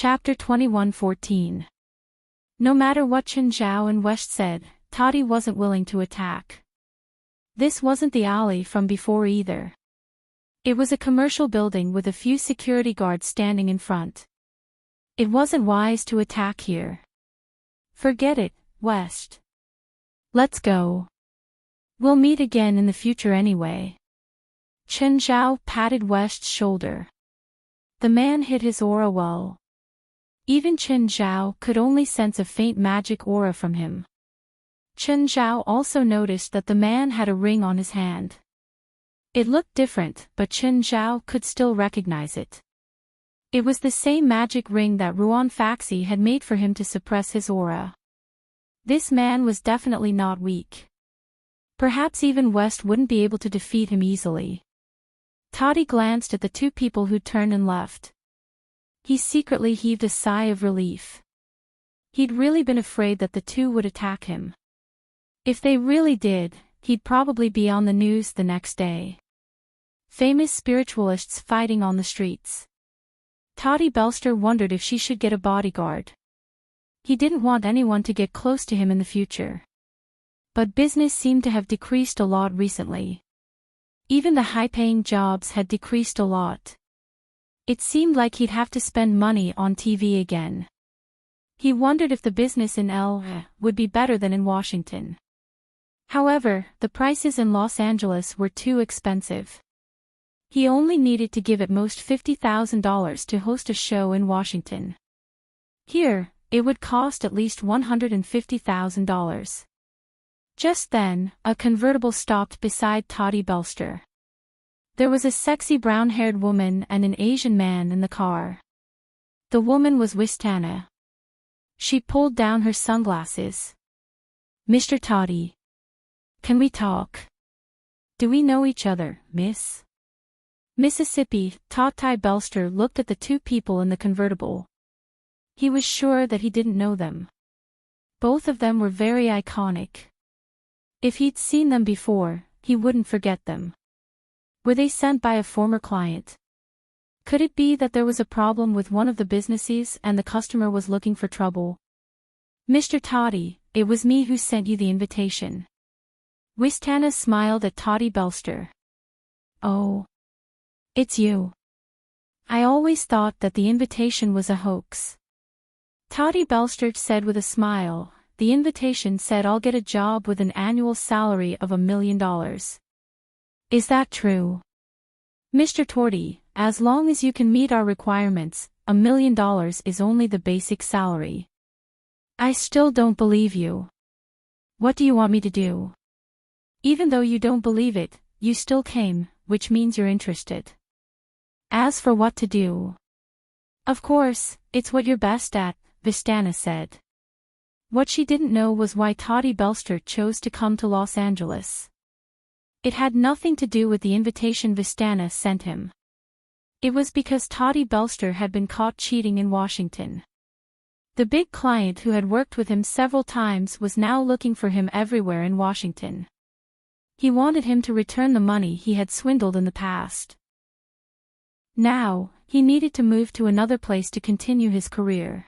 Chapter 21:14. No matter what Chen Zhao and West said, Toddy wasn't willing to attack. This wasn't the alley from before either. It was a commercial building with a few security guards standing in front. It wasn't wise to attack here. Forget it, West. Let's go. We'll meet again in the future anyway. Chen Zhao patted West's shoulder. The man hid his aura well. Even Chen Zhao could only sense a faint magic aura from him. Chen Zhao also noticed that the man had a ring on his hand. It looked different, but Chen Zhao could still recognize it. It was the same magic ring that Ruan Faxi had made for him to suppress his aura. This man was definitely not weak. Perhaps even West wouldn't be able to defeat him easily. Toddy glanced at the two people who turned and left. He secretly heaved a sigh of relief. He'd really been afraid that the two would attack him. If they really did, he'd probably be on the news the next day. Famous spiritualists fighting on the streets. Toddy Belster wondered if she should get a bodyguard. He didn't want anyone to get close to him in the future. But business seemed to have decreased a lot recently. Even the high-paying jobs had decreased a lot. It seemed like he'd have to spend money on TV again. He wondered if the business in LA would be better than in Washington. However, the prices in Los Angeles were too expensive. He only needed to give at most $50,000 to host a show in Washington. Here, it would cost at least $150,000. Just then, a convertible stopped beside Toddy Belster. There was a sexy brown-haired woman and an Asian man in the car. The woman was Wistana. She pulled down her sunglasses. Mr. Toddy. Can we talk? Do we know each other, miss? Mississippi, Toddy Belster looked at the two people in the convertible. He was sure that he didn't know them. Both of them were very iconic. If he'd seen them before, he wouldn't forget them. Were they sent by a former client? Could it be that there was a problem with one of the businesses and the customer was looking for trouble? Mr. Toddy, it was me who sent you the invitation. Wistana smiled at Toddy Belster. Oh. It's you. I always thought that the invitation was a hoax. Toddy Belster said with a smile, the invitation said I'll get a job with an annual salary of $1 million. Is that true? Mr. Toddy, as long as you can meet our requirements, $1 million is only the basic salary. I still don't believe you. What do you want me to do? Even though you don't believe it, you still came, which means you're interested. As for what to do. Of course, it's what you're best at, Vistana said. What she didn't know was why Toddy Belster chose to come to Los Angeles. It had nothing to do with the invitation Vistana sent him. It was because Toddy Belster had been caught cheating in Washington. The big client who had worked with him several times was now looking for him everywhere in Washington. He wanted him to return the money he had swindled in the past. Now, he needed to move to another place to continue his career.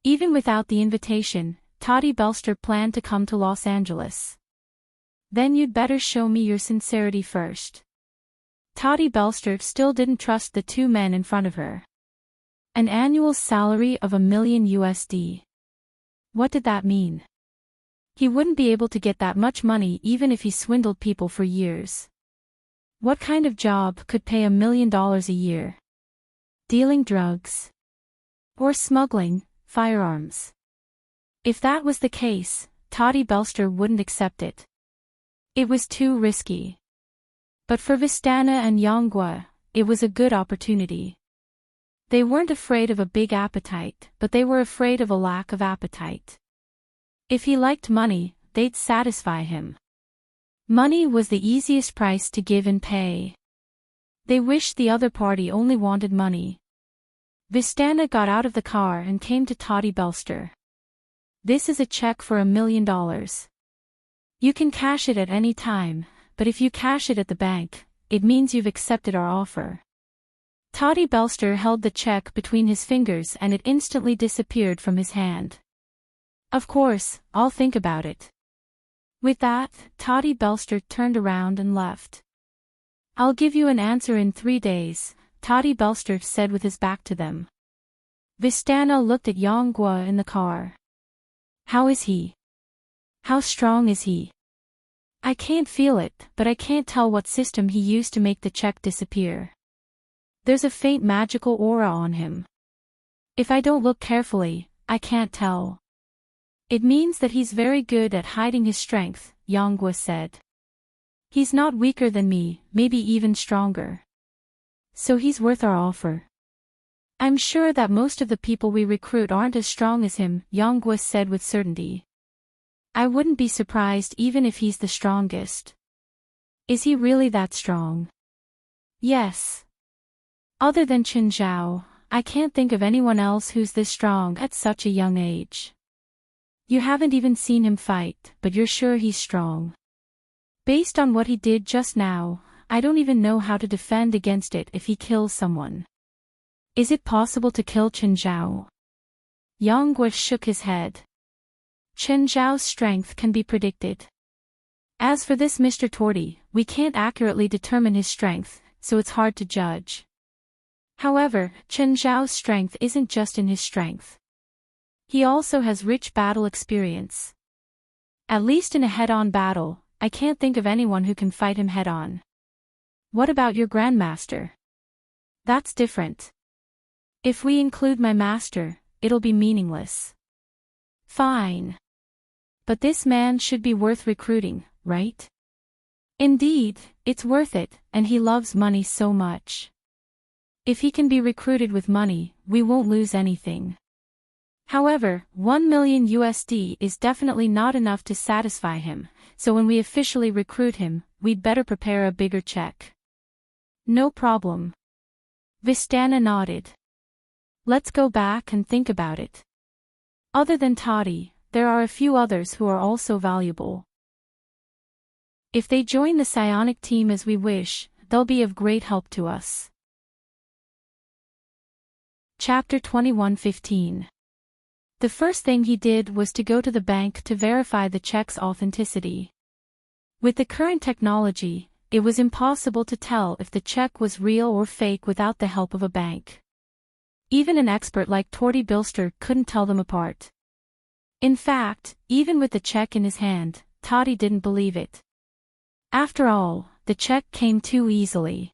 Even without the invitation, Toddy Belster planned to come to Los Angeles. Then you'd better show me your sincerity first. Toddy Belster still didn't trust the two men in front of her. An annual salary of $1 million USD. What did that mean? He wouldn't be able to get that much money even if he swindled people for years. What kind of job could pay $1 million a year? Dealing drugs? Or smuggling firearms? If that was the case, Toddy Belster wouldn't accept it. It was too risky. But for Vistana and Yonghua, it was a good opportunity. They weren't afraid of a big appetite, but they were afraid of a lack of appetite. If he liked money, they'd satisfy him. Money was the easiest price to give and pay. They wished the other party only wanted money. Vistana got out of the car and came to Toddy Belster. This is a check for $1 million. You can cash it at any time, but if you cash it at the bank, it means you've accepted our offer. Toddy Belster held the check between his fingers and it instantly disappeared from his hand. Of course, I'll think about it. With that, Toddy Belster turned around and left. I'll give you an answer in 3 days, Toddy Belster said with his back to them. Vistana looked at Yang Gua in the car. How is he? How strong is he? I can't feel it, but I can't tell what system he used to make the check disappear. There's a faint magical aura on him. If I don't look carefully, I can't tell. It means that he's very good at hiding his strength, Yang Gua said. He's not weaker than me, maybe even stronger. So he's worth our offer. I'm sure that most of the people we recruit aren't as strong as him, Yang Gua said with certainty. I wouldn't be surprised even if he's the strongest. Is he really that strong? Yes. Other than Chen Zhao, I can't think of anyone else who's this strong at such a young age. You haven't even seen him fight, but you're sure he's strong. Based on what he did just now, I don't even know how to defend against it if he kills someone. Is it possible to kill Chen Zhao? Yang Gua shook his head. Chen Zhao's strength can be predicted. As for this Mr. Torty, we can't accurately determine his strength, so it's hard to judge. However, Chen Zhao's strength isn't just in his strength. He also has rich battle experience. At least in a head-on battle, I can't think of anyone who can fight him head-on. What about your grandmaster? That's different. If we include my master, it'll be meaningless. Fine. But this man should be worth recruiting, right? Indeed, it's worth it, and he loves money so much. If he can be recruited with money, we won't lose anything. However, 1 million USD is definitely not enough to satisfy him, so when we officially recruit him, we'd better prepare a bigger check. No problem. Vistana nodded. Let's go back and think about it. Other than Toddy, there are a few others who are also valuable. If they join the psionic team as we wish, they'll be of great help to us. Chapter 21:15. The first thing he did was to go to the bank to verify the check's authenticity. With the current technology, it was impossible to tell if the check was real or fake without the help of a bank. Even an expert like Torty Bilster couldn't tell them apart. In fact, even with the check in his hand, Toddy didn't believe it. After all, the check came too easily.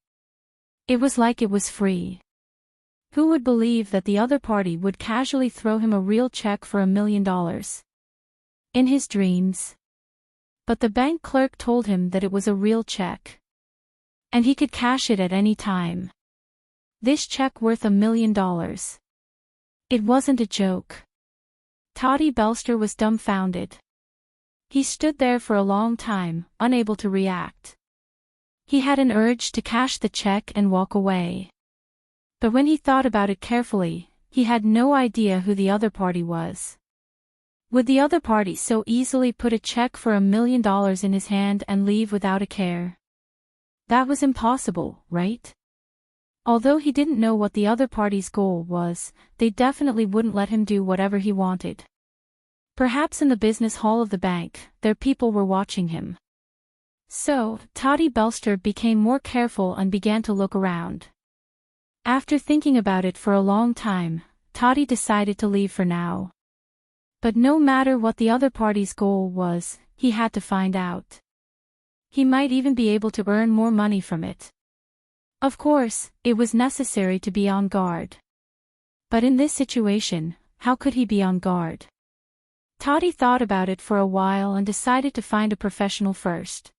It was like it was free. Who would believe that the other party would casually throw him a real check for $1 million? In his dreams. But the bank clerk told him that it was a real check. And he could cash it at any time. This check worth $1 million. It wasn't a joke. Toddy Belster was dumbfounded. He stood there for a long time, unable to react. He had an urge to cash the check and walk away. But when he thought about it carefully, he had no idea who the other party was. Would the other party so easily put a check for $1 million in his hand and leave without a care? That was impossible, right? Although he didn't know what the other party's goal was, they definitely wouldn't let him do whatever he wanted. Perhaps in the business hall of the bank, their people were watching him. So, Toddy Belster became more careful and began to look around. After thinking about it for a long time, Toddy decided to leave for now. But no matter what the other party's goal was, he had to find out. He might even be able to earn more money from it. Of course, it was necessary to be on guard. But in this situation, how could he be on guard? Toddy thought about it for a while and decided to find a professional first.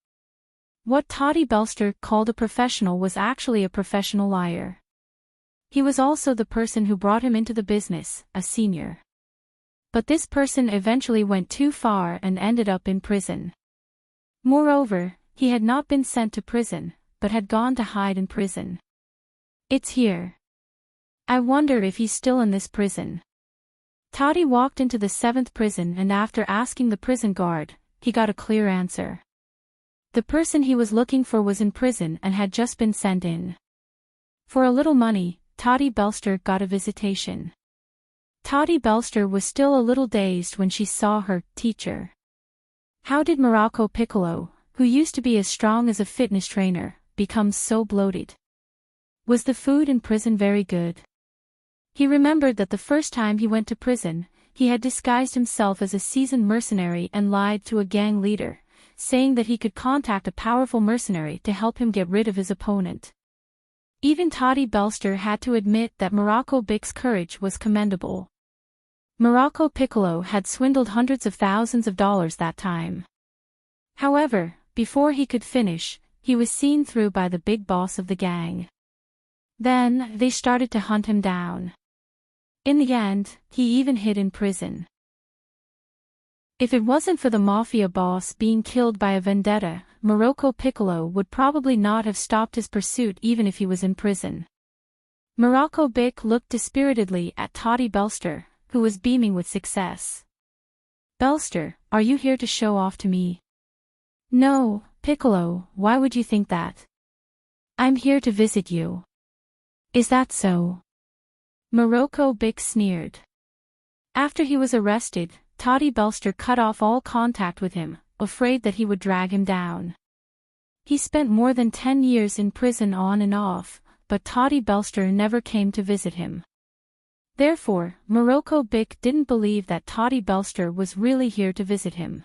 What Toddy Belster called a professional was actually a professional liar. He was also the person who brought him into the business, a senior. But this person eventually went too far and ended up in prison. Moreover, he had not been sent to prison, but had gone to hide in prison. It's here. I wonder if he's still in this prison. Toddy walked into the 7th prison and after asking the prison guard, he got a clear answer. The person he was looking for was in prison and had just been sent in. For a little money, Toddy Belster got a visitation. Toddy Belster was still a little dazed when she saw her teacher. How did Morocco Piccolo, who used to be as strong as a fitness trainer, become so bloated? Was the food in prison very good? He remembered that the first time he went to prison, he had disguised himself as a seasoned mercenary and lied to a gang leader, saying that he could contact a powerful mercenary to help him get rid of his opponent. Even Toddy Belster had to admit that Morocco Bic's courage was commendable. Morocco Piccolo had swindled hundreds of thousands of dollars that time. However, before he could finish, he was seen through by the big boss of the gang. Then, they started to hunt him down. In the end, he even hid in prison. If it wasn't for the mafia boss being killed by a vendetta, Morocco Piccolo would probably not have stopped his pursuit even if he was in prison. Morocco Bic looked dispiritedly at Toddy Belster, who was beaming with success. "Belster, are you here to show off to me?" "No, Piccolo, why would you think that? I'm here to visit you." "Is that so?" Morocco Bic sneered. After he was arrested, Toddy Belster cut off all contact with him, afraid that he would drag him down. He spent more than 10 years in prison on and off, but Toddy Belster never came to visit him. Therefore, Morocco Bic didn't believe that Toddy Belster was really here to visit him.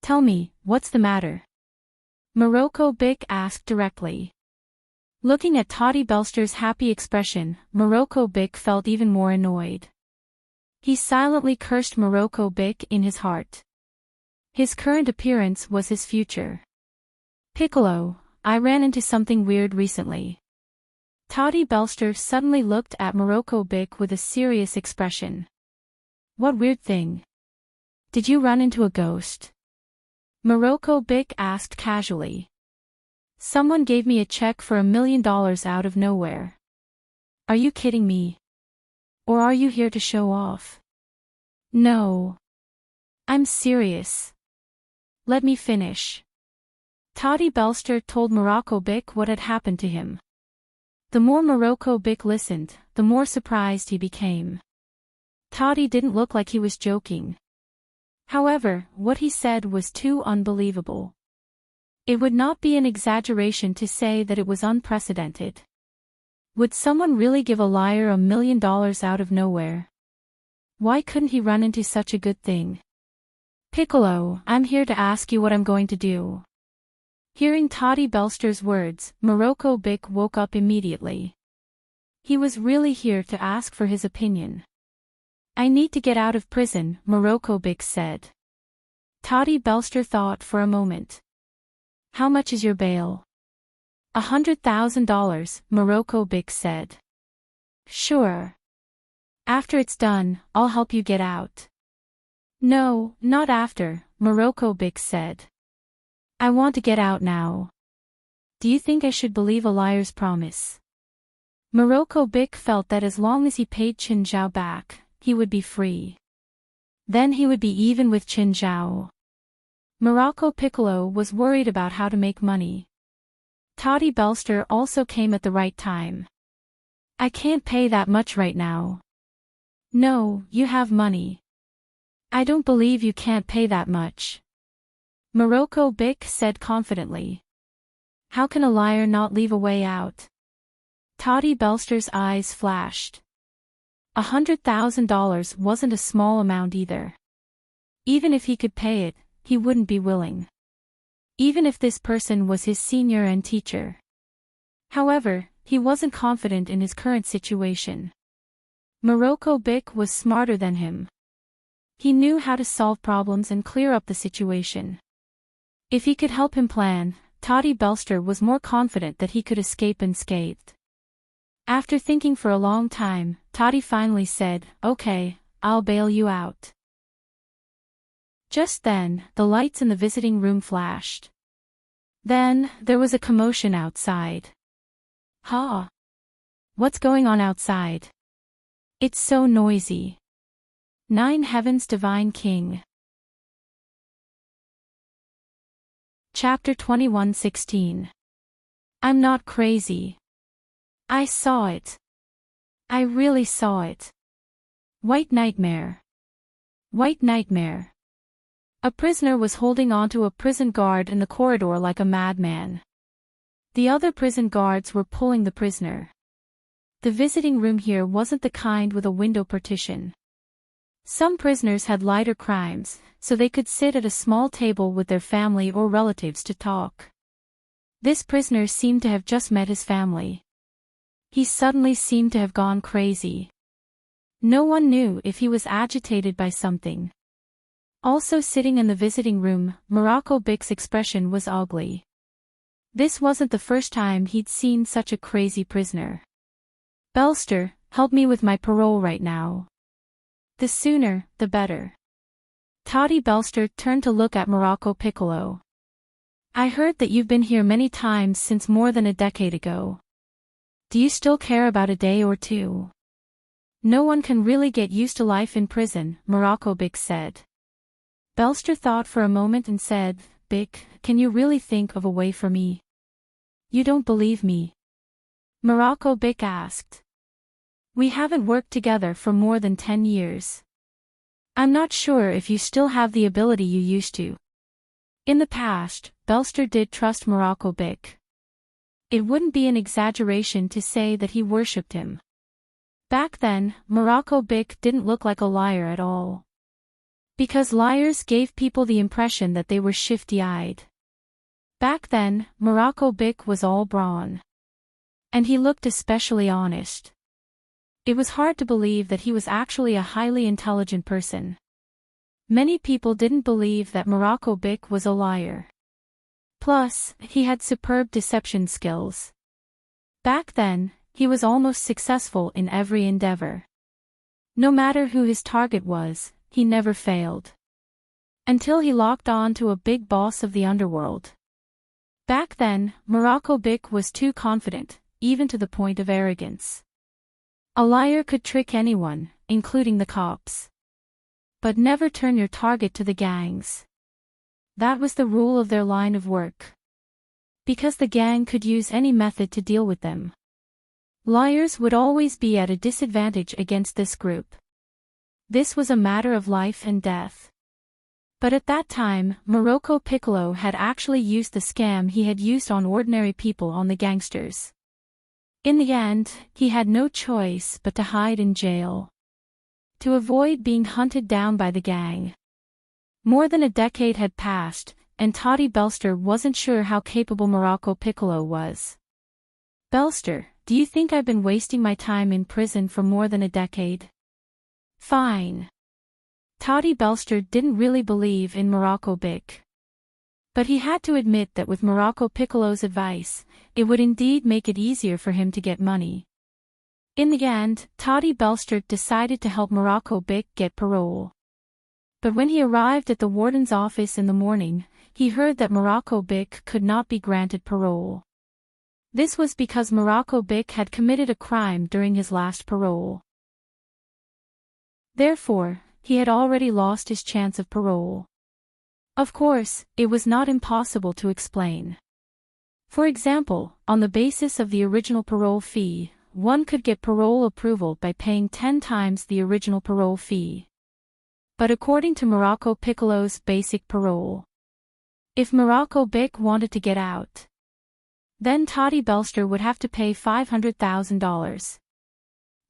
"Tell me, what's the matter?" Morocco Bic asked directly. Looking at Toddy Belster's happy expression, Morocco Bic felt even more annoyed. He silently cursed Morocco Bic in his heart. His current appearance was his future. "Piccolo, I ran into something weird recently." Toddy Belster suddenly looked at Morocco Bic with a serious expression. "What weird thing? Did you run into a ghost?" Morocco Bic asked casually. "Someone gave me a check for $1 million out of nowhere." "Are you kidding me? Or are you here to show off?" "No. I'm serious. Let me finish." Toddy Belster told Morocco Bic what had happened to him. The more Morocco Bic listened, the more surprised he became. Toddy didn't look like he was joking. However, what he said was too unbelievable. It would not be an exaggeration to say that it was unprecedented. Would someone really give a liar $1 million out of nowhere? Why couldn't he run into such a good thing? "Piccolo, I'm here to ask you what I'm going to do." Hearing Toddy Belster's words, Morocco Bic woke up immediately. He was really here to ask for his opinion. "I need to get out of prison," Morocco Bic said. Toddy Belster thought for a moment. "How much is your bail?" $100,000, Morocco Bic said. "Sure. After it's done, I'll help you get out." "No, not after," Morocco Bic said. "I want to get out now. Do you think I should believe a liar's promise?" Morocco Bic felt that as long as he paid Chin Zhao back, he would be free. Then he would be even with Chin Zhao. Morocco Piccolo was worried about how to make money. Toddy Belster also came at the right time. "I can't pay that much right now." "No, you have money." "I don't believe you can't pay that much," Morocco Bic said confidently. "How can a liar not leave a way out?" Toddy Belster's eyes flashed. $100,000 wasn't a small amount either. Even if he could pay it, he wouldn't be willing. Even if this person was his senior and teacher. However, he wasn't confident in his current situation. Morocco Bic was smarter than him. He knew how to solve problems and clear up the situation. If he could help him plan, Toddy Belster was more confident that he could escape unscathed. After thinking for a long time, Toddy finally said, "Okay, I'll bail you out." Just then, the lights in the visiting room flashed. Then, there was a commotion outside. "Huh? What's going on outside? It's so noisy." 9 Heavens Divine King. Chapter 21:16. I'm not crazy. I saw it. I really saw it. White nightmare. White nightmare. A prisoner was holding onto a prison guard in the corridor like a madman. The other prison guards were pulling the prisoner. The visiting room here wasn't the kind with a window partition. Some prisoners had lighter crimes, so they could sit at a small table with their family or relatives to talk. This prisoner seemed to have just met his family. He suddenly seemed to have gone crazy. No one knew if he was agitated by something. Also sitting in the visiting room, Morocco Bic's expression was ugly. This wasn't the first time he'd seen such a crazy prisoner. Belster, help me with my parole right now. The sooner, the better. Toddy Belster turned to look at Morocco Piccolo. I heard that you've been here many times since more than a decade ago. Do you still care about a day or two? No one can really get used to life in prison, Morocco Bic said. Belster thought for a moment and said, Bic, can you really think of a way for me? You don't believe me? Morocco Bic asked. We haven't worked together for more than 10 years. I'm not sure if you still have the ability you used to. In the past, Belster did trust Morocco Bic. It wouldn't be an exaggeration to say that he worshipped him. Back then, Morocco Bic didn't look like a liar at all. Because liars gave people the impression that they were shifty-eyed. Back then, Morocco Bic was all brawn. And he looked especially honest. It was hard to believe that he was actually a highly intelligent person. Many people didn't believe that Morocco Bic was a liar. Plus, he had superb deception skills. Back then, he was almost successful in every endeavor. No matter who his target was, he never failed. Until he locked on to a big boss of the underworld. Back then, Morocco Bic was too confident, even to the point of arrogance. A liar could trick anyone, including the cops. But never turn your target to the gangs. That was the rule of their line of work. Because the gang could use any method to deal with them. Liars would always be at a disadvantage against this group. This was a matter of life and death. But at that time, Morocco Piccolo had actually used the scam he had used on ordinary people on the gangsters. In the end, he had no choice but to hide in jail. To avoid being hunted down by the gang. More than a decade had passed, and Toddy Belster wasn't sure how capable Morocco Piccolo was. Belster, do you think I've been wasting my time in prison for more than a decade? Fine. Toddy Belster didn't really believe in Morocco Bic. But he had to admit that with Morocco Piccolo's advice, it would indeed make it easier for him to get money. In the end, Toddy Belster decided to help Morocco Bic get parole. But when he arrived at the warden's office in the morning, he heard that Morocco Bic could not be granted parole. This was because Morocco Bic had committed a crime during his last parole. Therefore, he had already lost his chance of parole. Of course, it was not impossible to explain. For example, on the basis of the original parole fee, one could get parole approval by paying 10 times the original parole fee. But according to Morocco Piccolo's basic parole, if Morocco Bic wanted to get out, then Toddy Belster would have to pay $500,000.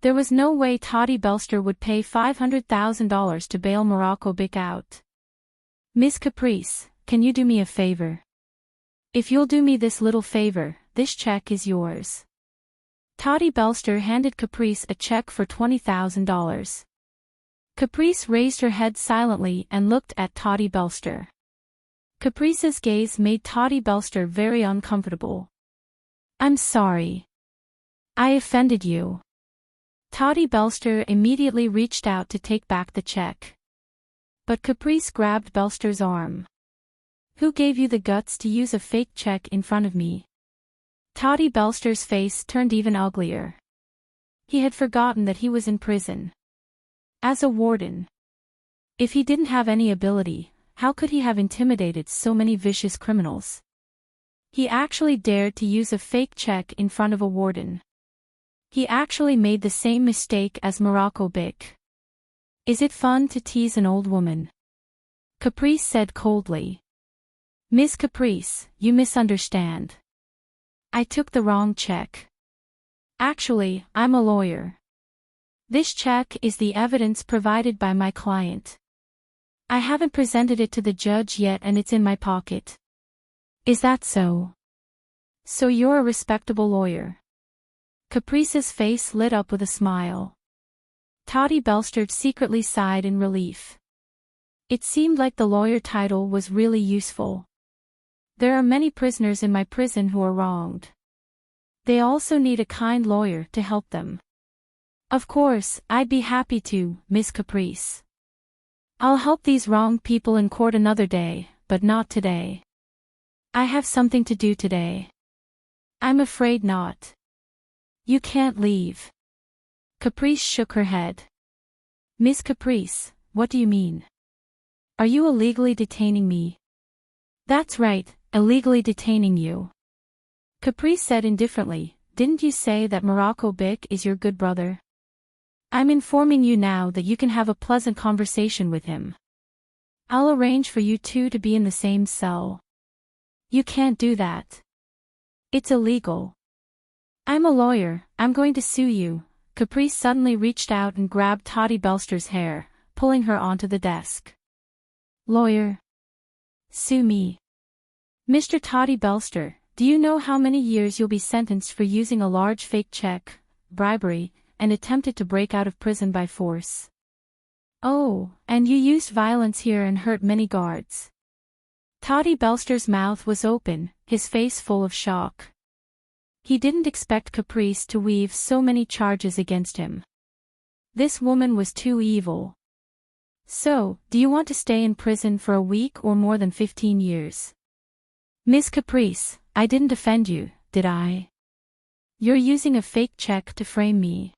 There was no way Toddy Belster would pay $500,000 to bail Morocco Bic out. Miss Caprice, can you do me a favor? If you'll do me this little favor, this check is yours. Toddy Belster handed Caprice a check for $20,000. Caprice raised her head silently and looked at Toddy Belster. Caprice's gaze made Toddy Belster very uncomfortable. I'm sorry. I offended you. Toddy Belster immediately reached out to take back the check. But Caprice grabbed Belster's arm. Who gave you the guts to use a fake check in front of me? Toddy Belster's face turned even uglier. He had forgotten that he was in prison. As a warden. If he didn't have any ability, how could he have intimidated so many vicious criminals? He actually dared to use a fake check in front of a warden. He actually made the same mistake as Morocco Bic. Is it fun to tease an old woman? Caprice said coldly. Miss Caprice, you misunderstand. I took the wrong check. Actually, I'm a lawyer. This check is the evidence provided by my client. I haven't presented it to the judge yet and it's in my pocket. Is that so? So you're a respectable lawyer. Caprice's face lit up with a smile. Toddy Belster secretly sighed in relief. It seemed like the lawyer title was really useful. There are many prisoners in my prison who are wronged. They also need a kind lawyer to help them. Of course, I'd be happy to, Miss Caprice. I'll help these wronged people in court another day, but not today. I have something to do today. I'm afraid not. You can't leave. Caprice shook her head. Miss Caprice, what do you mean? Are you illegally detaining me? That's right, illegally detaining you. Caprice said indifferently, didn't you say that Morocco Bic is your good brother? I'm informing you now that you can have a pleasant conversation with him. I'll arrange for you two to be in the same cell. You can't do that. It's illegal. I'm a lawyer, I'm going to sue you. Caprice suddenly reached out and grabbed Toddy Belster's hair, pulling her onto the desk. Lawyer? Sue me. Mr. Toddy Belster, do you know how many years you'll be sentenced for using a large fake check, bribery, and attempted to break out of prison by force? Oh, and you used violence here and hurt many guards. Toddy Belster's mouth was open, his face full of shock. He didn't expect Caprice to weave so many charges against him. This woman was too evil. So, do you want to stay in prison for a week or more than 15 years? Miss Caprice, I didn't offend you, did I? You're using a fake check to frame me.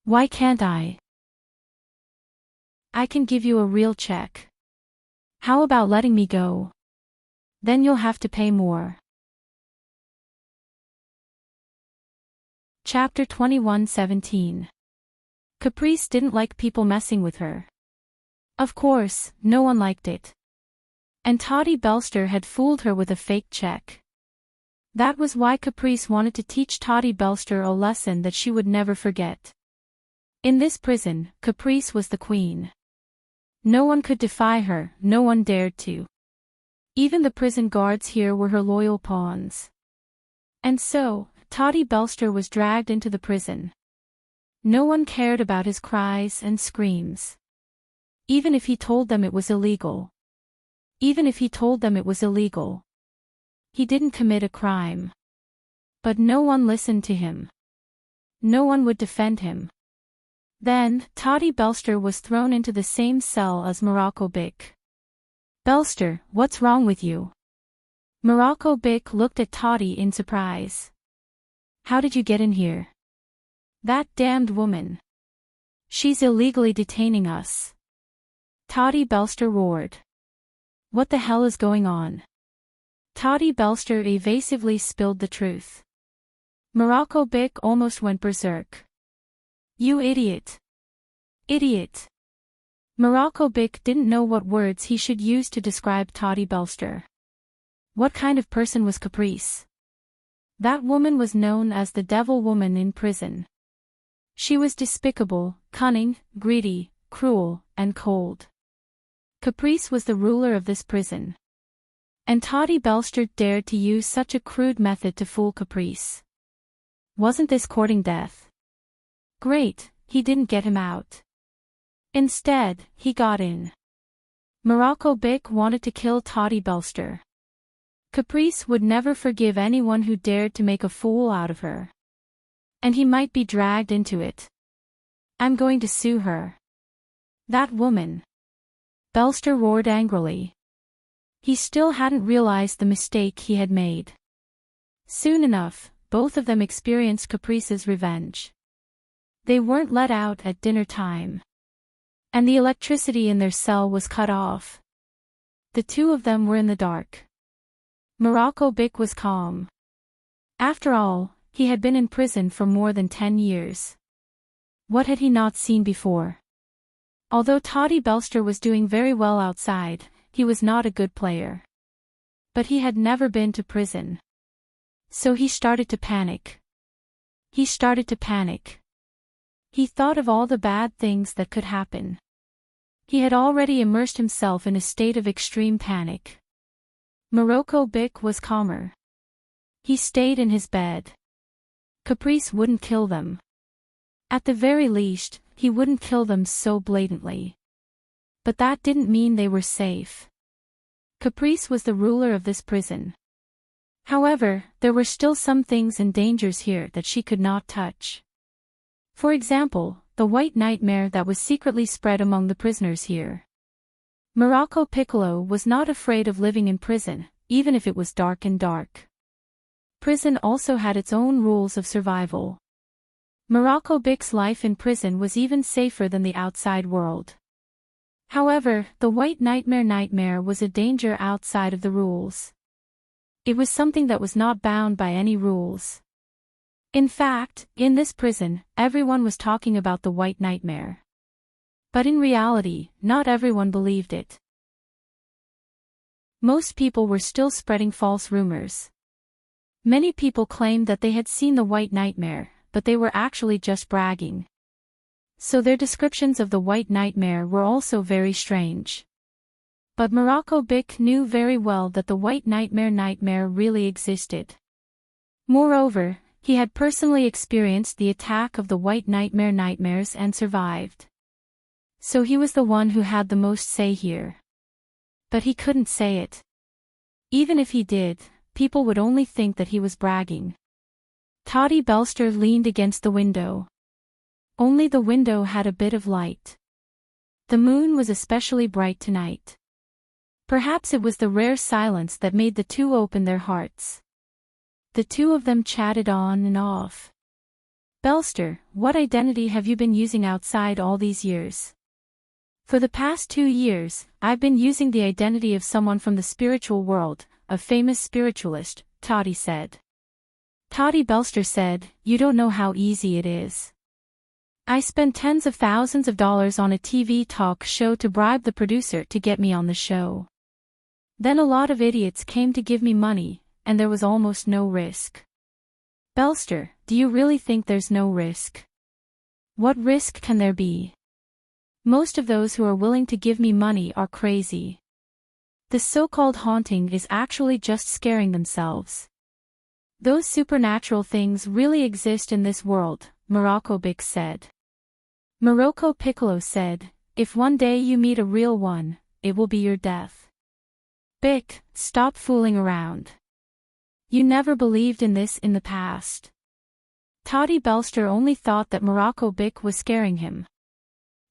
Why can't I? I can give you a real check. How about letting me go? Then you'll have to pay more. Chapter 21:17. Caprice didn't like people messing with her. Of course, no one liked it. And Toddy Belster had fooled her with a fake check. That was why Caprice wanted to teach Toddy Belster a lesson that she would never forget. In this prison, Caprice was the queen. No one could defy her, no one dared to. Even the prison guards here were her loyal pawns. And so, Toddy Belster was dragged into the prison. No one cared about his cries and screams. Even if he told them it was illegal. Even if he told them it was illegal. He didn't commit a crime. But no one listened to him. No one would defend him. Then, Toddy Belster was thrown into the same cell as Morocco Bic. Belster, what's wrong with you? Morocco Bic looked at Toddy in surprise. How did you get in here? That damned woman. She's illegally detaining us. Toddy Belster roared. What the hell is going on? Toddy Belster evasively spilled the truth. Morocco Bic almost went berserk. You idiot. Idiot. Morocco Bic didn't know what words he should use to describe Toddy Belster. What kind of person was Caprice? That woman was known as the devil woman in prison. She was despicable, cunning, greedy, cruel, and cold. Caprice was the ruler of this prison. And Toddy Belster dared to use such a crude method to fool Caprice. Wasn't this courting death? Great, he didn't get him out. Instead, he got in. Morocco Bic wanted to kill Toddy Belster. Caprice would never forgive anyone who dared to make a fool out of her. And he might be dragged into it. I'm going to sue her. That woman. Belster roared angrily. He still hadn't realized the mistake he had made. Soon enough, both of them experienced Caprice's revenge. They weren't let out at dinner time. And the electricity in their cell was cut off. The two of them were in the dark. Morocco Bic was calm. After all, He had been in prison for more than 10 years. What had he not seen before? Although Toddy Belster was doing very well outside, he was not a good player. But he had never been to prison. So he started to panic. He started to panic. He thought of all the bad things that could happen. He had already immersed himself in a state of extreme panic. Morocco Bic was calmer. He stayed in his bed. Caprice wouldn't kill them. At the very least, he wouldn't kill them so blatantly. But that didn't mean they were safe. Caprice was the ruler of this prison. However, there were still some things and dangers here that she could not touch. For example, the white nightmare that was secretly spread among the prisoners here. Morocco Piccolo was not afraid of living in prison, even if it was dark and dark. Prison also had its own rules of survival. Morocco Bic's life in prison was even safer than the outside world. However, the white nightmare was a danger outside of the rules. It was something that was not bound by any rules. In fact, in this prison, everyone was talking about the white nightmare. But in reality, not everyone believed it. Most people were still spreading false rumors. Many people claimed that they had seen the white nightmare, but they were actually just bragging. So their descriptions of the white nightmare were also very strange. But Morocco Bic knew very well that the white nightmare really existed. Moreover, he had personally experienced the attack of the white nightmares and survived. So he was the one who had the most say here. But he couldn't say it. Even if he did, people would only think that he was bragging. Toddy Belster leaned against the window. Only the window had a bit of light. The moon was especially bright tonight. Perhaps it was the rare silence that made the two open their hearts. The two of them chatted on and off. Belster, what identity have you been using outside all these years? For the past 2 years, I've been using the identity of someone from the spiritual world, a famous spiritualist, Toddy said. Toddy Belster said, you don't know how easy it is. I spent tens of thousands of dollars on a TV talk show to bribe the producer to get me on the show. Then a lot of idiots came to give me money, and there was almost no risk. Belster, do you really think there's no risk? What risk can there be? Most of those who are willing to give me money are crazy. The so-called haunting is actually just scaring themselves. Those supernatural things really exist in this world, Morocco Bic said. Morocco Piccolo said, if one day you meet a real one, it will be your death. Bic, stop fooling around. You never believed in this in the past. Toddy Belster only thought that Morocco Bic was scaring him.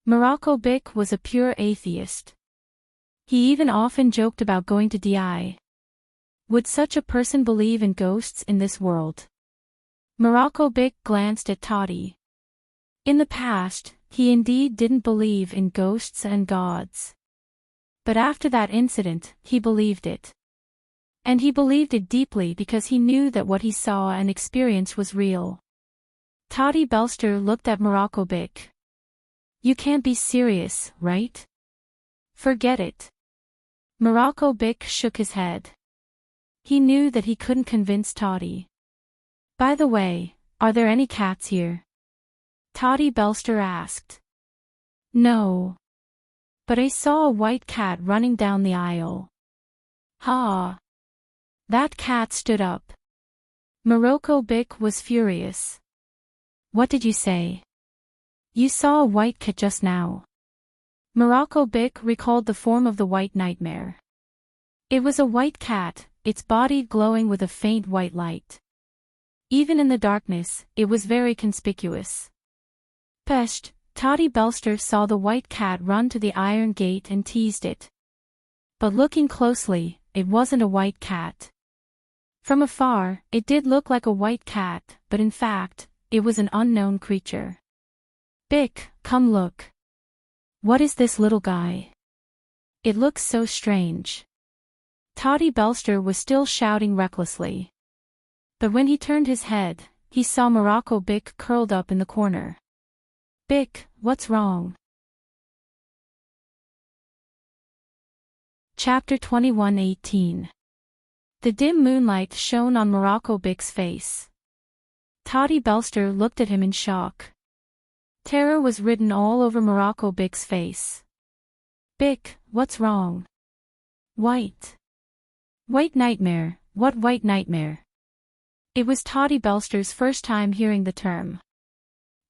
Morocco Bic was a pure atheist. He even often joked about going to die. Would such a person believe in ghosts in this world? Morocco Bic glanced at Toddy. In the past, he indeed didn't believe in ghosts and gods. But after that incident, he believed it. And he believed it deeply because he knew that what he saw and experienced was real. Toddy Belster looked at Morocco Bic. You can't be serious, right? Forget it. Morocco Bic shook his head. He knew that he couldn't convince Toddy. By the way, are there any cats here? Toddy Belster asked. No. But I saw a white cat running down the aisle. Ha! That cat stood up. Morocco Bic was furious. What did you say? You saw a white cat just now. Morocco Bic recalled the form of the white nightmare. It was a white cat, its body glowing with a faint white light. Even in the darkness, it was very conspicuous. Pest, Toddy Belster saw the white cat run to the iron gate and teased it. But looking closely, it wasn't a white cat. From afar, it did look like a white cat, but in fact, it was an unknown creature. Bic, come look. What is this little guy? It looks so strange. Toddy Belster was still shouting recklessly. But when he turned his head, he saw Morocco Bic curled up in the corner. Bic, what's wrong? Chapter 21:18. The dim moonlight shone on Morocco Bic's face. Toddy Belster looked at him in shock. Terror was written all over Morocco Bic's face. Bic, what's wrong? White. White nightmare, what white nightmare? It was Toddy Belster's first time hearing the term.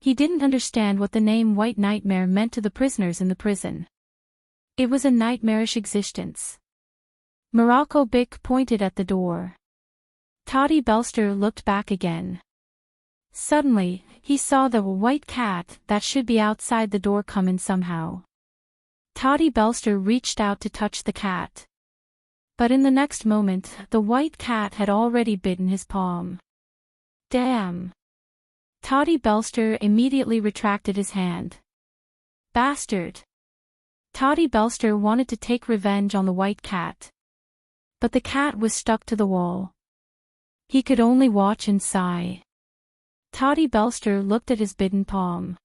He didn't understand what the name White Nightmare meant to the prisoners in the prison. It was a nightmarish existence. Morocco Bic pointed at the door. Toddy Belster looked back again. Suddenly, he saw the white cat that should be outside the door come in somehow. Toddy Belster reached out to touch the cat. But in the next moment, the white cat had already bitten his palm. Damn! Toddy Belster immediately retracted his hand. Bastard! Toddy Belster wanted to take revenge on the white cat. But the cat was stuck to the wall. He could only watch and sigh. Toddy Belster looked at his bitten palm.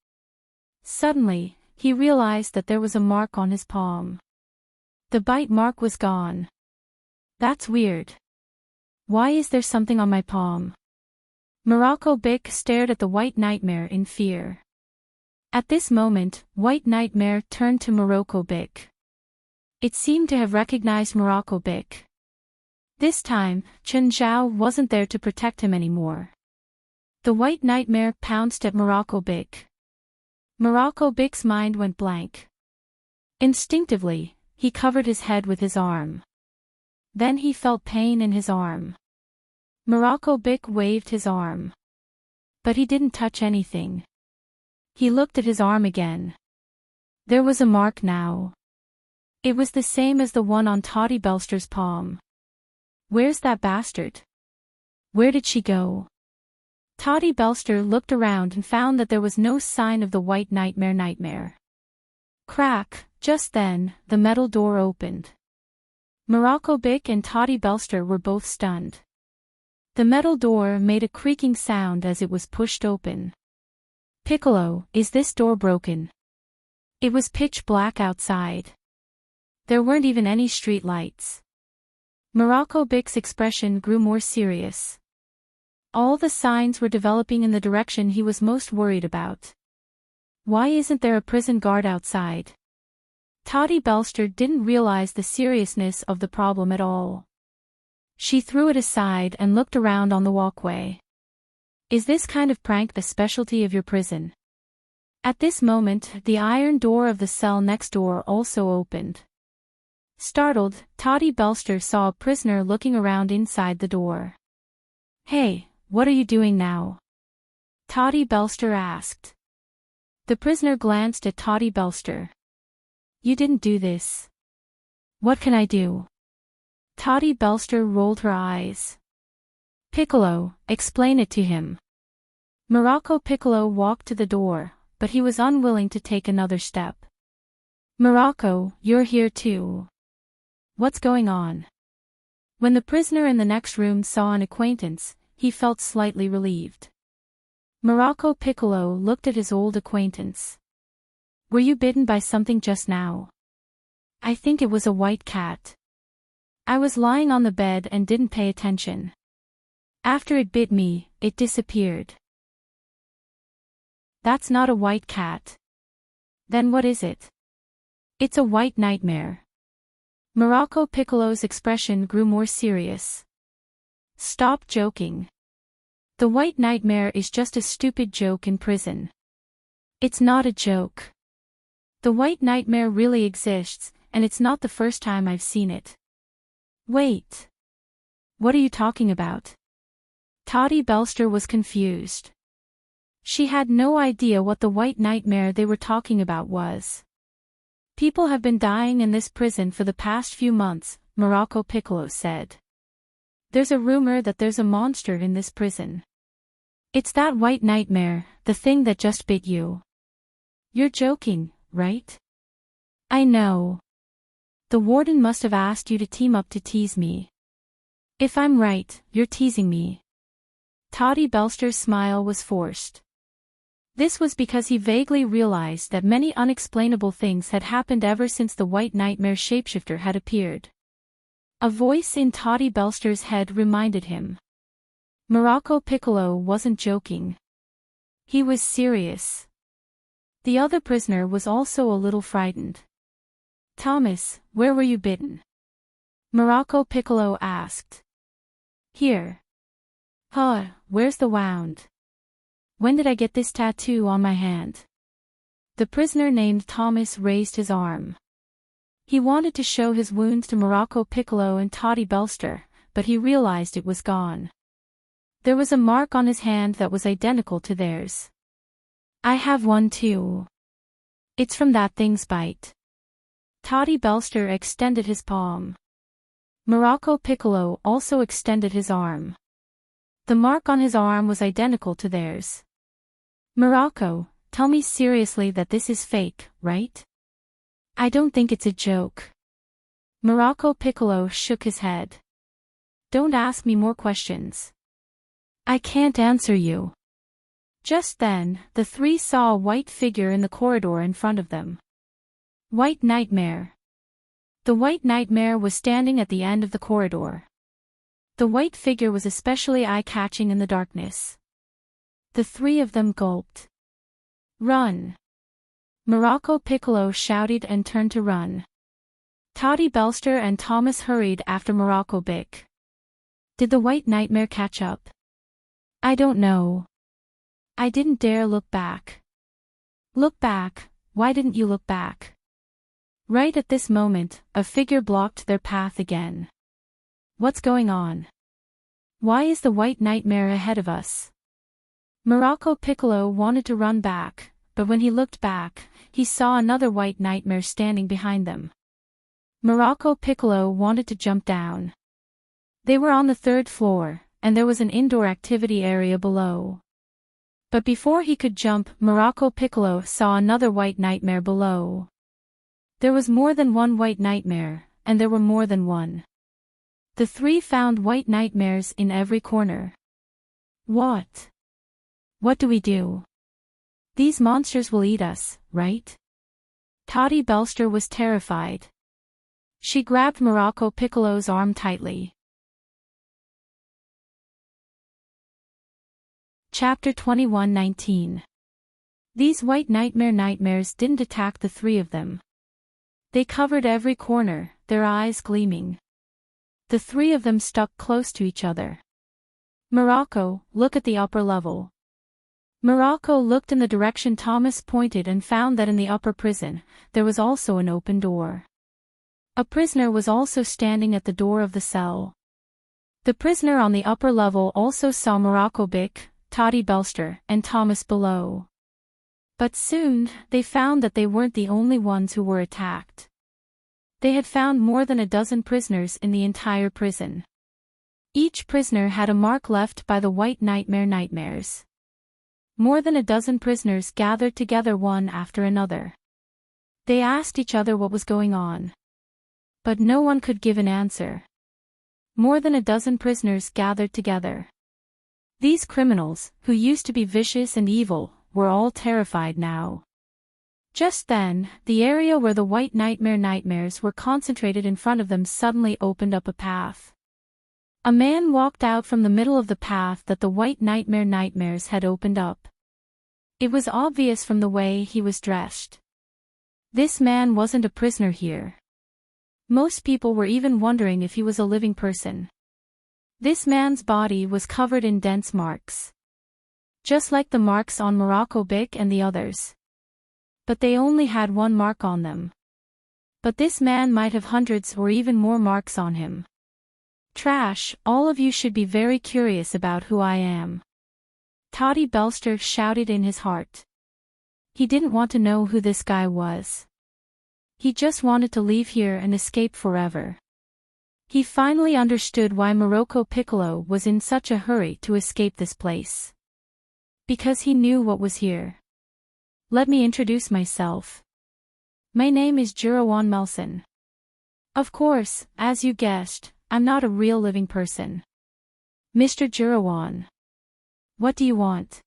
Suddenly, he realized that there was a mark on his palm. The bite mark was gone. That's weird. Why is there something on my palm? Morocco Bic stared at the White Nightmare in fear. At this moment, White Nightmare turned to Morocco Bic. It seemed to have recognized Morocco Bic. This time, Chen Zhao wasn't there to protect him anymore. The White Nightmare pounced at Morocco Bic. Morocco Bic's mind went blank. Instinctively, he covered his head with his arm. Then he felt pain in his arm. Morocco Bic waved his arm. But he didn't touch anything. He looked at his arm again. There was a mark now. It was the same as the one on Toddy Belster's palm. Where's that bastard? Where did she go? Toddy Belster looked around and found that there was no sign of the White Nightmare. Crack! Just then, the metal door opened. Morocco Bic and Toddy Belster were both stunned. The metal door made a creaking sound as it was pushed open. Piccolo, is this door broken? It was pitch black outside. There weren't even any street lights. Morocco Bic's expression grew more serious. All the signs were developing in the direction he was most worried about. Why isn't there a prison guard outside? Toddy Belster didn't realize the seriousness of the problem at all. She threw it aside and looked around on the walkway. Is this kind of prank the specialty of your prison? At this moment, the iron door of the cell next door also opened. Startled, Toddy Belster saw a prisoner looking around inside the door. Hey, what are you doing now? Toddy Belster asked. The prisoner glanced at Toddy Belster. You didn't do this. What can I do? Toddy Belster rolled her eyes. Piccolo, explain it to him. Morocco Piccolo walked to the door, but he was unwilling to take another step. Morocco, you're here too. What's going on? When the prisoner in the next room saw an acquaintance, he felt slightly relieved. Morocco Piccolo looked at his old acquaintance. Were you bitten by something just now? I think it was a white cat. I was lying on the bed and didn't pay attention. After it bit me, it disappeared. That's not a white cat. Then what is it? It's a white nightmare. Morocco Piccolo's expression grew more serious. Stop joking. The White Nightmare is just a stupid joke in prison. It's not a joke. The White Nightmare really exists, and it's not the first time I've seen it. Wait. What are you talking about? Toddy Belster was confused. She had no idea what the White Nightmare they were talking about was. People have been dying in this prison for the past few months, Morocco Piccolo said. There's a rumor that there's a monster in this prison. It's that White Nightmare, the thing that just bit you. You're joking, right? I know. The warden must have asked you to team up to tease me. If I'm right, you're teasing me. Toddy Belster's smile was forced. This was because he vaguely realized that many unexplainable things had happened ever since the White Nightmare shapeshifter had appeared. A voice in Toddy Belster's head reminded him. Morocco Piccolo wasn't joking. He was serious. The other prisoner was also a little frightened. Thomas, where were you bitten? Morocco Piccolo asked. Here. Huh, where's the wound? When did I get this tattoo on my hand? The prisoner named Thomas raised his arm. He wanted to show his wounds to Morocco Piccolo and Toddy Belster, but he realized it was gone. There was a mark on his hand that was identical to theirs. I have one too. It's from that thing's bite. Toddy Belster extended his palm. Morocco Piccolo also extended his arm. The mark on his arm was identical to theirs. Morocco, tell me seriously that this is fake, right? I don't think it's a joke. Morocco Piccolo shook his head. Don't ask me more questions. I can't answer you. Just then, the three saw a white figure in the corridor in front of them. White Nightmare. The White Nightmare was standing at the end of the corridor. The white figure was especially eye-catching in the darkness. The three of them gulped. Run! Morocco Piccolo shouted and turned to run. Toddy Belster and Thomas hurried after Morocco Bic. Did the White Nightmare catch up? I don't know. I didn't dare look back. Look back, why didn't you look back? Right at this moment, a figure blocked their path again. What's going on? Why is the White Nightmare ahead of us? Morocco Piccolo wanted to run back, but when he looked back, he saw another White Nightmare standing behind them. Morocco Piccolo wanted to jump down. They were on the 3rd floor, and there was an indoor activity area below. But before he could jump, Morocco Piccolo saw another White Nightmare below. There was more than one White Nightmare, and there were more than one. The three found White Nightmares in every corner. What? What do we do? These monsters will eat us, right? Toddy Belster was terrified. She grabbed Morocco Piccolo's arm tightly. Chapter 21:19. These White Nightmares didn't attack the three of them. They covered every corner, their eyes gleaming. The three of them stuck close to each other. Morocco, look at the upper level. Morocco looked in the direction Thomas pointed and found that in the upper prison, there was also an open door. A prisoner was also standing at the door of the cell. The prisoner on the upper level also saw Morocco Bic, Toddy Belster, and Thomas below. But soon, they found that they weren't the only ones who were attacked. They had found more than a dozen prisoners in the entire prison. Each prisoner had a mark left by the White Nightmares. More than a dozen prisoners gathered together one after another. They asked each other what was going on. But no one could give an answer. More than a dozen prisoners gathered together. These criminals, who used to be vicious and evil, were all terrified now. Just then, the area where the White Nightmares were concentrated in front of them suddenly opened up a path. A man walked out from the middle of the path that the White Nightmares had opened up. It was obvious from the way he was dressed. This man wasn't a prisoner here. Most people were even wondering if he was a living person. This man's body was covered in dense marks. Just like the marks on Morocco Bic and the others. But they only had one mark on them. But this man might have hundreds or even more marks on him. Trash, all of you should be very curious about who I am. Toddy Belster shouted in his heart. He didn't want to know who this guy was. He just wanted to leave here and escape forever. He finally understood why Morocco Piccolo was in such a hurry to escape this place. Because he knew what was here. Let me introduce myself. My name is Jirawan Melson. Of course, as you guessed, I'm not a real living person. Mr. Jirawan. What do you want?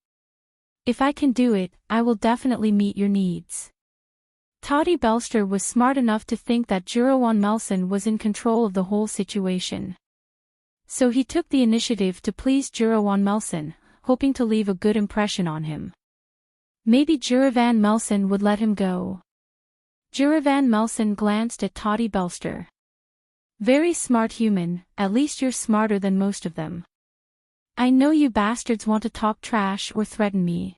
If I can do it, I will definitely meet your needs. Toddy Belster was smart enough to think that Jeroen Melson was in control of the whole situation. So he took the initiative to please Jeroen Melson, hoping to leave a good impression on him. Maybe Jeroen Melson would let him go. Jeroen Melson glanced at Toddy Belster. Very smart human, at least you're smarter than most of them. I know you bastards want to talk trash or threaten me.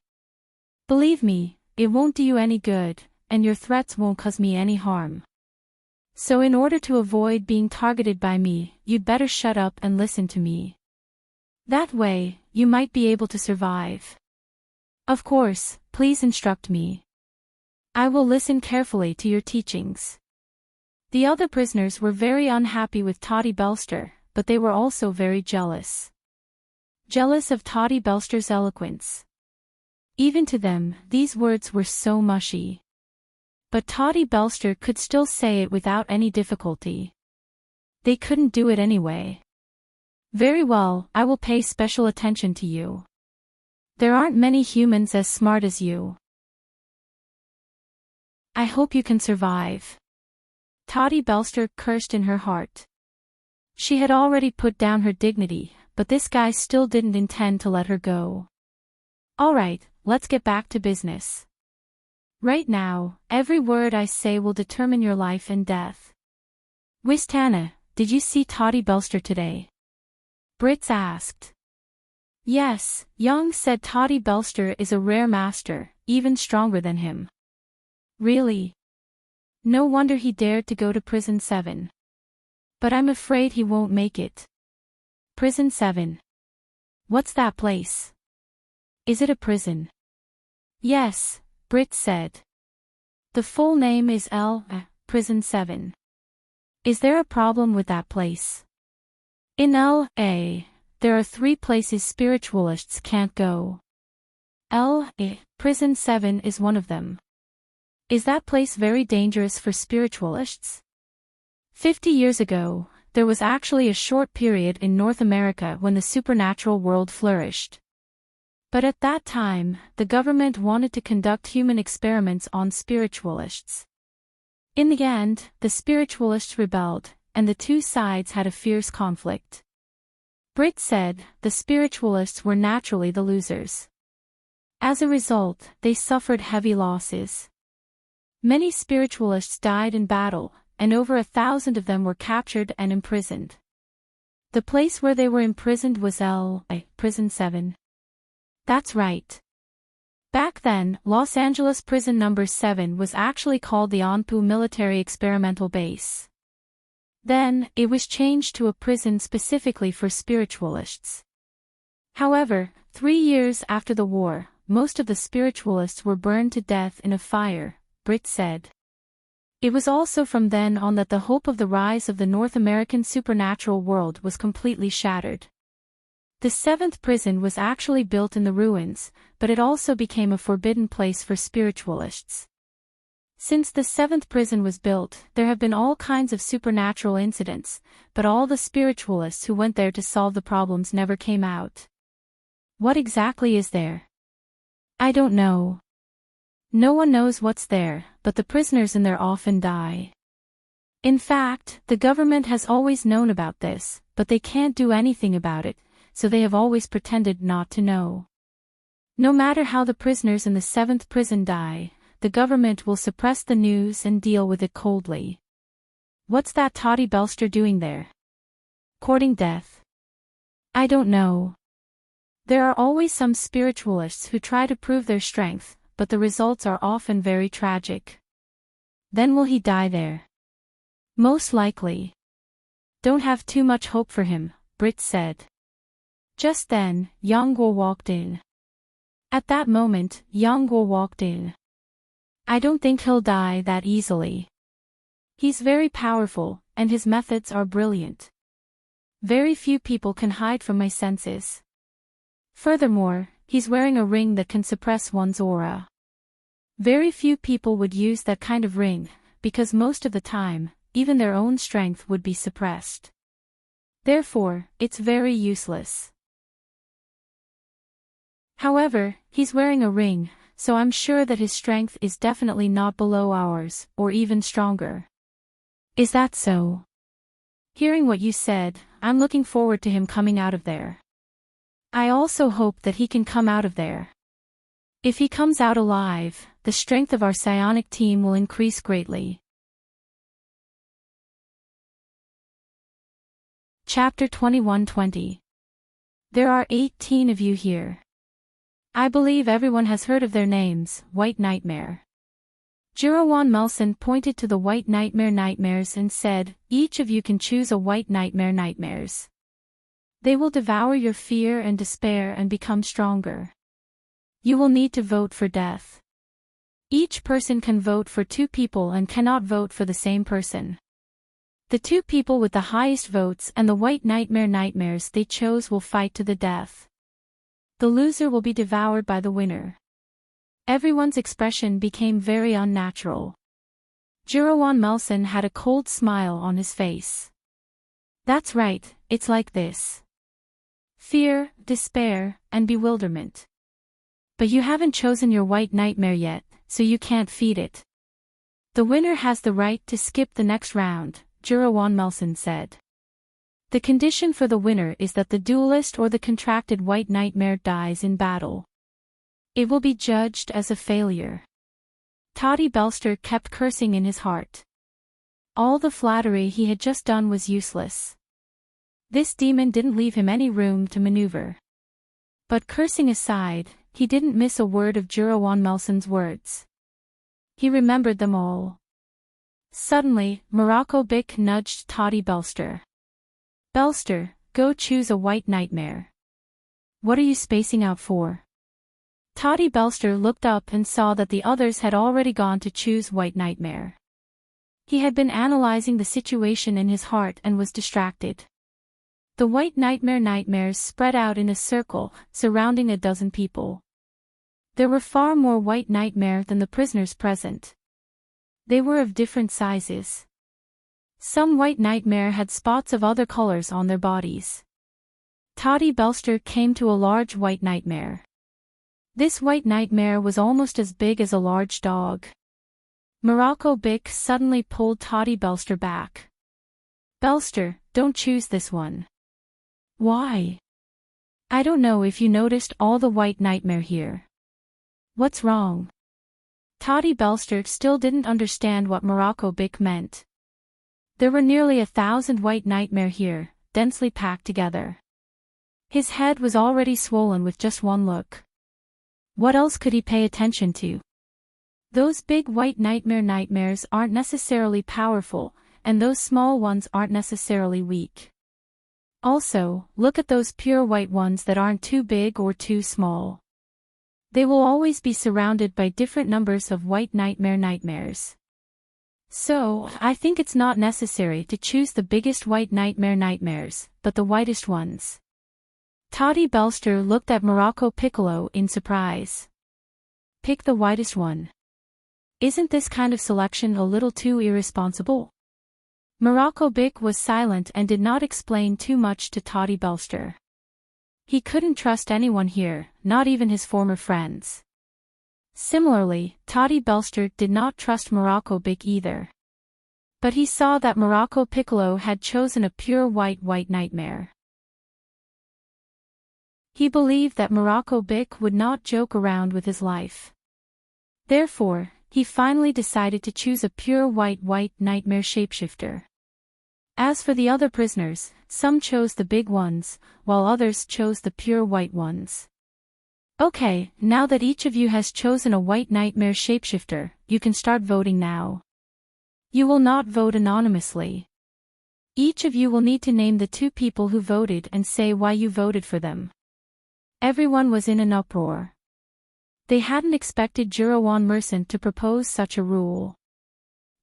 Believe me, it won't do you any good, and your threats won't cause me any harm. So in order to avoid being targeted by me, you'd better shut up and listen to me. That way, you might be able to survive. Of course, please instruct me. I will listen carefully to your teachings. The other prisoners were very unhappy with Toddy Belster, but they were also very jealous. Jealous of Toddy Belster's eloquence. Even to them, these words were so mushy. But Toddy Belster could still say it without any difficulty. They couldn't do it anyway. Very well, I will pay special attention to you. There aren't many humans as smart as you. I hope you can survive. Toddy Belster cursed in her heart. She had already put down her dignity, but this guy still didn't intend to let her go. Alright, let's get back to business. Right now, every word I say will determine your life and death. Wistana, did you see Toddy Belster today? Brits asked. Yes, Young said Toddy Belster is a rare master, even stronger than him. Really? No wonder he dared to go to Prison 7. But I'm afraid he won't make it. Prison 7. What's that place? Is it a prison? Yes, Brit said. The full name is Prison 7. Is there a problem with that place? In L.A., there are 3 places spiritualists can't go. Prison 7 is one of them. Is that place very dangerous for spiritualists? 50 years ago, there was actually a short period in North America when the supernatural world flourished. But at that time, the government wanted to conduct human experiments on spiritualists. In the end, the spiritualists rebelled, and the two sides had a fierce conflict. Brit said the spiritualists were naturally the losers. As a result, they suffered heavy losses. Many spiritualists died in battle, and over 1,000 of them were captured and imprisoned. The place where they were imprisoned was Prison 7. That's right. Back then, Los Angeles Prison Number 7 was actually called the Onpu Military Experimental Base. Then, it was changed to a prison specifically for spiritualists. However, 3 years after the war, most of the spiritualists were burned to death in a fire, Brit said. It was also from then on that the hope of the rise of the North American supernatural world was completely shattered. The 7th prison was actually built in the ruins, but it also became a forbidden place for spiritualists. Since the 7th prison was built, there have been all kinds of supernatural incidents, but all the spiritualists who went there to solve the problems never came out. What exactly is there? I don't know. No one knows what's there, but the prisoners in there often die. In fact, the government has always known about this, but they can't do anything about it, so they have always pretended not to know. No matter how the prisoners in the 7th prison die, the government will suppress the news and deal with it coldly. What's that Toddy Belster doing there? Courting death? I don't know. There are always some spiritualists who try to prove their strength, but the results are often very tragic. Then will he die there? Most likely. Don't have too much hope for him, Brit said. Just then, Yangguo walked in. At that moment, Yangguo walked in. I don't think he'll die that easily. He's very powerful, and his methods are brilliant. Very few people can hide from my senses. Furthermore, he's wearing a ring that can suppress one's aura. Very few people would use that kind of ring, because most of the time, even their own strength would be suppressed. Therefore, it's very useless. However, he's wearing a ring, so I'm sure that his strength is definitely not below ours, or even stronger. Is that so? Hearing what you said, I'm looking forward to him coming out of there. I also hope that he can come out of there. If he comes out alive, the strength of our psionic team will increase greatly. Chapter 21-20. There are 18 of you here. I believe everyone has heard of their names, White Nightmare. Jirawan Melson pointed to the White Nightmare nightmares and said, each of you can choose a White Nightmare nightmares. They will devour your fear and despair and become stronger. You will need to vote for death. Each person can vote for 2 people and cannot vote for the same person. The 2 people with the highest votes and the White Nightmare nightmares they chose will fight to the death. The loser will be devoured by the winner. Everyone's expression became very unnatural. Jirawan Melson had a cold smile on his face. That's right, it's like this. Fear, despair, and bewilderment. But you haven't chosen your White Nightmare yet, so you can't feed it. The winner has the right to skip the next round, Jirawan Melson said. The condition for the winner is that the duelist or the contracted White Nightmare dies in battle. It will be judged as a failure. Toddy Belster kept cursing in his heart. All the flattery he had just done was useless. This demon didn't leave him any room to maneuver. But cursing aside, he didn't miss a word of Jirawan Melson's words. He remembered them all. Suddenly, Morocco Bick nudged Toddy Belster. Belster, go choose a White Nightmare. What are you spacing out for? Toddy Belster looked up and saw that the others had already gone to choose White Nightmare. He had been analyzing the situation in his heart and was distracted. The White Nightmare nightmares spread out in a circle, surrounding a dozen people. There were far more White Nightmare than the prisoners present. They were of different sizes. Some White Nightmare had spots of other colors on their bodies. Toddy Belster came to a large White Nightmare. This White Nightmare was almost as big as a large dog. Morocco Bick suddenly pulled Toddy Belster back. Belster, don't choose this one. Why? I don't know if you noticed all the White Nightmare here. What's wrong? Toddy Belster still didn't understand what Morocco Bick meant. There were nearly 1,000 White Nightmare here, densely packed together. His head was already swollen with just one look. What else could he pay attention to? Those big White Nightmare nightmares aren't necessarily powerful, and those small ones aren't necessarily weak. Also, look at those pure white ones that aren't too big or too small. They will always be surrounded by different numbers of White Nightmare nightmares. So, I think it's not necessary to choose the biggest White Nightmare nightmares, but the whitest ones. Toddy Belster looked at Morocco Piccolo in surprise. Pick the whitest one. Isn't this kind of selection a little too irresponsible? Morocco Bick was silent and did not explain too much to Toddy Belster. He couldn't trust anyone here, not even his former friends. Similarly, Toddy Belster did not trust Morocco Bick either. But he saw that Morocco Piccolo had chosen a pure White Nightmare. He believed that Morocco Bick would not joke around with his life. Therefore, he finally decided to choose a pure White Nightmare shapeshifter. As for the other prisoners, some chose the big ones, while others chose the pure white ones. Okay, now that each of you has chosen a White Nightmare shapeshifter, you can start voting now. You will not vote anonymously. Each of you will need to name the 2 people who voted and say why you voted for them. Everyone was in an uproar. They hadn't expected Jirawan Melson to propose such a rule.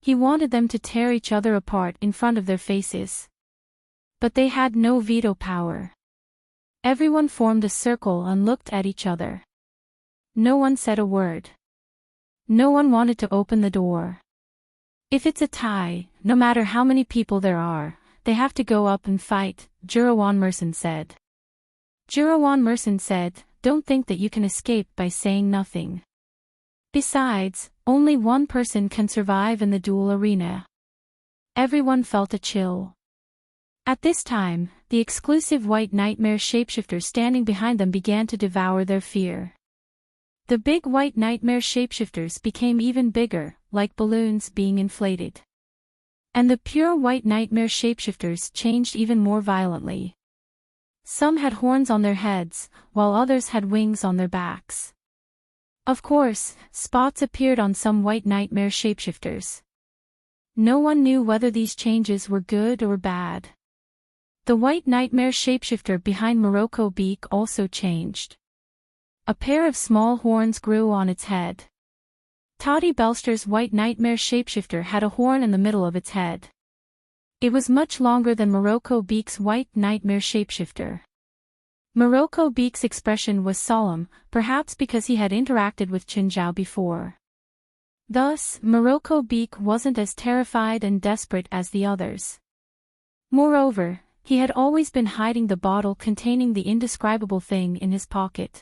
He wanted them to tear each other apart in front of their faces. But they had no veto power. Everyone formed a circle and looked at each other. No one said a word. No one wanted to open the door. If it's a tie, no matter how many people there are, they have to go up and fight, Jirawan Melson said. Jirawan Melson said, don't think that you can escape by saying nothing. Besides, only one person can survive in the duel arena. Everyone felt a chill. At this time, the exclusive white nightmare shapeshifter standing behind them began to devour their fear. The big white nightmare shapeshifters became even bigger, like balloons being inflated. And the pure white nightmare shapeshifters changed even more violently. Some had horns on their heads, while others had wings on their backs. Of course, spots appeared on some white nightmare shapeshifters. No one knew whether these changes were good or bad. The white nightmare shapeshifter behind Morocco Beak also changed. A pair of small horns grew on its head. Toddy Belster's white nightmare shapeshifter had a horn in the middle of its head. It was much longer than Morocco Beak's white nightmare shapeshifter. Morocco Beak's expression was solemn, perhaps because he had interacted with Chinzhou before. Thus, Morocco Beak wasn't as terrified and desperate as the others. Moreover, he had always been hiding the bottle containing the indescribable thing in his pocket.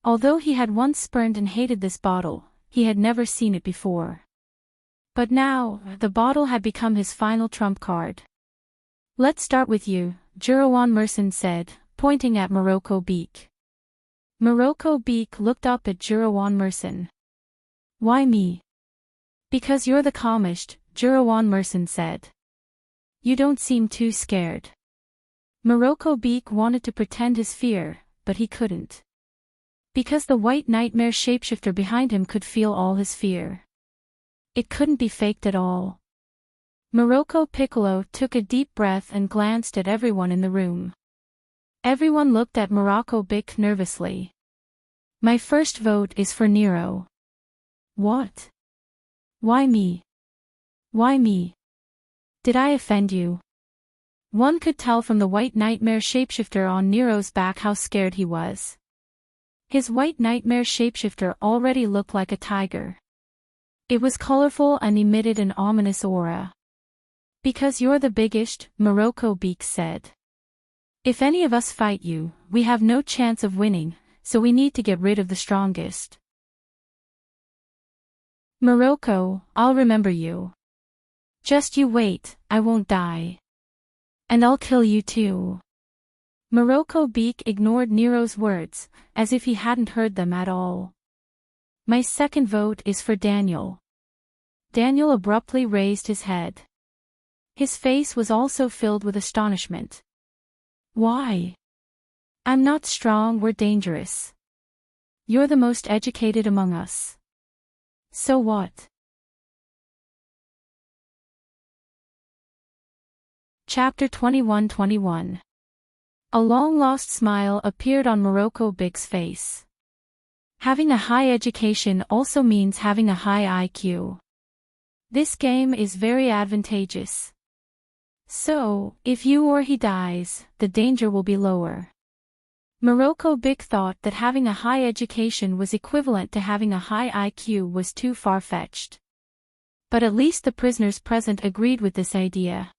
Although he had once spurned and hated this bottle, he had never seen it before. But now, the bottle had become his final trump card. "Let's start with you," Jurawan Merson said, pointing at Morocco Beak. Morocco Beak looked up at Jurawan Merson. "Why me?" "Because you're the calmest," Jurawan Merson said. "You don't seem too scared." Morocco Beak wanted to pretend his fear, but he couldn't. Because the white nightmare shapeshifter behind him could feel all his fear. It couldn't be faked at all. Morocco Piccolo took a deep breath and glanced at everyone in the room. Everyone looked at Morocco Beak nervously. "My first vote is for Nero." "What? Why me? Why me? Did I offend you?" One could tell from the white nightmare shapeshifter on Nero's back how scared he was. His white nightmare shapeshifter already looked like a tiger. It was colorful and emitted an ominous aura. "Because you're the biggest," Morocco Beak said. "If any of us fight you, we have no chance of winning, so we need to get rid of the strongest." "Morocco, I'll remember you. Just you wait, I won't die. And I'll kill you too." Morocco Beak ignored Nero's words, as if he hadn't heard them at all. "My second vote is for Daniel." Daniel abruptly raised his head. His face was also filled with astonishment. "Why? I'm not strong or dangerous. You're the most educated among us. So what?" Chapter 21-21. A long-lost smile appeared on Morocco Beak's face. Having a high education also means having a high IQ. This game is very advantageous. So, if you or he dies, the danger will be lower. Morocco Beak thought that having a high education was equivalent to having a high IQ was too far-fetched. But at least the prisoners present agreed with this idea.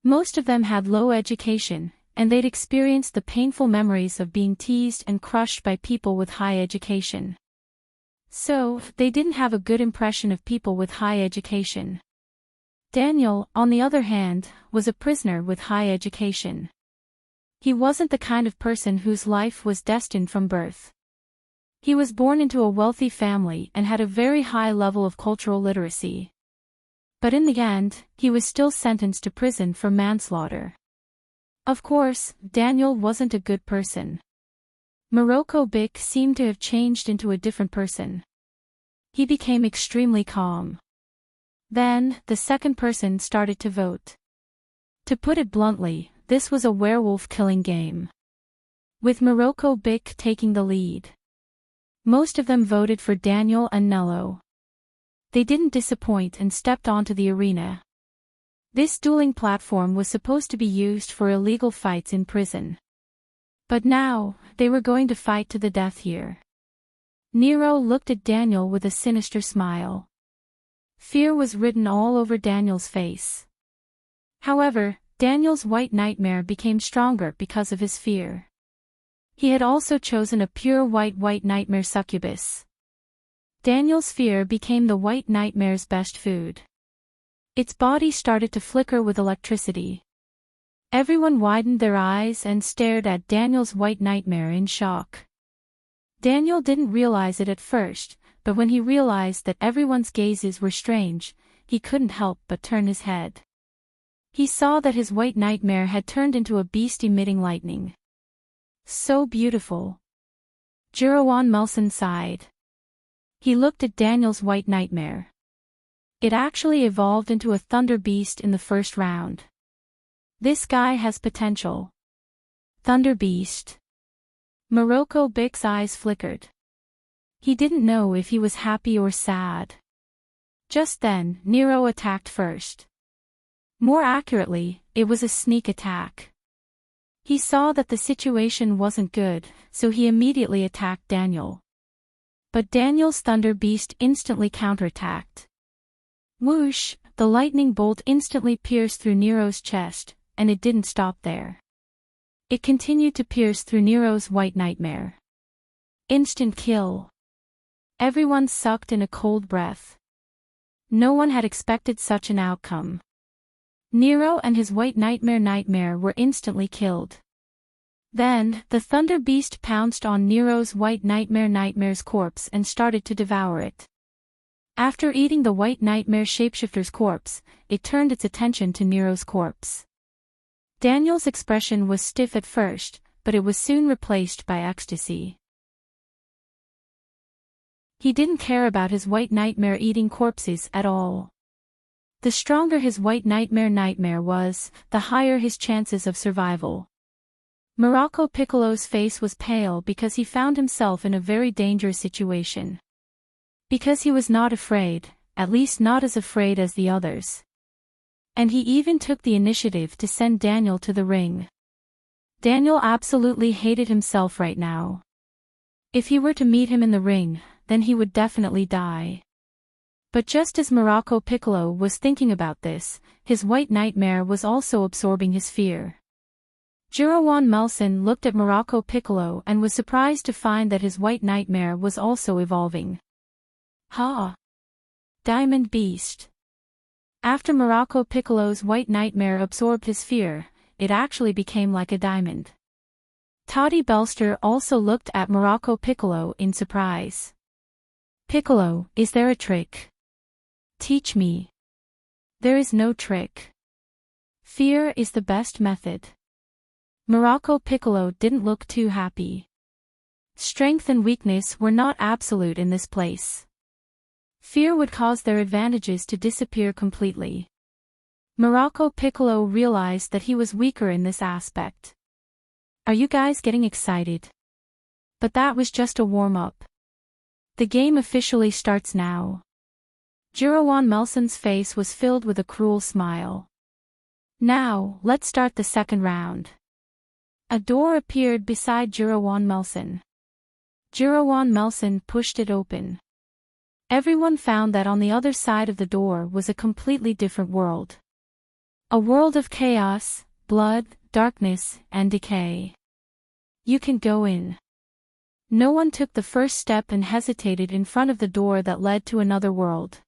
Most of them had low education, and they'd experienced the painful memories of being teased and crushed by people with high education. So, they didn't have a good impression of people with high education. Daniel, on the other hand, was a prisoner with high education. He wasn't the kind of person whose life was destined from birth. He was born into a wealthy family and had a very high level of cultural literacy. But in the end, he was still sentenced to prison for manslaughter. Of course, Daniel wasn't a good person. Morocco Beak seemed to have changed into a different person. He became extremely calm. Then, the second person started to vote. To put it bluntly, this was a werewolf-killing game. With Morocco Beak taking the lead. Most of them voted for Daniel and Nello. They didn't disappoint and stepped onto the arena. This dueling platform was supposed to be used for illegal fights in prison. But now, they were going to fight to the death here. Nero looked at Daniel with a sinister smile. Fear was written all over Daniel's face. However, Daniel's white nightmare became stronger because of his fear. He had also chosen a pure white nightmare succubus. Daniel's fear became the white nightmare's best food. Its body started to flicker with electricity. Everyone widened their eyes and stared at Daniel's white nightmare in shock. Daniel didn't realize it at first, but when he realized that everyone's gazes were strange, he couldn't help but turn his head. He saw that his white nightmare had turned into a beast emitting lightning. So beautiful. Jirawan Melson sighed. He looked at Daniel's white nightmare. It actually evolved into a thunder beast in the first round. This guy has potential. Thunder beast. Morocco Bic's eyes flickered. He didn't know if he was happy or sad. Just then, Nero attacked first. More accurately, it was a sneak attack. He saw that the situation wasn't good, so he immediately attacked Daniel. But Daniel's thunder beast instantly counterattacked. Whoosh, the lightning bolt instantly pierced through Nero's chest, and it didn't stop there. It continued to pierce through Nero's white nightmare. Instant kill. Everyone sucked in a cold breath. No one had expected such an outcome. Nero and his white nightmare were instantly killed. Then, the thunder beast pounced on Nero's white nightmare's corpse and started to devour it. After eating the white nightmare shapeshifter's corpse, it turned its attention to Nero's corpse. Daniel's expression was stiff at first, but it was soon replaced by ecstasy. He didn't care about his white nightmare eating corpses at all. The stronger his white nightmare was, the higher his chances of survival. Morocco Piccolo's face was pale because he found himself in a very dangerous situation. Because he was not afraid, at least not as afraid as the others. And he even took the initiative to send Daniel to the ring. Daniel absolutely hated himself right now. If he were to meet him in the ring, then he would definitely die. But just as Morocco Piccolo was thinking about this, his white nightmare was also absorbing his fear. Jirawan Melson looked at Morocco Piccolo and was surprised to find that his white nightmare was also evolving. Ha! Diamond Beast. After Morocco Piccolo's white nightmare absorbed his fear, it actually became like a diamond. Toddy Belster also looked at Morocco Piccolo in surprise. Piccolo, is there a trick? Teach me. There is no trick. Fear is the best method. Morocco Piccolo didn't look too happy. Strength and weakness were not absolute in this place. Fear would cause their advantages to disappear completely. Morocco Piccolo realized that he was weaker in this aspect. Are you guys getting excited? But that was just a warm-up. The game officially starts now. Jirawan Melson's face was filled with a cruel smile. Now, let's start the second round. A door appeared beside Jirawan Melson. Jirawan Melson pushed it open. Everyone found that on the other side of the door was a completely different world. A world of chaos, blood, darkness, and decay. You can go in. No one took the first step and hesitated in front of the door that led to another world.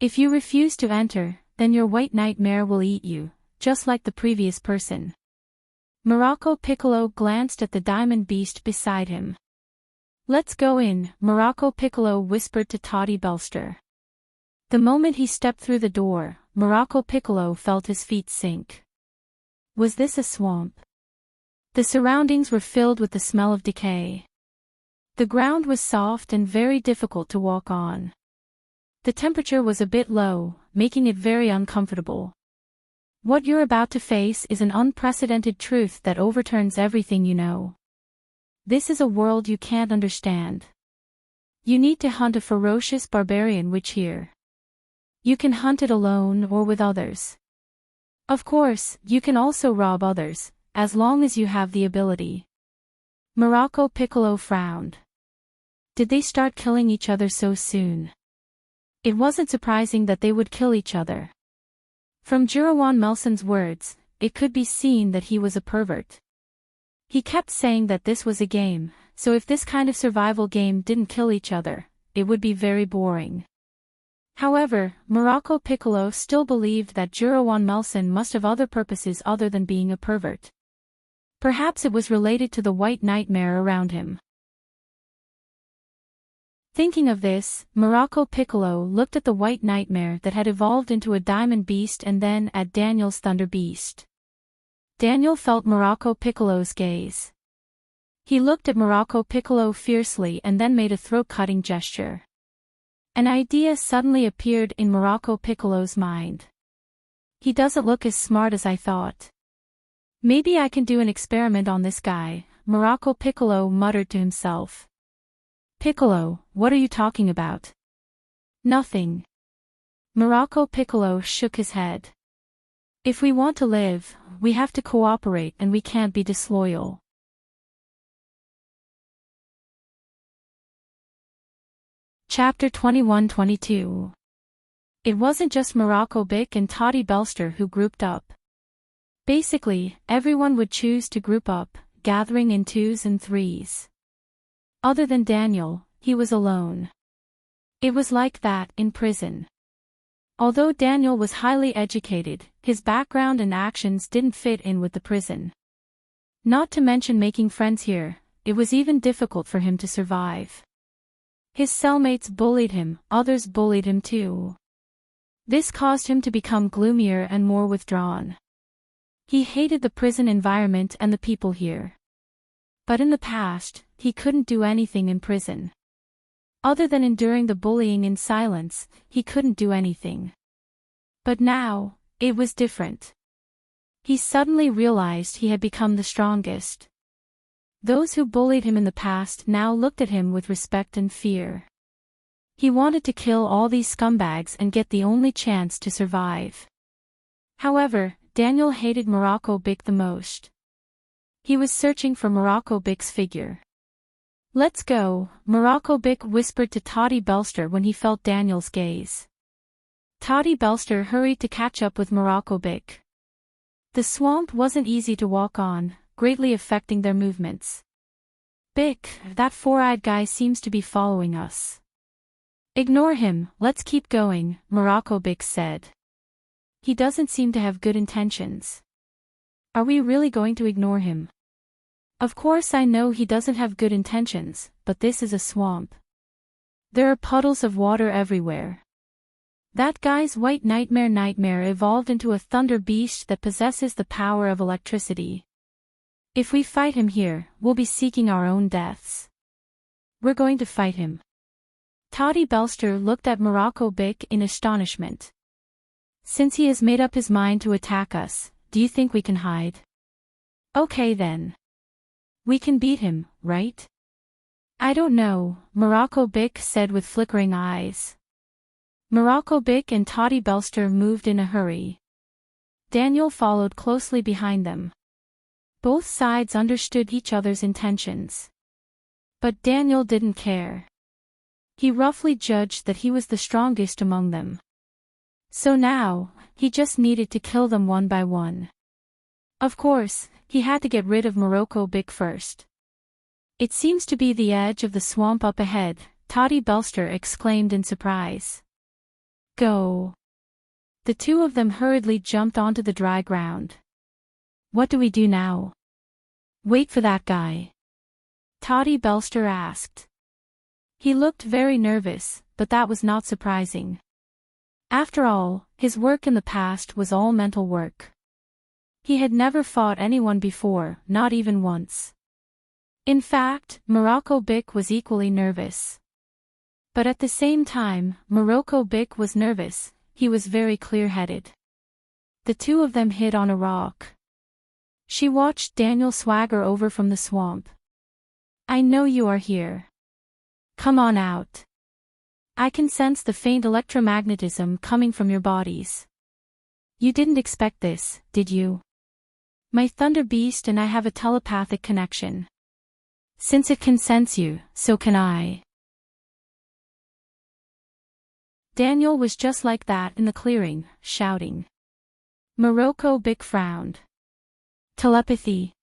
If you refuse to enter, then your white nightmare will eat you, just like the previous person. Morocco Piccolo glanced at the diamond beast beside him. Let's go in, Morocco Piccolo whispered to Toddy Belster. The moment he stepped through the door, Morocco Piccolo felt his feet sink. Was this a swamp? The surroundings were filled with the smell of decay. The ground was soft and very difficult to walk on. The temperature was a bit low, making it very uncomfortable. What you're about to face is an unprecedented truth that overturns everything you know. This is a world you can't understand. You need to hunt a ferocious barbarian witch here. You can hunt it alone or with others. Of course, you can also rob others, as long as you have the ability. Morocco Piccolo frowned. Did they start killing each other so soon? It wasn't surprising that they would kill each other. From Jirawan Melson's words, it could be seen that he was a pervert. He kept saying that this was a game, so if this kind of survival game didn't kill each other, it would be very boring. However, Morocco Piccolo still believed that Jurowan Melson must have other purposes other than being a pervert. Perhaps it was related to the white nightmare around him. Thinking of this, Morocco Piccolo looked at the white nightmare that had evolved into a diamond beast and then at Daniel's thunder beast. Daniel felt Morocco Piccolo's gaze. He looked at Morocco Piccolo fiercely and then made a throat-cutting gesture. An idea suddenly appeared in Morocco Piccolo's mind. He doesn't look as smart as I thought. Maybe I can do an experiment on this guy, Morocco Piccolo muttered to himself. Piccolo, what are you talking about? Nothing. Morocco Piccolo shook his head. If we want to live, we have to cooperate and we can't be disloyal. Chapter 21-22. It wasn't just Morocco Bick and Toddy Belster who grouped up. Basically, everyone would choose to group up, gathering in 2s and 3s. Other than Daniel, he was alone. It was like that in prison. Although Daniel was highly educated, his background and actions didn't fit in with the prison. Not to mention making friends here, it was even difficult for him to survive. His cellmates bullied him, others bullied him too. This caused him to become gloomier and more withdrawn. He hated the prison environment and the people here. But in the past, he couldn't do anything in prison. Other than enduring the bullying in silence, he couldn't do anything. But now, it was different. He suddenly realized he had become the strongest. Those who bullied him in the past now looked at him with respect and fear. He wanted to kill all these scumbags and get the only chance to survive. However, Daniel hated Morocco Bick the most. He was searching for Morocco Bick's figure. Let's go, Morocco Bick whispered to Toddy Belster when he felt Daniel's gaze. Toddy Belster hurried to catch up with Morocco Bick. The swamp wasn't easy to walk on, greatly affecting their movements. Bick, that four-eyed guy seems to be following us. Ignore him, let's keep going, Morocco Bick said. He doesn't seem to have good intentions. Are we really going to ignore him? Of course I know he doesn't have good intentions, but this is a swamp. There are puddles of water everywhere. That guy's white nightmare evolved into a thunder beast that possesses the power of electricity. If we fight him here, we'll be seeking our own deaths. We're going to fight him. Toddy Belster looked at Morocco Bick in astonishment. Since he has made up his mind to attack us, do you think we can hide? Okay then. We can beat him, right? I don't know, Morocco Bick said with flickering eyes. Morocco Bick and Toddy Belster moved in a hurry. Daniel followed closely behind them. Both sides understood each other's intentions. But Daniel didn't care. He roughly judged that he was the strongest among them. So now, he just needed to kill them one by one. Of course, he had to get rid of Morocco Bick first. It seems to be the edge of the swamp up ahead, Toddy Belster exclaimed in surprise. Go. The two of them hurriedly jumped onto the dry ground. What do we do now? Wait for that guy. Toddy Belster asked. He looked very nervous, but that was not surprising. After all, his work in the past was all mental work. He had never fought anyone before, not even once. In fact, Morocco Bick was equally nervous. But at the same time, Morocco Bick was nervous, he was very clear-headed. The two of them hid on a rock. She watched Daniel swagger over from the swamp. I know you are here. Come on out. I can sense the faint electromagnetism coming from your bodies. You didn't expect this, did you? My Thunder Beast and I have a telepathic connection. Since it can sense you, so can I. Daniel was just like that in the clearing, shouting. Morocco Bick frowned. Telepathy.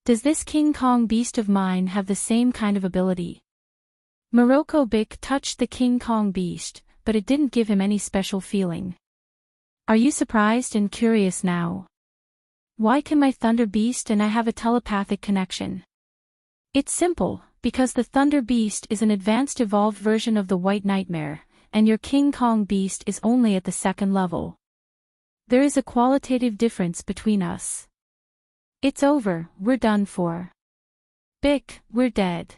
Does this King Kong beast of mine have the same kind of ability? Morocco Bic touched the King Kong beast, but it didn't give him any special feeling. Are you surprised and curious now? Why can my Thunder Beast and I have a telepathic connection? It's simple, because the Thunder Beast is an advanced evolved version of the White Nightmare, and your King Kong beast is only at the 2nd level. There is a qualitative difference between us. It's over, we're done for. Bic, we're dead.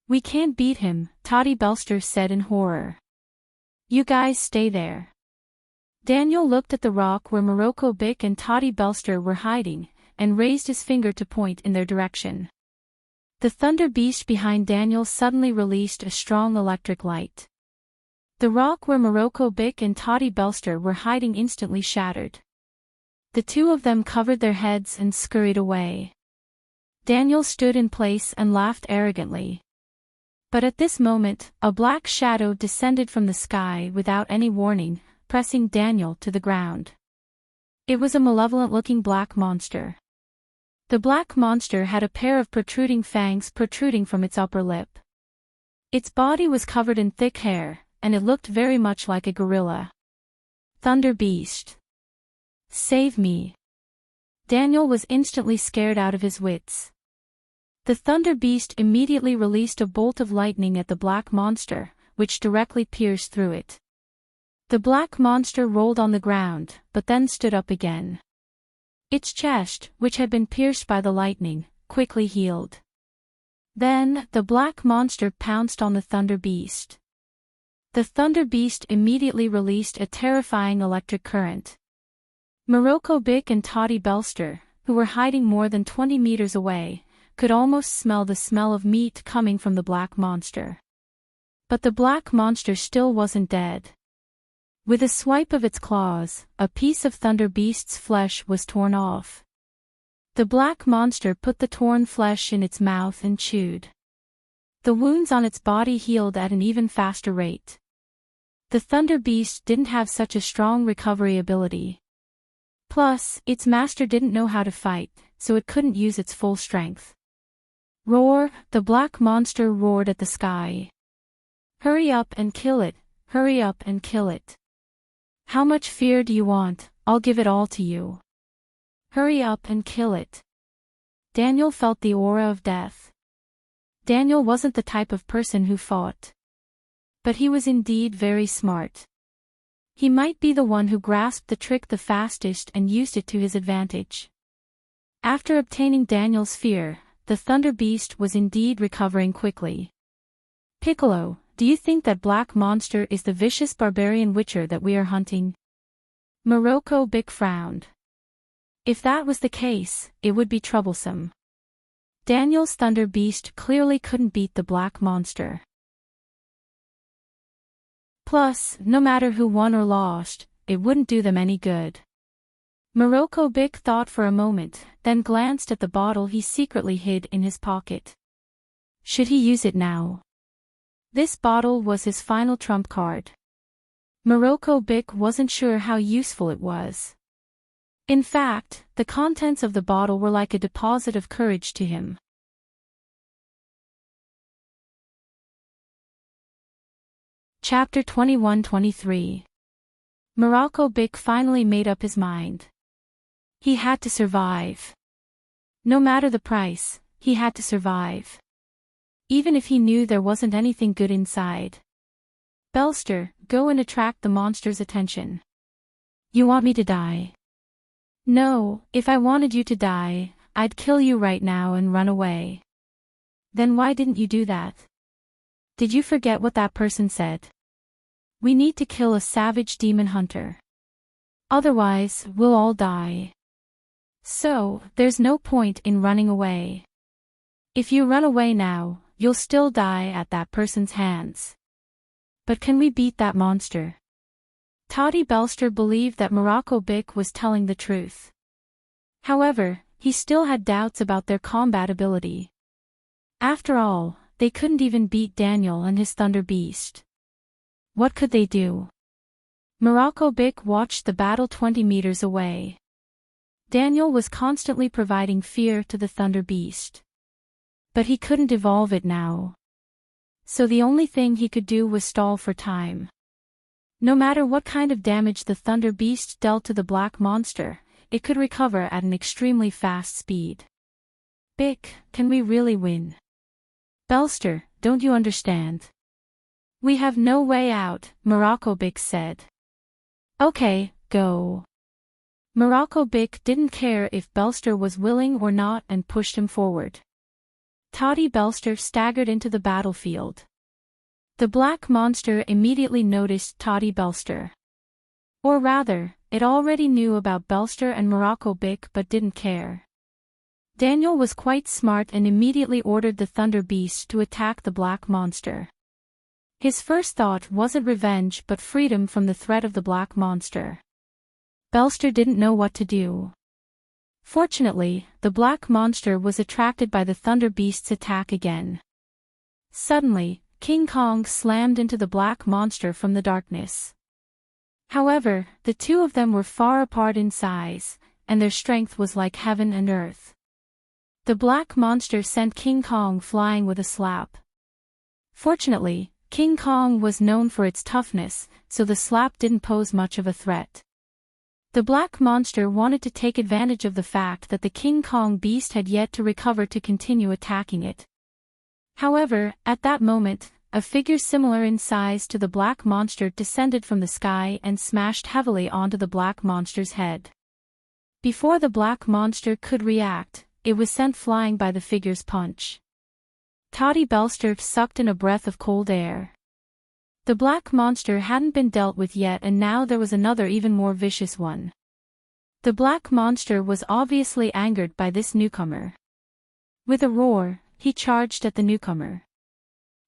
We can't beat him, Toddy Belster said in horror. You guys stay there. Daniel looked at the rock where Morocco Bic and Toddy Belster were hiding, and raised his finger to point in their direction. The Thunder Beast behind Daniel suddenly released a strong electric light. The rock where Morocco Bic and Toddy Belster were hiding instantly shattered. The two of them covered their heads and scurried away. Daniel stood in place and laughed arrogantly. But at this moment, a black shadow descended from the sky without any warning, pressing Daniel to the ground. It was a malevolent-looking black monster. The black monster had a pair of protruding fangs protruding from its upper lip. Its body was covered in thick hair, and it looked very much like a gorilla. Thunder Beast. Save me. Daniel was instantly scared out of his wits. The Thunder Beast immediately released a bolt of lightning at the black monster, which directly pierced through it. The black monster rolled on the ground, but then stood up again. Its chest, which had been pierced by the lightning, quickly healed. Then, the black monster pounced on the Thunder Beast. The Thunder Beast immediately released a terrifying electric current. Morocco Bic and Toddy Belster, who were hiding more than 20 meters away, could almost smell the smell of meat coming from the black monster. But the black monster still wasn't dead. With a swipe of its claws, a piece of Thunder Beast's flesh was torn off. The black monster put the torn flesh in its mouth and chewed. The wounds on its body healed at an even faster rate. The Thunder Beast didn't have such a strong recovery ability. Plus, its master didn't know how to fight, so it couldn't use its full strength. Roar, the black monster roared at the sky. Hurry up and kill it, hurry up and kill it. How much fear do you want? I'll give it all to you. Hurry up and kill it. Daniel felt the aura of death. Daniel wasn't the type of person who fought. But he was indeed very smart. He might be the one who grasped the trick the fastest and used it to his advantage. After obtaining Daniel's fear, the Thunder Beast was indeed recovering quickly. Piccolo, do you think that black monster is the vicious barbarian witcher that we are hunting? Morocco Bic frowned. If that was the case, it would be troublesome. Daniel's Thunder Beast clearly couldn't beat the black monster. Plus, no matter who won or lost, it wouldn't do them any good. Morocco Bic thought for a moment, then glanced at the bottle he secretly hid in his pocket. Should he use it now? This bottle was his final trump card. Morocco Bic wasn't sure how useful it was. In fact, the contents of the bottle were like a deposit of courage to him. Chapter 21-23. Morocco Bic finally made up his mind. He had to survive. No matter the price, he had to survive. Even if he knew there wasn't anything good inside. Belster, go and attract the monster's attention. You want me to die? No, if I wanted you to die, I'd kill you right now and run away. Then why didn't you do that? Did you forget what that person said? We need to kill a savage demon hunter. Otherwise, we'll all die. So, there's no point in running away. If you run away now, you'll still die at that person's hands. But can we beat that monster? Toddy Belster believed that Morocco Bic was telling the truth. However, he still had doubts about their combat ability. After all, they couldn't even beat Daniel and his Thunder Beast. What could they do? Morocco Bic watched the battle 20 meters away. Daniel was constantly providing fear to the Thunder Beast. But he couldn't evolve it now. So the only thing he could do was stall for time. No matter what kind of damage the Thunder Beast dealt to the black monster, it could recover at an extremely fast speed. Bick, can we really win? Belster, don't you understand? We have no way out, Morocco Bick said. Okay, go. Morocco Bick didn't care if Belster was willing or not and pushed him forward. Toddy Belster staggered into the battlefield. The black monster immediately noticed Toddy Belster. Or rather, it already knew about Belster and Morocco Bick but didn't care. Daniel was quite smart and immediately ordered the Thunder Beast to attack the black monster. His first thought wasn't revenge but freedom from the threat of the black monster. Belster didn't know what to do. Fortunately, the black monster was attracted by the Thunder Beast's attack again. Suddenly, King Kong slammed into the black monster from the darkness. However, the two of them were far apart in size, and their strength was like heaven and earth. The black monster sent King Kong flying with a slap. Fortunately, King Kong was known for its toughness, so the slap didn't pose much of a threat. The black monster wanted to take advantage of the fact that the King Kong beast had yet to recover to continue attacking it. However, at that moment, a figure similar in size to the black monster descended from the sky and smashed heavily onto the black monster's head. Before the black monster could react, it was sent flying by the figure's punch. Toddy Belster sucked in a breath of cold air. The black monster hadn't been dealt with yet and now there was another even more vicious one. The black monster was obviously angered by this newcomer. With a roar, he charged at the newcomer.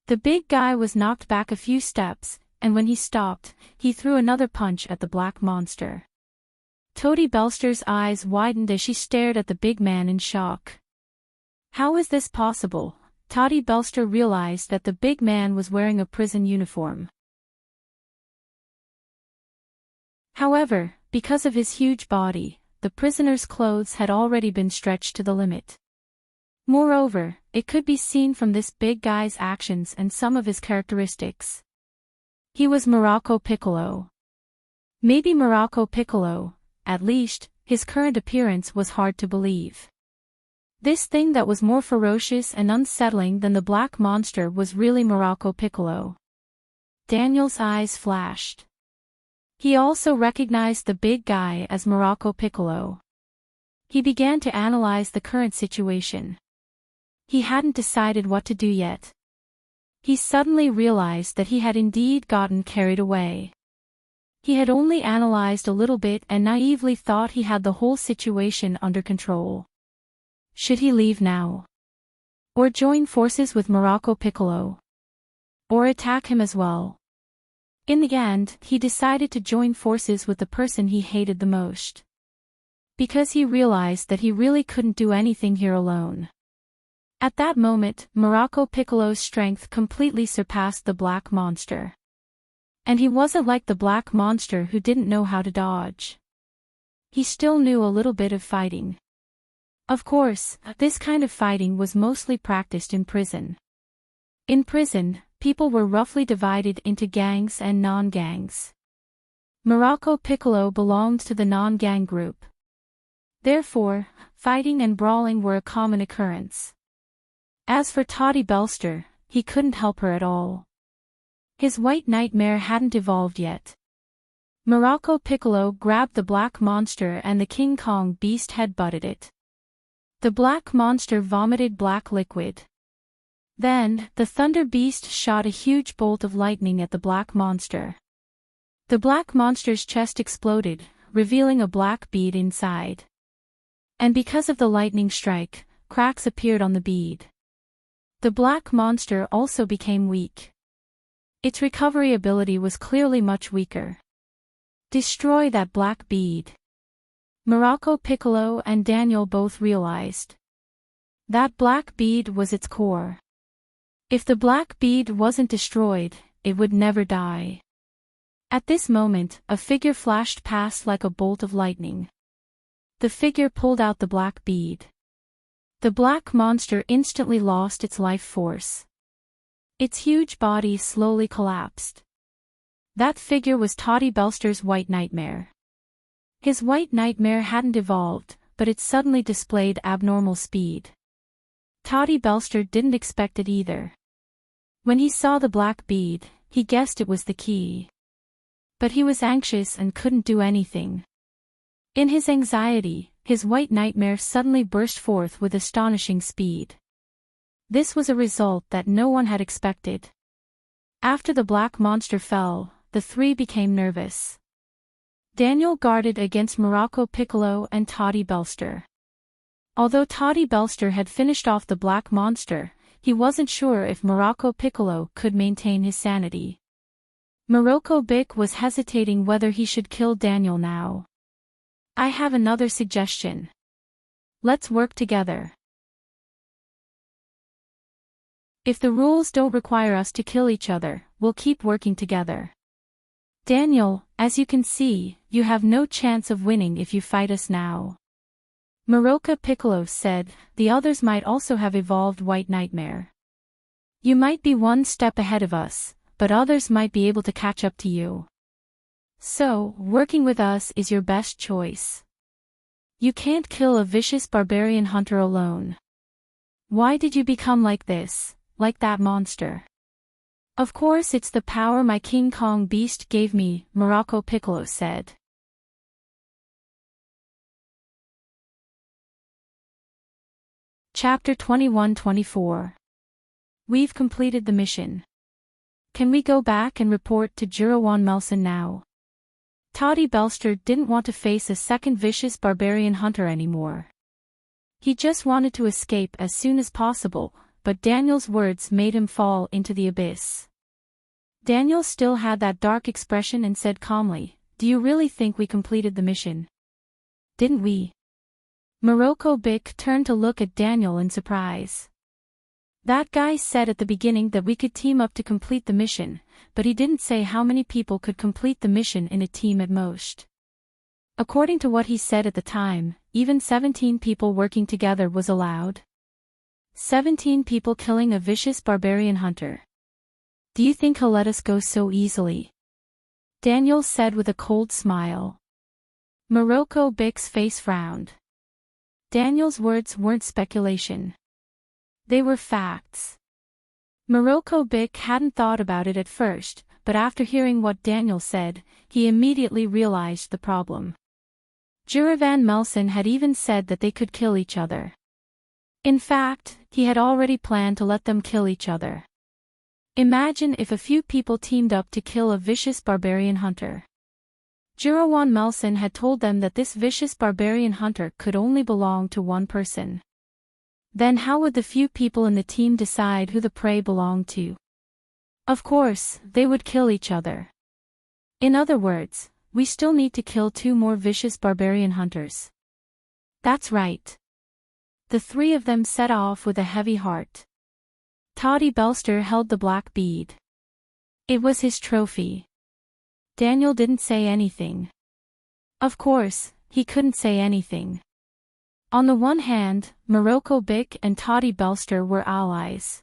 The big guy was knocked back a few steps, and when he stopped, he threw another punch at the black monster. Toddy Belster's eyes widened as she stared at the big man in shock. How is this possible? Toddy Belster realized that the big man was wearing a prison uniform. However, because of his huge body, the prisoner's clothes had already been stretched to the limit. Moreover, it could be seen from this big guy's actions and some of his characteristics. He was Morocco Piccolo. Maybe Morocco Piccolo, at least, his current appearance was hard to believe. This thing that was more ferocious and unsettling than the black monster was really Morocco Piccolo. Daniel's eyes flashed. He also recognized the big guy as Morocco Piccolo. He began to analyze the current situation. He hadn't decided what to do yet. He suddenly realized that he had indeed gotten carried away. He had only analyzed a little bit and naively thought he had the whole situation under control. Should he leave now? Or join forces with Morocco Piccolo? Or attack him as well? In the end, he decided to join forces with the person he hated the most. Because he realized that he really couldn't do anything here alone. At that moment, Morocco Piccolo's strength completely surpassed the black monster. And he wasn't like the black monster who didn't know how to dodge. He still knew a little bit of fighting. Of course, this kind of fighting was mostly practiced in prison. In prison, people were roughly divided into gangs and non-gangs. Morocco Piccolo belonged to the non-gang group. Therefore, fighting and brawling were a common occurrence. As for Toddy Belster, he couldn't help her at all. His white nightmare hadn't evolved yet. Morocco Piccolo grabbed the black monster and the King Kong beast headbutted it. The black monster vomited black liquid. Then, the Thunder Beast shot a huge bolt of lightning at the black monster. The black monster's chest exploded, revealing a black bead inside. And because of the lightning strike, cracks appeared on the bead. The black monster also became weak. Its recovery ability was clearly much weaker. Destroy that black bead. Morocco Piccolo and Daniel both realized. That black bead was its core. If the black bead wasn't destroyed, it would never die. At this moment, a figure flashed past like a bolt of lightning. The figure pulled out the black bead. The black monster instantly lost its life force. Its huge body slowly collapsed. That figure was Toddy Belster's white nightmare. His white nightmare hadn't evolved, but it suddenly displayed abnormal speed. Toddy Belster didn't expect it either. When he saw the black bead, he guessed it was the key. But he was anxious and couldn't do anything. In his anxiety, his white nightmare suddenly burst forth with astonishing speed. This was a result that no one had expected. After the black monster fell, the three became nervous. Daniel guarded against Morocco Piccolo and Toddy Belster. Although Toddy Belster had finished off the black monster, he wasn't sure if Morocco Piccolo could maintain his sanity. Morocco Bic was hesitating whether he should kill Daniel now. I have another suggestion. Let's work together. If the rules don't require us to kill each other, we'll keep working together. Daniel, as you can see, you have no chance of winning if you fight us now. Morocco Piccolo said, the others might also have evolved White Nightmare. You might be one step ahead of us, but others might be able to catch up to you. So, working with us is your best choice. You can't kill a vicious barbarian hunter alone. Why did you become like this, like that monster? Of course it's the power my King Kong beast gave me, Morocco Piccolo said. Chapter 21-24. We've completed the mission. Can we go back and report to Jurawan Melson now? Toddy Belster didn't want to face a second vicious barbarian hunter anymore. He just wanted to escape as soon as possible, but Daniel's words made him fall into the abyss. Daniel still had that dark expression and said calmly, "Do you really think we completed the mission? Didn't we?" Morocco Bic turned to look at Daniel in surprise. That guy said at the beginning that we could team up to complete the mission, but he didn't say how many people could complete the mission in a team at most. According to what he said at the time, even 17 people working together was allowed. 17 people killing a vicious barbarian hunter. Do you think he'll let us go so easily? Daniel said with a cold smile. Morocco Bic's face frowned. Daniel's words weren't speculation. They were facts. Morocco Bic hadn't thought about it at first, but after hearing what Daniel said, he immediately realized the problem. Juravan Melson had even said that they could kill each other. In fact, he had already planned to let them kill each other. Imagine if a few people teamed up to kill a vicious barbarian hunter. Jurawan Melson had told them that this vicious barbarian hunter could only belong to one person. Then how would the few people in the team decide who the prey belonged to? Of course, they would kill each other. In other words, we still need to kill 2 more vicious barbarian hunters. That's right. The 3 of them set off with a heavy heart. Toddy Belster held the black bead. It was his trophy. Daniel didn't say anything. Of course, he couldn't say anything. On the one hand, Morocco Bic and Toddy Belster were allies.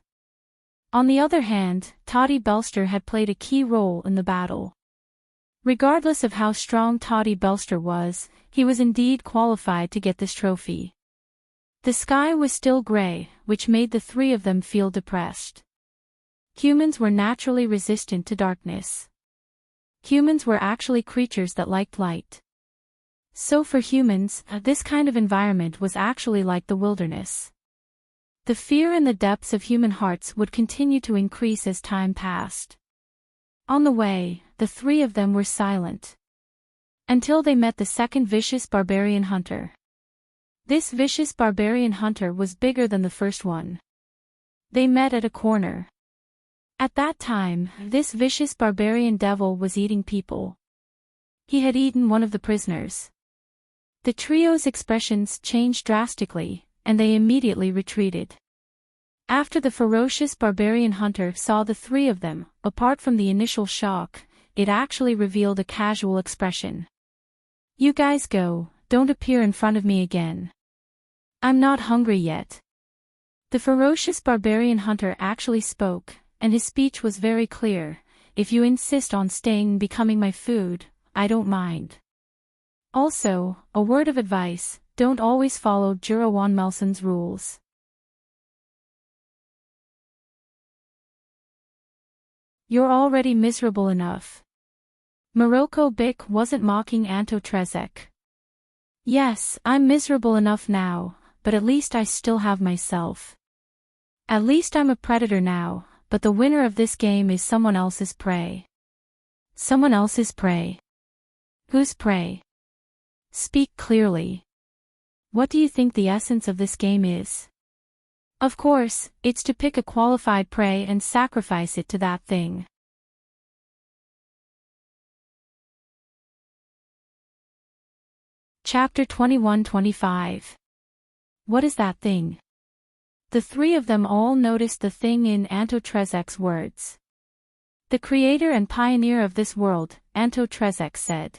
On the other hand, Toddy Belster had played a key role in the battle. Regardless of how strong Toddy Belster was, he was indeed qualified to get this trophy. The sky was still gray, which made the 3 of them feel depressed. Humans were naturally resistant to darkness. Humans were actually creatures that liked light. So for humans, this kind of environment was actually like the wilderness. The fear in the depths of human hearts would continue to increase as time passed. On the way, the 3 of them were silent. Until they met the second vicious barbarian hunter. This vicious barbarian hunter was bigger than the first one. They met at a corner. At that time, this vicious barbarian devil was eating people. He had eaten one of the prisoners. The trio's expressions changed drastically, and they immediately retreated. After the ferocious barbarian hunter saw the 3 of them, apart from the initial shock, it actually revealed a casual expression. "You guys go, don't appear in front of me again. I'm not hungry yet. The ferocious barbarian hunter actually spoke, and his speech was very clear. If you insist on staying and becoming my food, I don't mind. Also, a word of advice, don't always follow Jura Van Melson's rules. You're already miserable enough. Morocco Bic wasn't mocking Anto Trezek. Yes, I'm miserable enough now, but at least I still have myself. At least I'm a predator now, but the winner of this game is someone else's prey. Someone else's prey. Whose prey? Speak clearly. What do you think the essence of this game is? Of course, it's to pick a qualified prey and sacrifice it to that thing. Chapter 21-25. What is that thing? The three of them all noticed the thing in Anto Trezek's words. The creator and pioneer of this world, Anto Trezek said.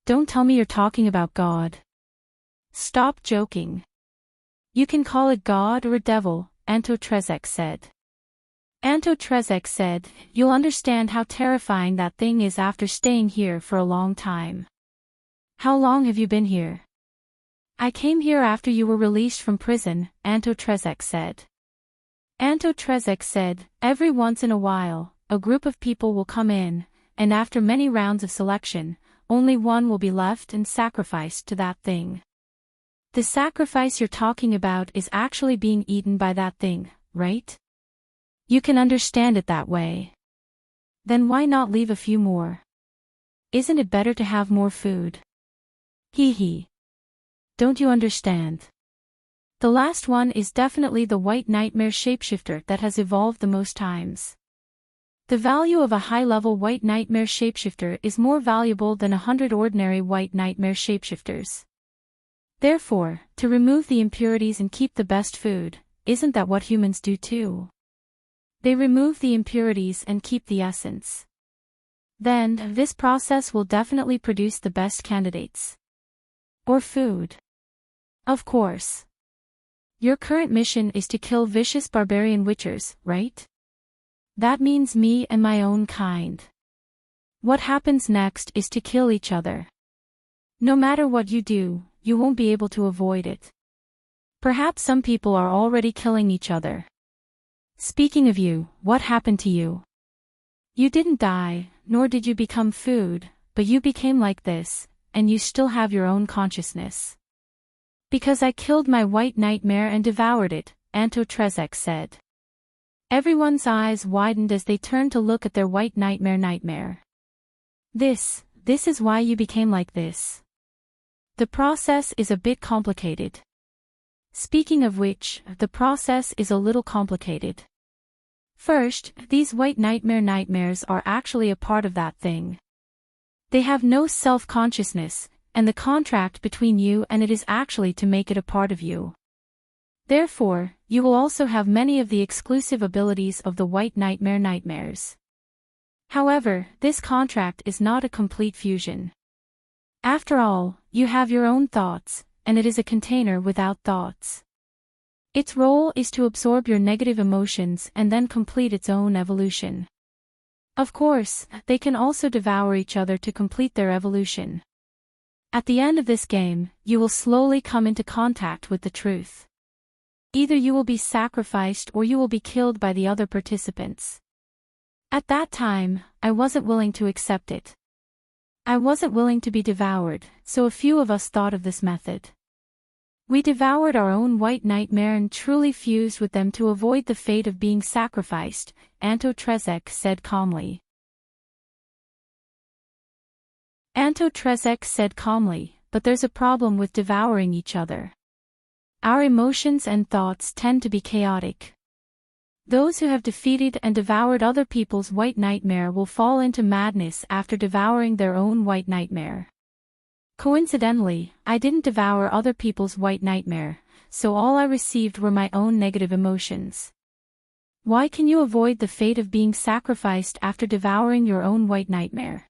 Don't tell me you're talking about God. Stop joking. You can call it God or a devil, Anto Trezek said. Anto Trezek said, you'll understand how terrifying that thing is after staying here for a long time. How long have you been here? I came here after you were released from prison, Anto Trezek said. Anto Trezek said, every once in a while, a group of people will come in, and after many rounds of selection, only one will be left and sacrificed to that thing. The sacrifice you're talking about is actually being eaten by that thing, right? You can understand it that way. Then why not leave a few more? Isn't it better to have more food? Hee hee. Don't you understand? The last one is definitely the white nightmare shapeshifter that has evolved the most times. The value of a high-level white nightmare shapeshifter is more valuable than 100 ordinary white nightmare shapeshifters. Therefore, to remove the impurities and keep the best food, isn't that what humans do too? They remove the impurities and keep the essence. Then, this process will definitely produce the best candidates. Or food. Of course. Your current mission is to kill vicious barbarian witchers, right? That means me and my own kind. What happens next is to kill each other. No matter what you do, you won't be able to avoid it. Perhaps some people are already killing each other. Speaking of you, what happened to you? You didn't die, nor did you become food, but you became like this, and you still have your own consciousness. Because I killed my white nightmare and devoured it, Anto Trezek said. Everyone's eyes widened as they turned to look at their white nightmare. This is why you became like this. The process is a bit complicated. Speaking of which, the process is a little complicated. First, these white nightmares are actually a part of that thing. They have no self-consciousness, and the contract between you and it is actually to make it a part of you. Therefore, you will also have many of the exclusive abilities of the white nightmares. However, this contract is not a complete fusion. After all, you have your own thoughts, and it is a container without thoughts. Its role is to absorb your negative emotions and then complete its own evolution. Of course, they can also devour each other to complete their evolution. At the end of this game, you will slowly come into contact with the truth. Either you will be sacrificed or you will be killed by the other participants. At that time, I wasn't willing to accept it. I wasn't willing to be devoured, so a few of us thought of this method. We devoured our own white nightmare and truly fused with them to avoid the fate of being sacrificed, Anto Trezek said calmly. Anto Trezek said calmly, but there's a problem with devouring each other. Our emotions and thoughts tend to be chaotic. Those who have defeated and devoured other people's white nightmare will fall into madness after devouring their own white nightmare. Coincidentally, I didn't devour other people's white nightmare, so all I received were my own negative emotions. Why can you avoid the fate of being sacrificed after devouring your own white nightmare?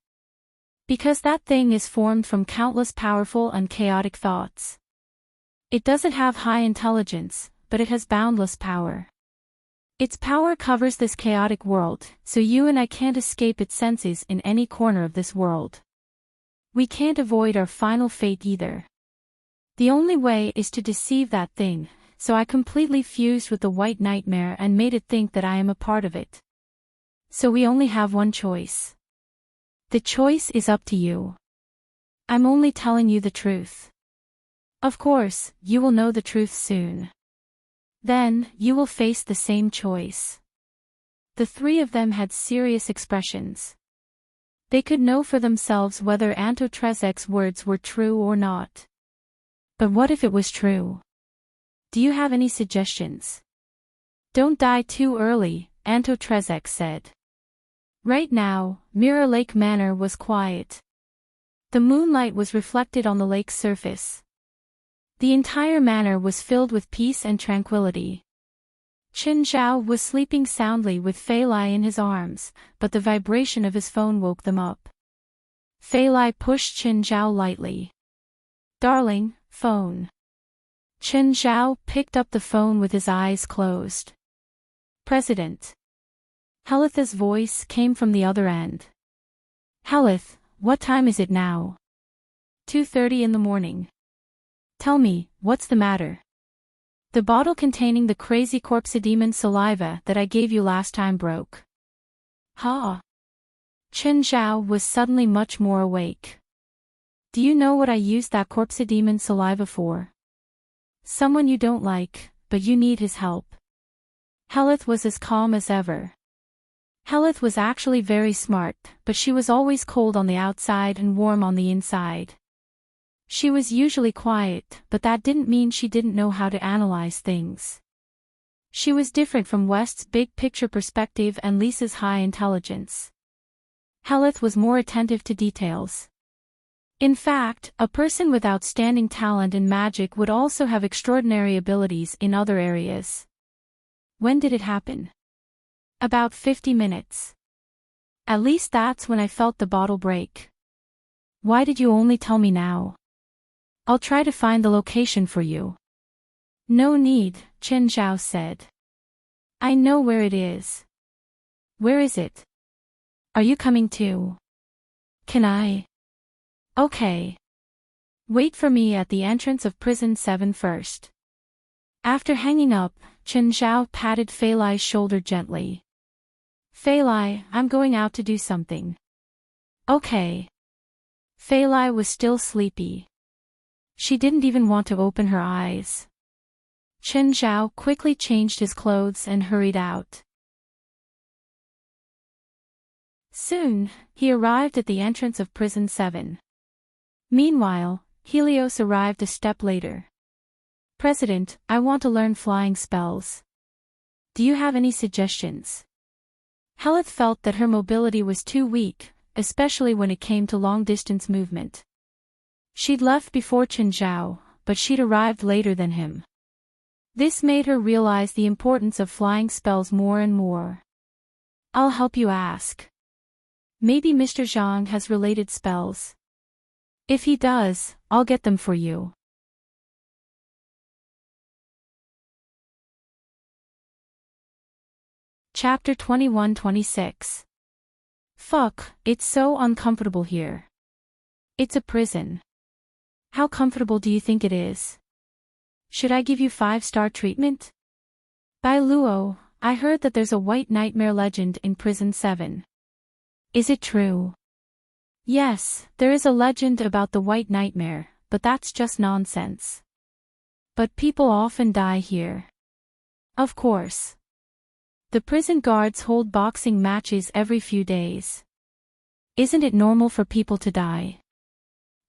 Because that thing is formed from countless powerful and chaotic thoughts. It doesn't have high intelligence, but it has boundless power. Its power covers this chaotic world, so you and I can't escape its senses in any corner of this world. We can't avoid our final fate either. The only way is to deceive that thing, so I completely fused with the white nightmare and made it think that I am a part of it. So we only have one choice. The choice is up to you. I'm only telling you the truth. Of course, you will know the truth soon. Then, you will face the same choice. The three of them had serious expressions. They could know for themselves whether Anto-Trezek's words were true or not. But what if it was true? Do you have any suggestions? Don't die too early, Anto-Trezek said. Right now, Mirror Lake Manor was quiet. The moonlight was reflected on the lake's surface. The entire manor was filled with peace and tranquility. Chen Zhao was sleeping soundly with Fei Lai in his arms, but the vibration of his phone woke them up. Fei Lai pushed Chen Zhao lightly. "Darling, phone." Chen Zhao picked up the phone with his eyes closed. "President." Helitha's voice came from the other end. "Helith, what time is it now?" 2:30 in the morning. "Tell me, what's the matter?" "The bottle containing the crazy corpsedemon saliva that I gave you last time broke." "Huh?" Chen Zhao was suddenly much more awake. "Do you know what I used that corpsedemon saliva for?" "Someone you don't like, but you need his help." Helith was as calm as ever. Helith was actually very smart, but she was always cold on the outside and warm on the inside. She was usually quiet, but that didn't mean she didn't know how to analyze things. She was different from West's big-picture perspective and Lisa's high intelligence. Helith was more attentive to details. In fact, a person with outstanding talent in magic would also have extraordinary abilities in other areas. When did it happen? About 50 minutes. At least that's when I felt the bottle break. Why did you only tell me now? I'll try to find the location for you. No need, Chen Zhao said. I know where it is. Where is it? Are you coming too? Can I? Okay. Wait for me at the entrance of prison 7 first. After hanging up, Chen Zhao patted Fei Lai's shoulder gently. Fei Lai, I'm going out to do something. Okay. Fei Lai was still sleepy. She didn't even want to open her eyes. Chen Zhao quickly changed his clothes and hurried out. Soon, he arrived at the entrance of prison 7. Meanwhile, Helios arrived a step later. President, I want to learn flying spells. Do you have any suggestions? Helith felt that her mobility was too weak, especially when it came to long-distance movement. She'd left before Chen Zhao, but she'd arrived later than him. This made her realize the importance of flying spells more and more. I'll help you ask. Maybe Mr. Zhang has related spells. If he does, I'll get them for you. Chapter 21-26. Fuck, it's so uncomfortable here. It's a prison. How comfortable do you think it is? Should I give you 5-star treatment? By Luo, I heard that there's a white nightmare legend in prison 7. Is it true? Yes, there is a legend about the white nightmare, but that's just nonsense. But people often die here. Of course. The prison guards hold boxing matches every few days. Isn't it normal for people to die?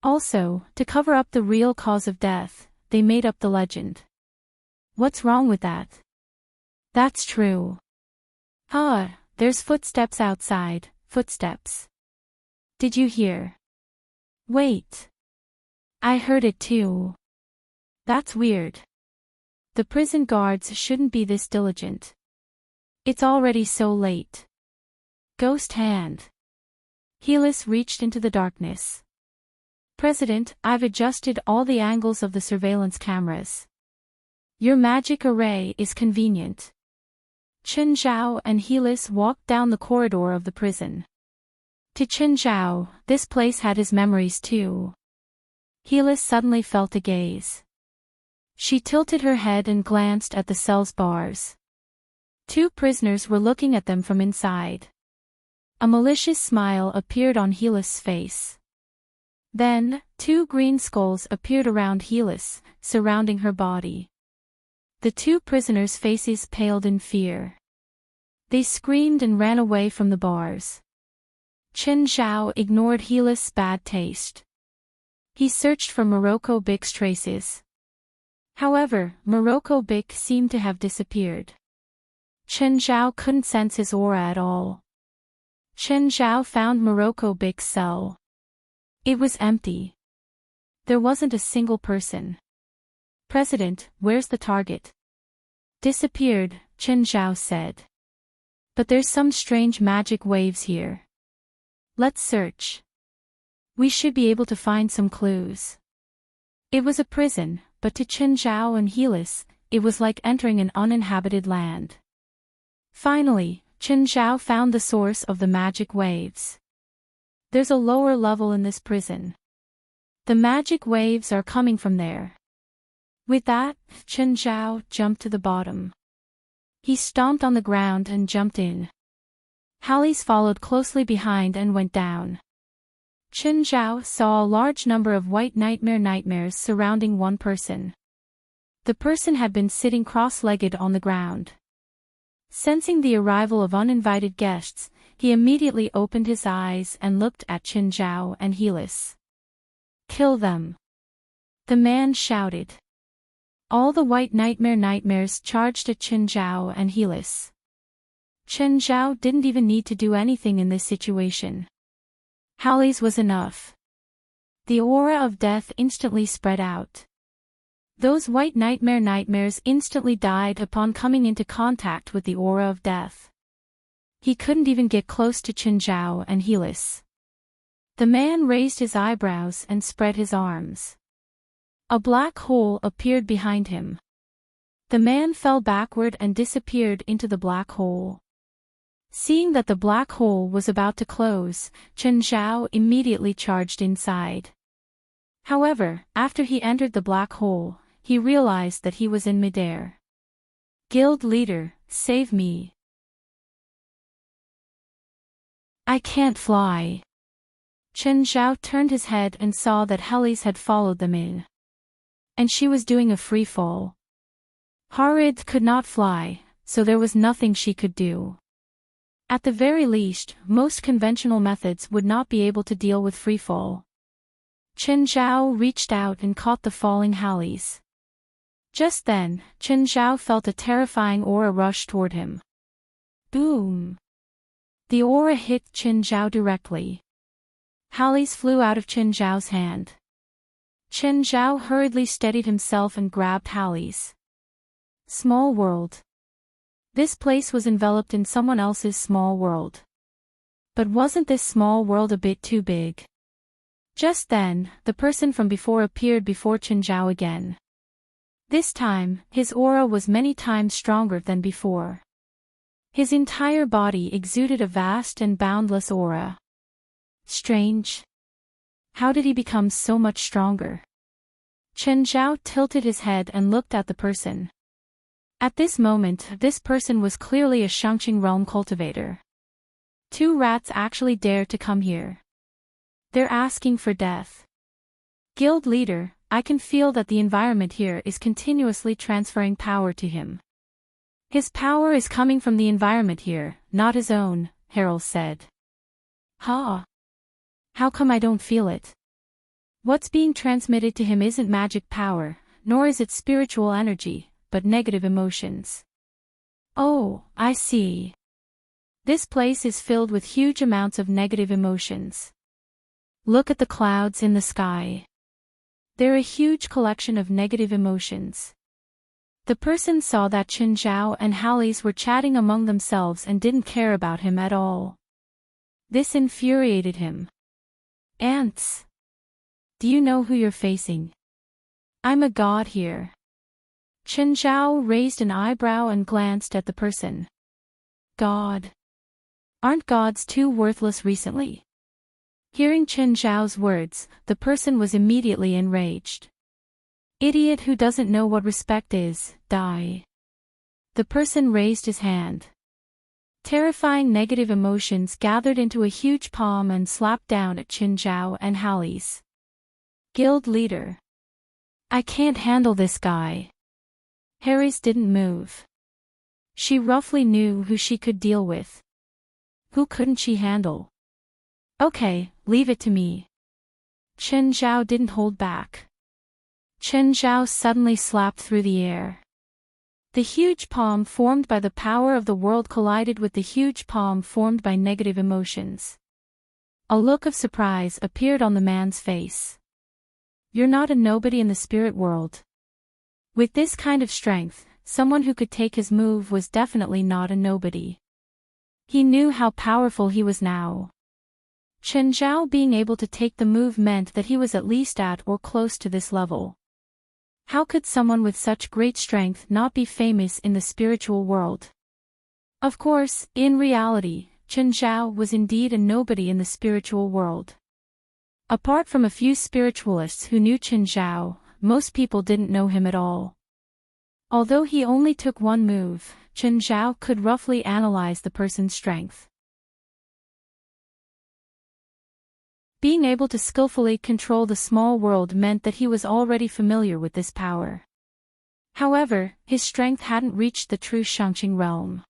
Also, to cover up the real cause of death, they made up the legend. What's wrong with that? That's true. There's footsteps outside, footsteps. Did you hear? Wait. I heard it too. That's weird. The prison guards shouldn't be this diligent. It's already so late. Ghost hand. Helis reached into the darkness. President, I've adjusted all the angles of the surveillance cameras. Your magic array is convenient. Chen Zhao and Helis walked down the corridor of the prison. To Chen Zhao, this place had his memories too. Helis suddenly felt a gaze. She tilted her head and glanced at the cell's bars. 2 prisoners were looking at them from inside. A malicious smile appeared on Helis' face. Then, 2 green skulls appeared around Helis, surrounding her body. The 2 prisoners' faces paled in fear. They screamed and ran away from the bars. Chen Zhao ignored Helis' bad taste. He searched for Morocco Bic's traces. However, Morocco Bic seemed to have disappeared. Chen Zhao couldn't sense his aura at all. Chen Zhao found Morocco Bic's cell. It was empty. There wasn't a single person. President, where's the target? Disappeared, Chen Zhao said. But there's some strange magic waves here. Let's search. We should be able to find some clues. It was a prison, but to Chen Zhao and Helis, it was like entering an uninhabited land. Finally, Chen Zhao found the source of the magic waves. There's a lower level in this prison. The magic waves are coming from there. With that, Chen Zhao jumped to the bottom. He stomped on the ground and jumped in. Halis followed closely behind and went down. Chen Zhao saw a large number of white nightmares surrounding one person. The person had been sitting cross-legged on the ground. Sensing the arrival of uninvited guests, he immediately opened his eyes and looked at Chen Zhao and Helis. Kill them! The man shouted. All the white nightmares charged at Chen Zhao and Helis. Chen Zhao didn't even need to do anything in this situation. Halis was enough. The aura of death instantly spread out. Those white nightmares instantly died upon coming into contact with the aura of death. He couldn't even get close to Chen Zhao and Helis. The man raised his eyebrows and spread his arms. A black hole appeared behind him. The man fell backward and disappeared into the black hole. Seeing that the black hole was about to close, Chen Zhao immediately charged inside. However, after he entered the black hole, he realized that he was in midair. Guild leader, save me. I can't fly. Chen Zhao turned his head and saw that Helis had followed them in. And she was doing a free fall. Harid could not fly, so there was nothing she could do. At the very least, most conventional methods would not be able to deal with freefall. Chen Zhao reached out and caught the falling Halis. Just then, Chen Zhao felt a terrifying aura rush toward him. Boom! The aura hit Chen Zhao directly. Halis flew out of Chen Zhao's hand. Chen Zhao hurriedly steadied himself and grabbed Halis. Small world. This place was enveloped in someone else's small world. But wasn't this small world a bit too big? Just then, the person from before appeared before Chen Zhao again. This time, his aura was many times stronger than before. His entire body exuded a vast and boundless aura. Strange. How did he become so much stronger? Chen Zhao tilted his head and looked at the person. At this moment, this person was clearly a Shangqing realm cultivator. 2 rats actually dared to come here. They're asking for death. Guild leader, I can feel that the environment here is continuously transferring power to him. His power is coming from the environment here, not his own, Harold said. Huh? How come I don't feel it? What's being transmitted to him isn't magic power, nor is it spiritual energy, but negative emotions. Oh, I see. This place is filled with huge amounts of negative emotions. Look at the clouds in the sky. They're a huge collection of negative emotions. The person saw that Chen Zhao and Halis were chatting among themselves and didn't care about him at all. This infuriated him. Ants. Do you know who you're facing? I'm a god here. Chen Zhao raised an eyebrow and glanced at the person. God. Aren't gods too worthless recently? Hearing Chen Zhao's words, the person was immediately enraged. Idiot who doesn't know what respect is, die. The person raised his hand. Terrifying negative emotions gathered into a huge palm and slapped down at Chen Zhao and Hallie's guild leader. I can't handle this guy. Harris didn't move. She roughly knew who she could deal with. Who couldn't she handle? Okay, leave it to me. Chen Zhao didn't hold back. Chen Zhao suddenly slapped through the air. The huge palm formed by the power of the world collided with the huge palm formed by negative emotions. A look of surprise appeared on the man's face. You're not a nobody in the spirit world. With this kind of strength, someone who could take his move was definitely not a nobody. He knew how powerful he was now. Chen Zhao being able to take the move meant that he was at least at or close to this level. How could someone with such great strength not be famous in the spiritual world? Of course, in reality, Chen Zhao was indeed a nobody in the spiritual world. Apart from a few spiritualists who knew Chen Zhao, most people didn't know him at all. Although he only took one move, Chen Zhao could roughly analyze the person's strength. Being able to skillfully control the small world meant that he was already familiar with this power. However, his strength hadn't reached the true Shangqing realm.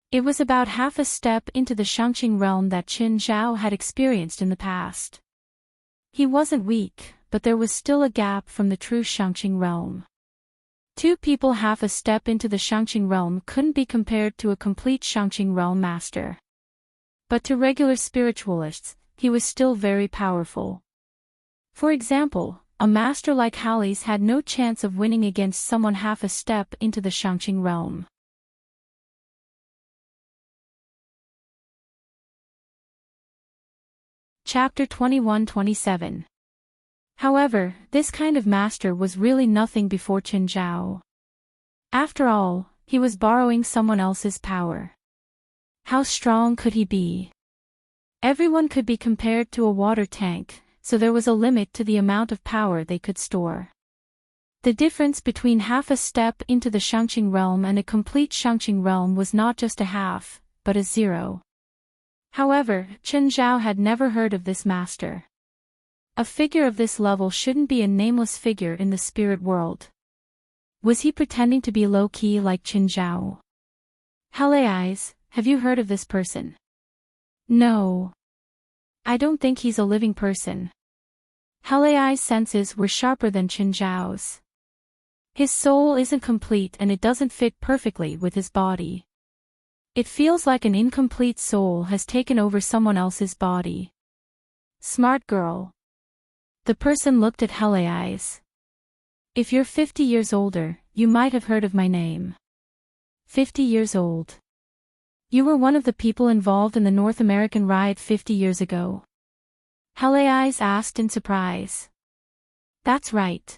It was about half a step into the Shangqing realm that Chen Zhao had experienced in the past. He wasn't weak, but there was still a gap from the true Shangqing realm. Two people half a step into the Shangqing realm couldn't be compared to a complete Shangqing realm master. But to regular spiritualists, he was still very powerful. For example, a master like Hallie's had no chance of winning against someone half a step into the Shangqing realm. Chapter 21-27. However, this kind of master was really nothing before Chen Zhao. After all, he was borrowing someone else's power. How strong could he be? Everyone could be compared to a water tank, so there was a limit to the amount of power they could store. The difference between half a step into the Shangqing realm and a complete Shangqing realm was not just a half, but a zero. However, Chen Zhao had never heard of this master. A figure of this level shouldn't be a nameless figure in the spirit world. Was he pretending to be low-key like Chen Zhao? Hallie's, have you heard of this person? No. I don't think he's a living person. Hallie's senses were sharper than Chen Zhao's. His soul isn't complete and it doesn't fit perfectly with his body. It feels like an incomplete soul has taken over someone else's body. Smart girl. The person looked at Hallie's. If you're 50 years older, you might have heard of my name. 50 years old. You were one of the people involved in the North American riot 50 years ago. Hallie's asked in surprise. That's right.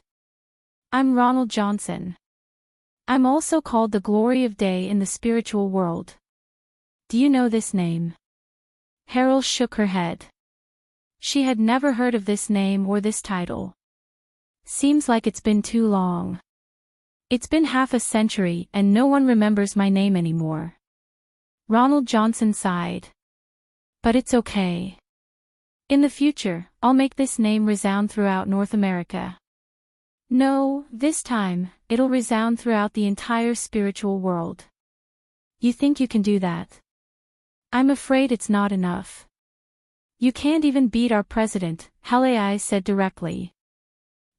I'm Ronald Johnson. I'm also called the Glory of Day in the spiritual world. Do you know this name? Harold shook her head. She had never heard of this name or this title. Seems like it's been too long. It's been half a century and no one remembers my name anymore. Ronald Johnson sighed. But it's okay. In the future, I'll make this name resound throughout North America. No, this time, it'll resound throughout the entire spiritual world. You think you can do that? I'm afraid it's not enough. You can't even beat our president, Hallie's said directly.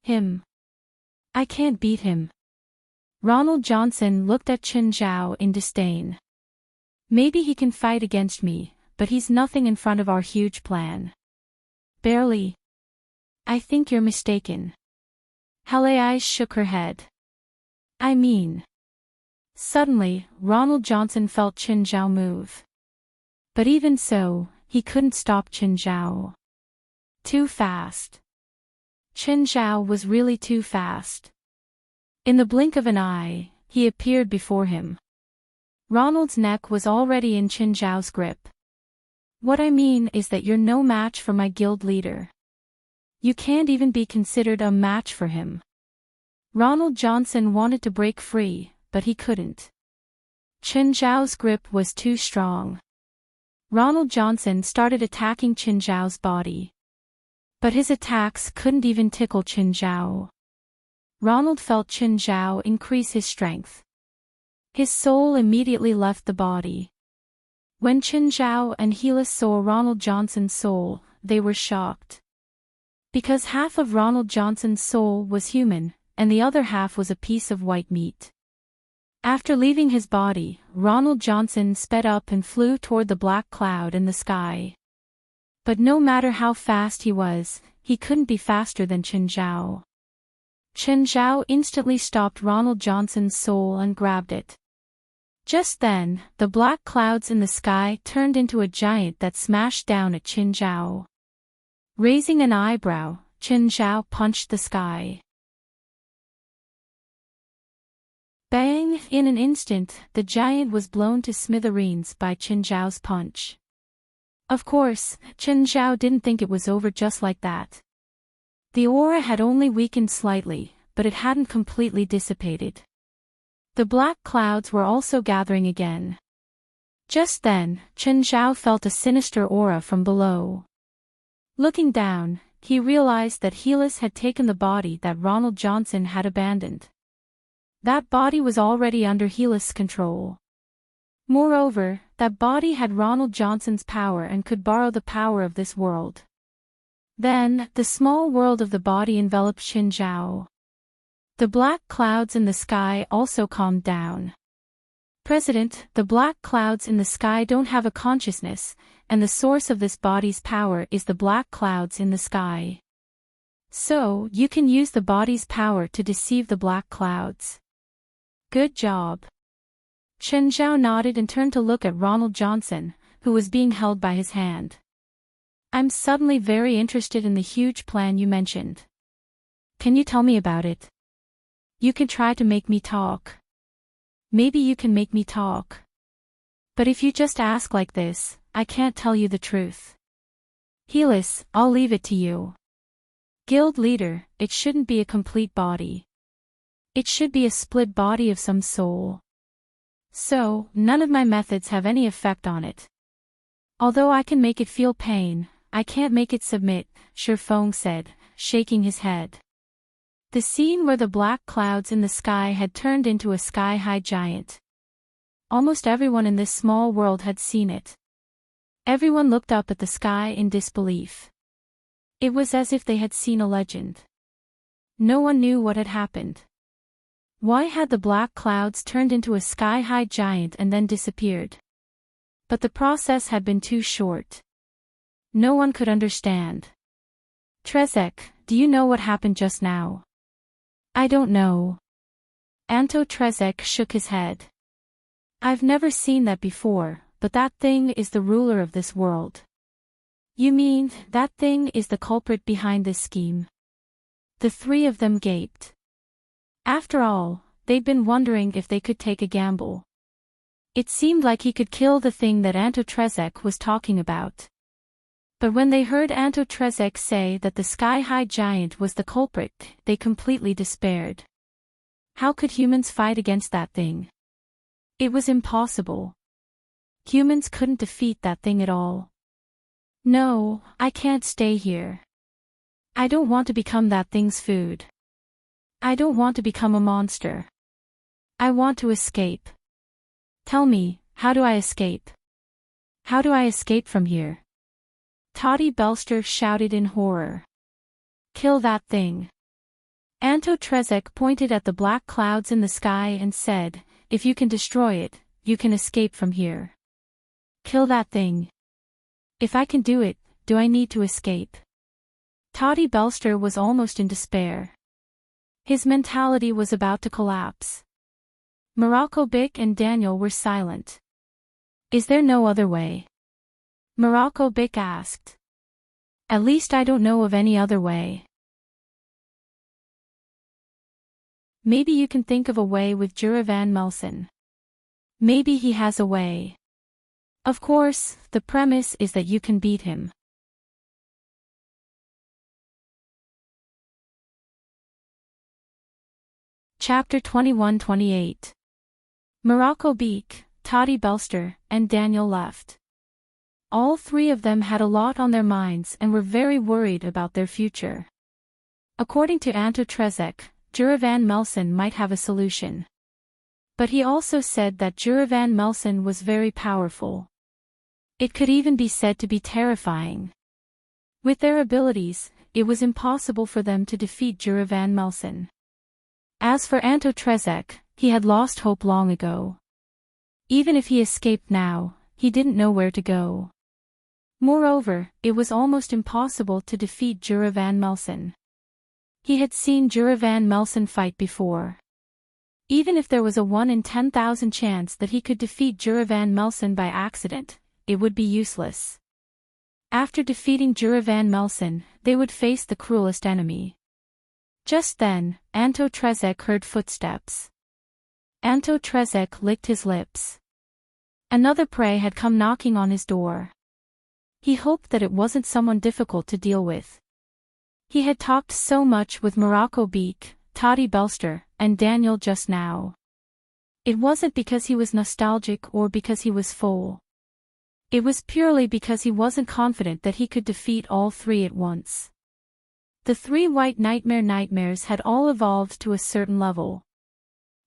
Him. I can't beat him. Ronald Johnson looked at Chen Zhao in disdain. Maybe he can fight against me, but he's nothing in front of our huge plan. Barely. I think you're mistaken. Hallie's shook her head. I mean. Suddenly, Ronald Johnson felt Chen Zhao move. But even so, he couldn't stop Chen Zhao. Too fast. Chen Zhao was really too fast. In the blink of an eye, he appeared before him. Ronald's neck was already in Chen Zhao's grip. What I mean is that you're no match for my guild leader. You can't even be considered a match for him. Ronald Johnson wanted to break free, but he couldn't. Chen Zhao's grip was too strong. Ronald Johnson started attacking Chen Zhao's body. But his attacks couldn't even tickle Chen Zhao. Ronald felt Chen Zhao increase his strength. His soul immediately left the body. When Chen Zhao and Helis saw Ronald Johnson's soul, they were shocked. Because half of Ronald Johnson's soul was human, and the other half was a piece of white meat. After leaving his body, Ronald Johnson sped up and flew toward the black cloud in the sky. But no matter how fast he was, he couldn't be faster than Chen Zhao. Chen Zhao instantly stopped Ronald Johnson's soul and grabbed it. Just then, the black clouds in the sky turned into a giant that smashed down at Chen Zhao. Raising an eyebrow, Chen Zhao punched the sky. Bang! In an instant, the giant was blown to smithereens by Chen Zhao's punch. Of course, Chen Zhao didn't think it was over just like that. The aura had only weakened slightly, but it hadn't completely dissipated. The black clouds were also gathering again. Just then, Chen Zhao felt a sinister aura from below. Looking down, he realized that Helis had taken the body that Ronald Johnson had abandoned. That body was already under Helis' control. Moreover, that body had Ronald Johnson's power and could borrow the power of this world. Then, the small world of the body enveloped Chen Zhao. The black clouds in the sky also calmed down. President, the black clouds in the sky don't have a consciousness, and the source of this body's power is the black clouds in the sky. So, you can use the body's power to deceive the black clouds. Good job. Chen Zhao nodded and turned to look at Ronald Johnson, who was being held by his hand. I'm suddenly very interested in the huge plan you mentioned. Can you tell me about it? You can try to make me talk. Maybe you can make me talk. But if you just ask like this, I can't tell you the truth. Helis, I'll leave it to you. Guild leader, it shouldn't be a complete body. It should be a split body of some soul. So, none of my methods have any effect on it. Although I can make it feel pain, I can't make it submit, Shifeng said, shaking his head. The scene where the black clouds in the sky had turned into a sky-high giant. Almost everyone in this small world had seen it. Everyone looked up at the sky in disbelief. It was as if they had seen a legend. No one knew what had happened. Why had the black clouds turned into a sky-high giant and then disappeared? But the process had been too short. No one could understand. Trezek, do you know what happened just now? I don't know. Anto Trezek shook his head. I've never seen that before, but that thing is the ruler of this world. You mean, that thing is the culprit behind this scheme? The three of them gaped. After all, they'd been wondering if they could take a gamble. It seemed like he could kill the thing that Anto Trezek was talking about. But when they heard Anto Trezek say that the sky-high giant was the culprit, they completely despaired. How could humans fight against that thing? It was impossible. Humans couldn't defeat that thing at all. No, I can't stay here. I don't want to become that thing's food. I don't want to become a monster. I want to escape. Tell me, how do I escape? How do I escape from here? Toddy Belster shouted in horror. Kill that thing. Anto Trezek pointed at the black clouds in the sky and said, if you can destroy it, you can escape from here. Kill that thing. If I can do it, do I need to escape? Toddy Belster was almost in despair. His mentality was about to collapse. Morocco Bick and Daniel were silent. Is there no other way? Morocco Bic asked. At least I don't know of any other way. Maybe you can think of a way with Juravan Melson. Maybe he has a way. Of course, the premise is that you can beat him. Chapter 21-28. Morocco Beak, Toddy Belster, and Daniel left. All three of them had a lot on their minds and were very worried about their future. According to Anto Trezek, Juravan Melson might have a solution. But he also said that Juravan Melson was very powerful. It could even be said to be terrifying. With their abilities, it was impossible for them to defeat Juravan Melson. As for Anto Trezek, he had lost hope long ago. Even if he escaped now, he didn't know where to go. Moreover, it was almost impossible to defeat Juravan Melson. He had seen Juravan Melson fight before. Even if there was a 1 in 10,000 chance that he could defeat Juravan Melson by accident, it would be useless. After defeating Juravan Melson, they would face the cruelest enemy. Just then, Anto Trezek heard footsteps. Anto Trezek licked his lips. Another prey had come knocking on his door. He hoped that it wasn't someone difficult to deal with. He had talked so much with Morocco Beak, Toddy Belster, and Daniel just now. It wasn't because he was nostalgic or because he was full. It was purely because he wasn't confident that he could defeat all three at once. The three white nightmares had all evolved to a certain level.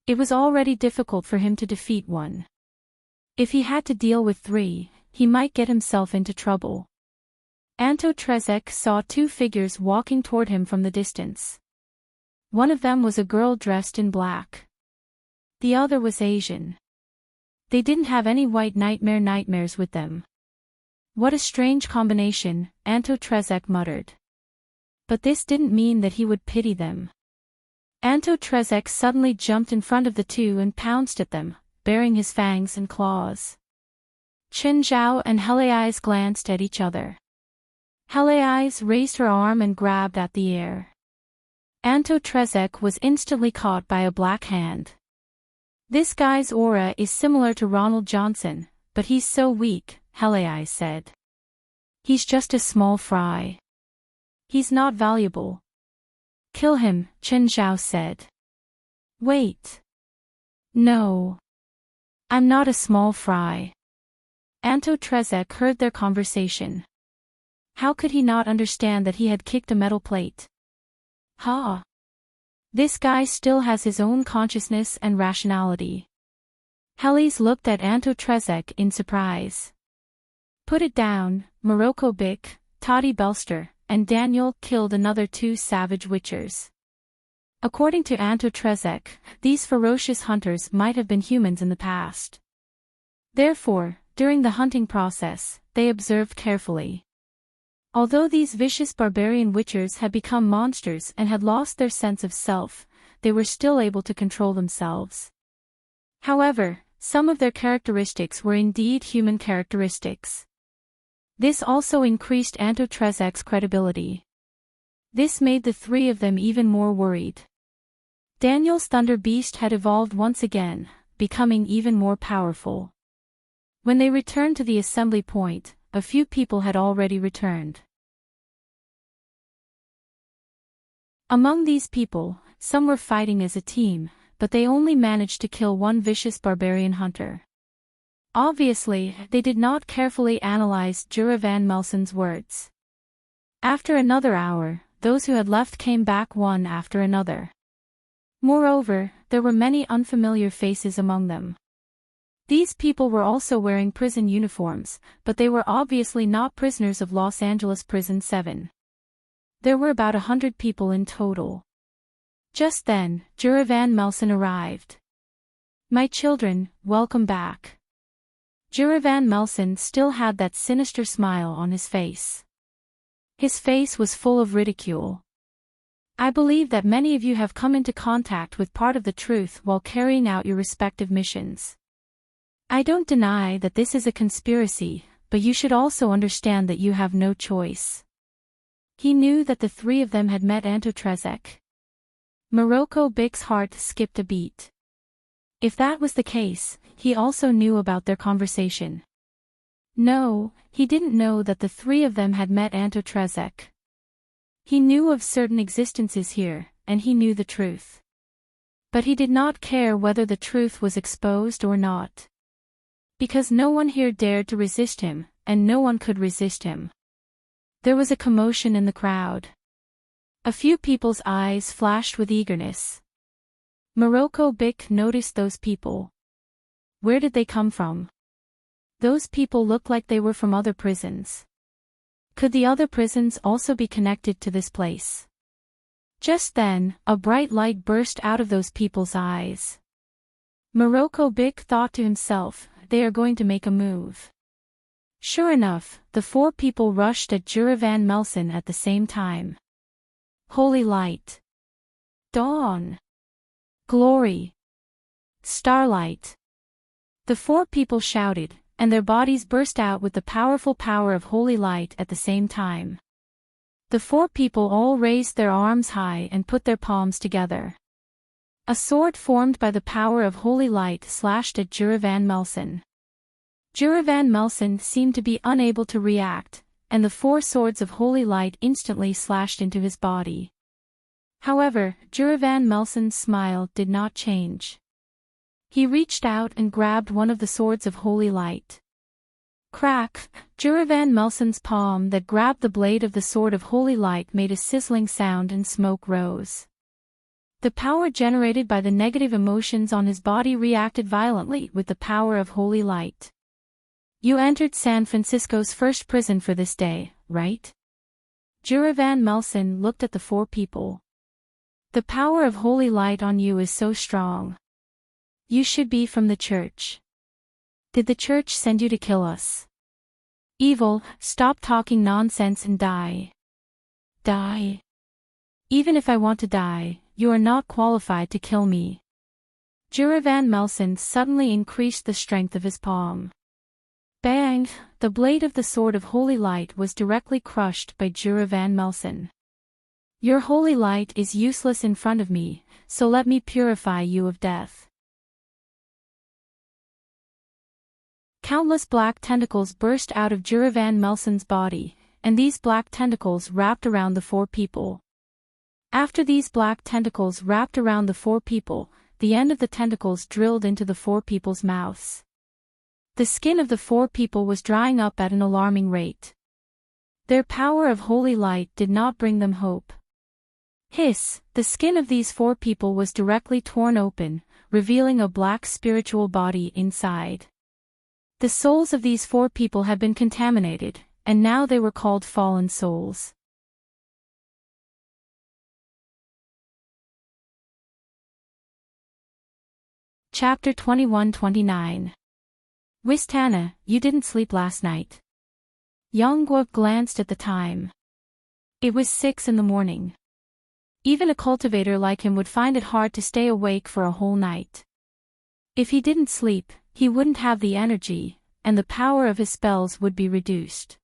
It was already difficult for him to defeat one. If he had to deal with three, he might get himself into trouble. Anto Trezek saw two figures walking toward him from the distance. One of them was a girl dressed in black. The other was Asian. They didn't have any white nightmares with them. What a strange combination, Anto Trezek muttered. But this didn't mean that he would pity them. Anto Trezek suddenly jumped in front of the two and pounced at them, baring his fangs and claws. Chen Zhao and Heleis glanced at each other. Heleis raised her arm and grabbed at the air. Anto Trezek was instantly caught by a black hand. This guy's aura is similar to Ronald Johnson, but he's so weak, Heleis said. He's just a small fry. He's not valuable. Kill him, Chen Zhao said. Wait. No. I'm not a small fry. Anto Trezek heard their conversation. How could he not understand that he had kicked a metal plate? Ha! This guy still has his own consciousness and rationality. Heleis looked at Anto Trezek in surprise. Put it down, Morocco Bic, Toddy Belster, and Daniel killed another two savage witchers. According to Anto Trezek, these ferocious hunters might have been humans in the past. Therefore, during the hunting process, they observed carefully. Although these vicious barbarian witchers had become monsters and had lost their sense of self, they were still able to control themselves. However, some of their characteristics were indeed human characteristics. This also increased Anto Trezek's credibility. This made the three of them even more worried. Daniel's Thunder Beast had evolved once again, becoming even more powerful. When they returned to the assembly point, a few people had already returned. Among these people, some were fighting as a team, but they only managed to kill one vicious barbarian hunter. Obviously, they did not carefully analyze Juravan Melson's words. After another hour, those who had left came back one after another. Moreover, there were many unfamiliar faces among them. These people were also wearing prison uniforms, but they were obviously not prisoners of Los Angeles Prison 7. There were about 100 people in total. Just then, Juravan Melson arrived. My children, welcome back. Juravan Melson still had that sinister smile on his face. His face was full of ridicule. I believe that many of you have come into contact with part of the truth while carrying out your respective missions. I don't deny that this is a conspiracy, but you should also understand that you have no choice. He knew that the three of them had met Antotrezek. Morocco Bic's heart skipped a beat. If that was the case, he also knew about their conversation. No, he didn't know that the three of them had met Antotrezek. He knew of certain existences here, and he knew the truth. But he did not care whether the truth was exposed or not. Because no one here dared to resist him, and no one could resist him. There was a commotion in the crowd. A few people's eyes flashed with eagerness. Morocco Bic noticed those people. Where did they come from? Those people looked like they were from other prisons. Could the other prisons also be connected to this place? Just then, a bright light burst out of those people's eyes. Morocco Bic thought to himself, they are going to make a move. Sure enough, the four people rushed at Jura van Melsen at the same time. Holy light. Dawn. Glory. Starlight. The four people shouted, and their bodies burst out with the powerful power of holy light at the same time. The four people all raised their arms high and put their palms together. A sword formed by the power of holy light slashed at Jura van Melsen. Jura van Melsen seemed to be unable to react, and the four swords of holy light instantly slashed into his body. However, Jura van Melsen's smile did not change. He reached out and grabbed one of the swords of holy light. Crack! Jura van Melsen's palm that grabbed the blade of the sword of holy light made a sizzling sound and smoke rose. The power generated by the negative emotions on his body reacted violently with the power of holy light. You entered San Francisco's first prison for this day, right? Jura van Melsen looked at the four people. The power of holy light on you is so strong. You should be from the church. Did the church send you to kill us? Evil, stop talking nonsense and die. Die. Even if I want to die, you are not qualified to kill me. Jura van Melsen suddenly increased the strength of his palm. Bang! The blade of the sword of holy light was directly crushed by Jura van Melsen. Your holy light is useless in front of me, so let me purify you of death. Countless black tentacles burst out of Jura van Melsen's body, and these black tentacles wrapped around the four people. After these black tentacles wrapped around the four people, the end of the tentacles drilled into the four people's mouths. The skin of the four people was drying up at an alarming rate. Their power of holy light did not bring them hope. Hiss! The skin of these four people was directly torn open, revealing a black spiritual body inside. The souls of these four people had been contaminated, and now they were called fallen souls. Chapter 21-29. Wistana, you didn't sleep last night. Yonggwa glanced at the time. It was 6 in the morning. Even a cultivator like him would find it hard to stay awake for a whole night. If he didn't sleep, he wouldn't have the energy, and the power of his spells would be reduced.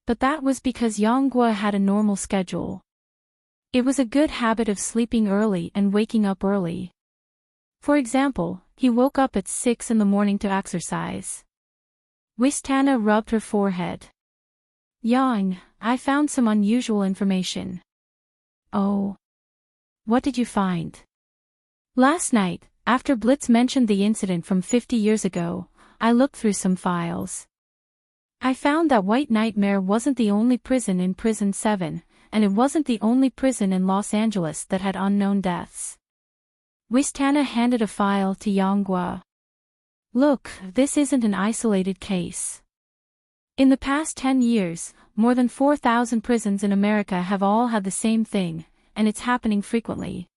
But that was because Yonggwa had a normal schedule. It was a good habit of sleeping early and waking up early. For example, he woke up at 6 in the morning to exercise. Wistana rubbed her forehead. Yang, I found some unusual information. Oh. What did you find? Last night, after Blitz mentioned the incident from 50 years ago, I looked through some files. I found that White Nightmare wasn't the only prison in Prison 7, and it wasn't the only prison in Los Angeles that had unknown deaths. Wistana handed a file to Yonggwa. Look, this isn't an isolated case. In the past 10 years, more than 4,000 prisons in America have all had the same thing, and it's happening frequently.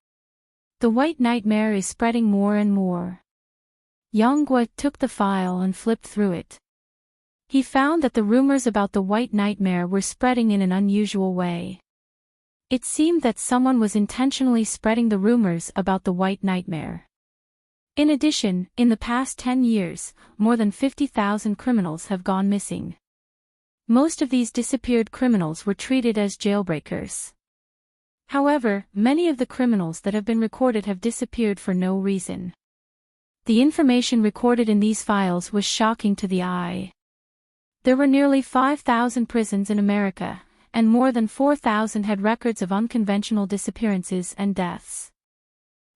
The White Nightmare is spreading more and more. Yonggwa took the file and flipped through it. He found that the rumors about the White Nightmare were spreading in an unusual way. It seemed that someone was intentionally spreading the rumors about the White Nightmare. In addition, in the past 10 years, more than 50,000 criminals have gone missing. Most of these disappeared criminals were treated as jailbreakers. However, many of the criminals that have been recorded have disappeared for no reason. The information recorded in these files was shocking to the eye. There were nearly 5,000 prisons in America, and more than 4,000 had records of unconventional disappearances and deaths.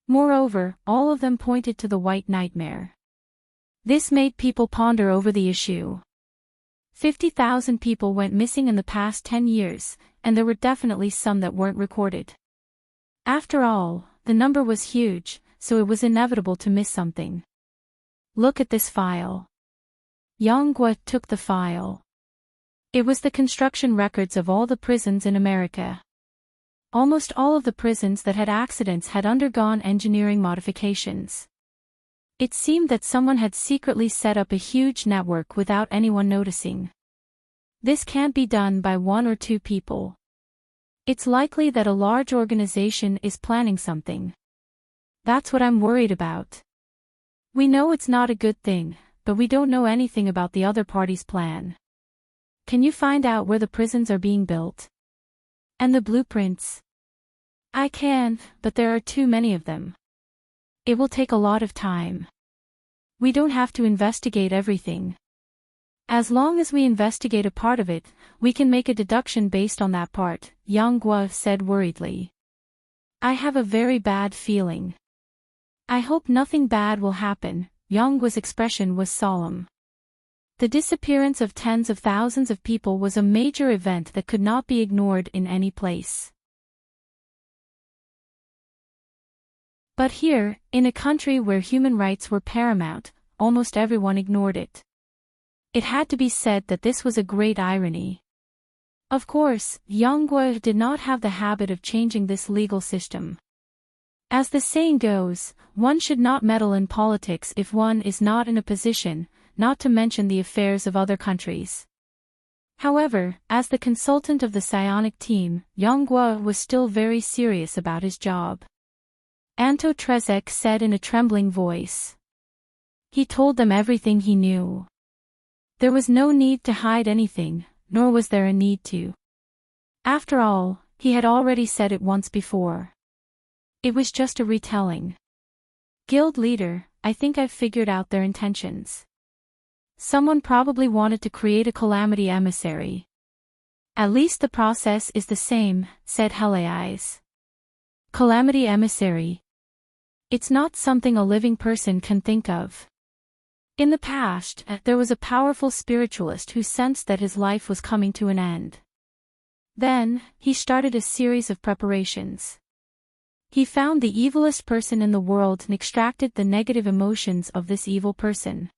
Moreover, all of them pointed to the White Nightmare. This made people ponder over the issue. 50,000 people went missing in the past 10 years, and there were definitely some that weren't recorded. After all, the number was huge, so it was inevitable to miss something. Look at this file. Yang Guo took the file. It was the construction records of all the prisons in America. Almost all of the prisons that had accidents had undergone engineering modifications. It seemed that someone had secretly set up a huge network without anyone noticing. This can't be done by one or two people. It's likely that a large organization is planning something. That's what I'm worried about. We know it's not a good thing, but we don't know anything about the other party's plan. Can you find out where the prisons are being built? And the blueprints? I can, but there are too many of them. It will take a lot of time. We don't have to investigate everything. As long as we investigate a part of it, we can make a deduction based on that part, Yang Guo said worriedly. I have a very bad feeling. I hope nothing bad will happen. Yang Guo's expression was solemn. The disappearance of tens of thousands of people was a major event that could not be ignored in any place. But here, in a country where human rights were paramount, almost everyone ignored it. It had to be said that this was a great irony. Of course, Yang Guo did not have the habit of changing this legal system. As the saying goes, one should not meddle in politics if one is not in a position, not to mention the affairs of other countries. However, as the consultant of the psionic team, Yang Guo was still very serious about his job. Anto Trezek said in a trembling voice. He told them everything he knew. There was no need to hide anything, nor was there a need to. After all, he had already said it once before. It was just a retelling. Guild leader, I think I've figured out their intentions. Someone probably wanted to create a calamity emissary. At least the process is the same, said Heleis. Calamity emissary. It's not something a living person can think of. In the past, there was a powerful spiritualist who sensed that his life was coming to an end. Then, he started a series of preparations. He found the evilest person in the world and extracted the negative emotions of this evil person.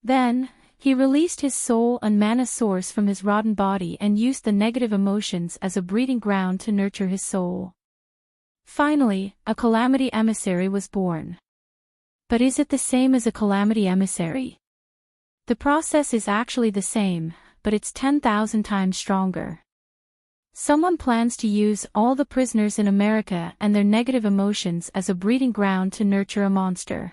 Then, he released his soul and mana source from his rotten body and used the negative emotions as a breeding ground to nurture his soul. Finally, a calamity emissary was born. But is it the same as a calamity emissary? The process is actually the same, but it's 10,000 times stronger. Someone plans to use all the prisoners in America and their negative emotions as a breeding ground to nurture a monster.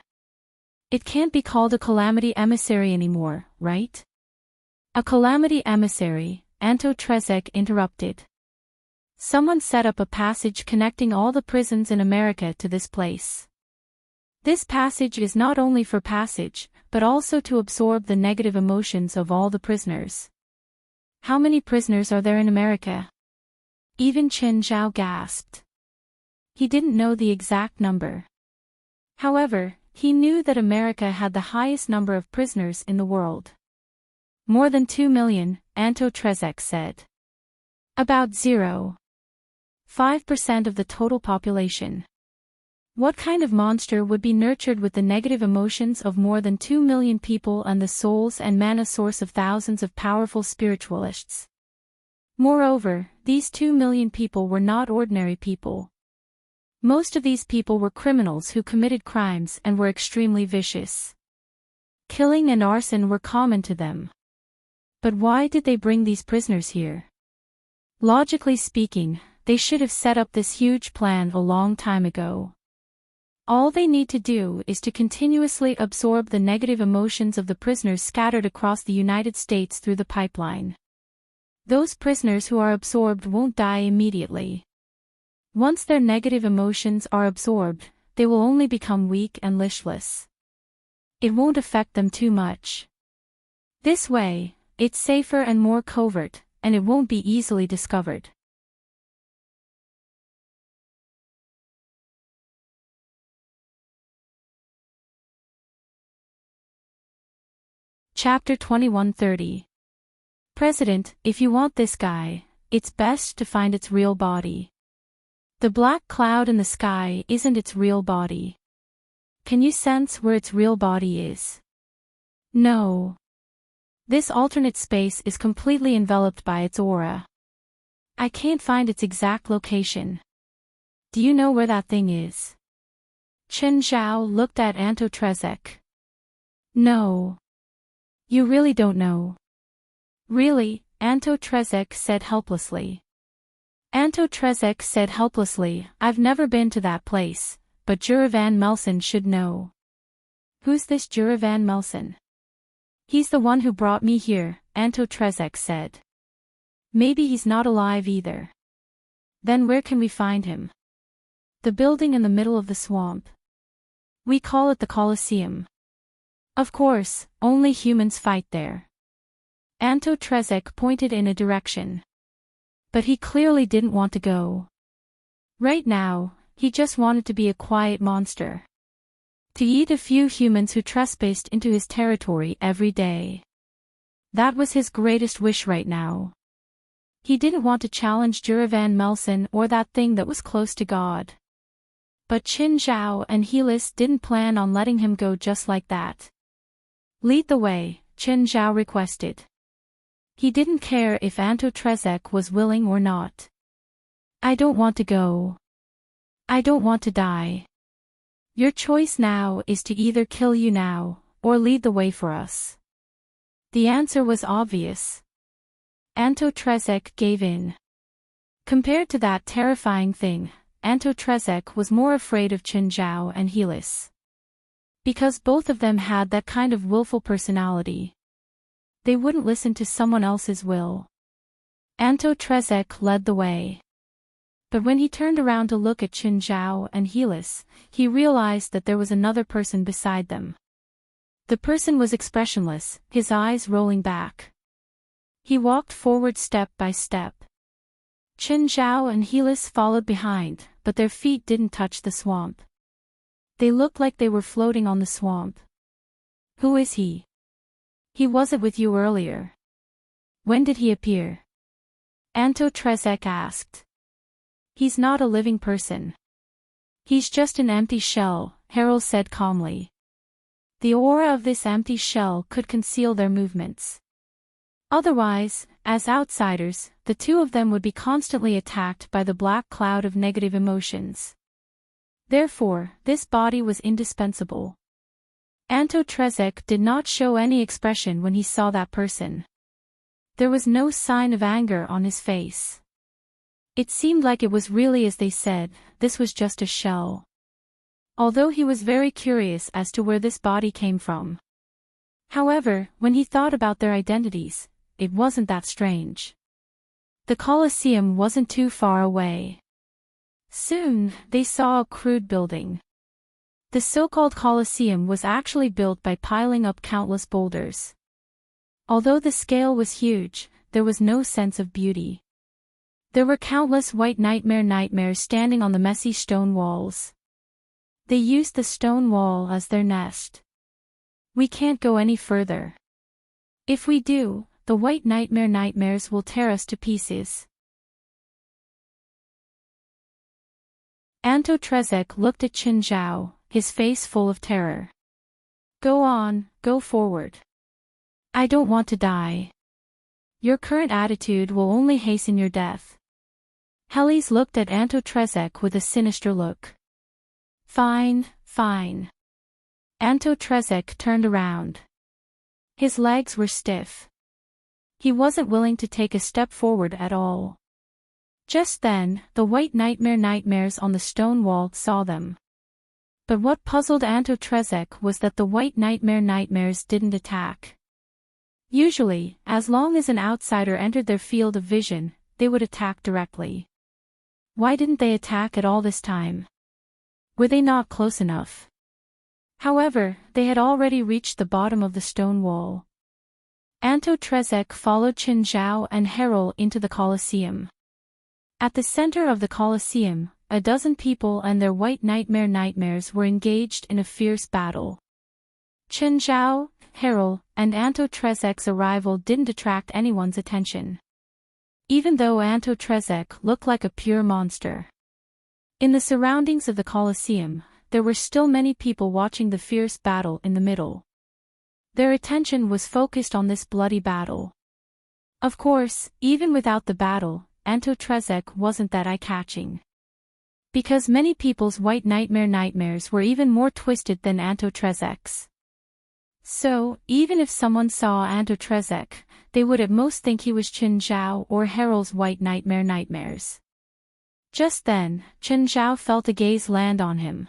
It can't be called a calamity emissary anymore, right? A calamity emissary, Anto Trezek interrupted. Someone set up a passage connecting all the prisons in America to this place. This passage is not only for passage, but also to absorb the negative emotions of all the prisoners. How many prisoners are there in America? Even Chen Zhao gasped. He didn't know the exact number. However, he knew that America had the highest number of prisoners in the world. More than 2 million, Anto Trezek said. About 0.5% of the total population. What kind of monster would be nurtured with the negative emotions of more than 2 million people and the souls and mana source of thousands of powerful spiritualists? Moreover, these 2 million people were not ordinary people. Most of these people were criminals who committed crimes and were extremely vicious. Killing and arson were common to them. But why did they bring these prisoners here? Logically speaking, they should have set up this huge plan a long time ago. All they need to do is to continuously absorb the negative emotions of the prisoners scattered across the United States through the pipeline. Those prisoners who are absorbed won't die immediately. Once their negative emotions are absorbed, they will only become weak and listless. It won't affect them too much. This way, it's safer and more covert, and it won't be easily discovered. Chapter 2130. President, if you want this guy, it's best to find its real body. The black cloud in the sky isn't its real body. Can you sense where its real body is? No. This alternate space is completely enveloped by its aura. I can't find its exact location. Do you know where that thing is? Chen Zhao looked at Anto Trezek. No. You really don't know. Really, Anto Trezek said helplessly. Anto Trezek said helplessly, I've never been to that place, but Juravan Melson should know. Who's this Juravan Melson? He's the one who brought me here, Anto Trezek said. Maybe he's not alive either. Then where can we find him? The building in the middle of the swamp. We call it the Colosseum. Of course, only humans fight there. Anto Trezek pointed in a direction. But he clearly didn't want to go. Right now, he just wanted to be a quiet monster. To eat a few humans who trespassed into his territory every day. That was his greatest wish right now. He didn't want to challenge Juravan Melson or that thing that was close to God. But Qin Zhao and Helis didn't plan on letting him go just like that. Lead the way, Qin Zhao requested. He didn't care if Anto Trezek was willing or not. I don't want to go. I don't want to die. Your choice now is to either kill you now, or lead the way for us. The answer was obvious. Anto Trezek gave in. Compared to that terrifying thing, Anto Trezek was more afraid of Qin Zhao and Helis. Because both of them had that kind of willful personality. They wouldn't listen to someone else's will. Anto Trezek led the way. But when he turned around to look at Qin Zhao and Helis, he realized that there was another person beside them. The person was expressionless, his eyes rolling back. He walked forward step by step. Qin Zhao and Helis followed behind, but their feet didn't touch the swamp. They looked like they were floating on the swamp. Who is he? He wasn't with you earlier. When did he appear? Anto Trezek asked. He's not a living person. He's just an empty shell, Harold said calmly. The aura of this empty shell could conceal their movements. Otherwise, as outsiders, the two of them would be constantly attacked by the black cloud of negative emotions. Therefore, this body was indispensable. Anto Trezek did not show any expression when he saw that person. There was no sign of anger on his face. It seemed like it was really as they said, this was just a shell. Although he was very curious as to where this body came from. However, when he thought about their identities, it wasn't that strange. The Colosseum wasn't too far away. Soon, they saw a crude building. The so-called Colosseum was actually built by piling up countless boulders. Although the scale was huge, there was no sense of beauty. There were countless white nightmares standing on the messy stone walls. They used the stone wall as their nest. We can't go any further. If we do, the white nightmares will tear us to pieces. Anto Trezek looked at Qin Zhao, his face full of terror. Go on, go forward. I don't want to die. Your current attitude will only hasten your death. Helis looked at Anto Trezek with a sinister look. Fine, fine. Anto Trezek turned around. His legs were stiff. He wasn't willing to take a step forward at all. Just then, the white nightmares on the stone wall saw them. But what puzzled Anto Trezek was that the White Nightmares didn't attack. Usually, as long as an outsider entered their field of vision, they would attack directly. Why didn't they attack at all this time? Were they not close enough? However, they had already reached the bottom of the stone wall. Anto Trezek followed Qin Zhao and Herol into the Colosseum. At the center of the Colosseum, a dozen people and their White Nightmares were engaged in a fierce battle. Qin Zhao, Herol, and Anto Trezek's arrival didn't attract anyone's attention. Even though Anto Trezek looked like a pure monster. In the surroundings of the Colosseum, there were still many people watching the fierce battle in the middle. Their attention was focused on this bloody battle. Of course, even without the battle, Anto Trezek wasn't that eye-catching. Because many people's White Nightmares were even more twisted than Anto Trezek's. So, even if someone saw Anto Trezek, they would at most think he was Qin Zhao or Herol's White Nightmares. Just then, Qin Zhao felt a gaze land on him.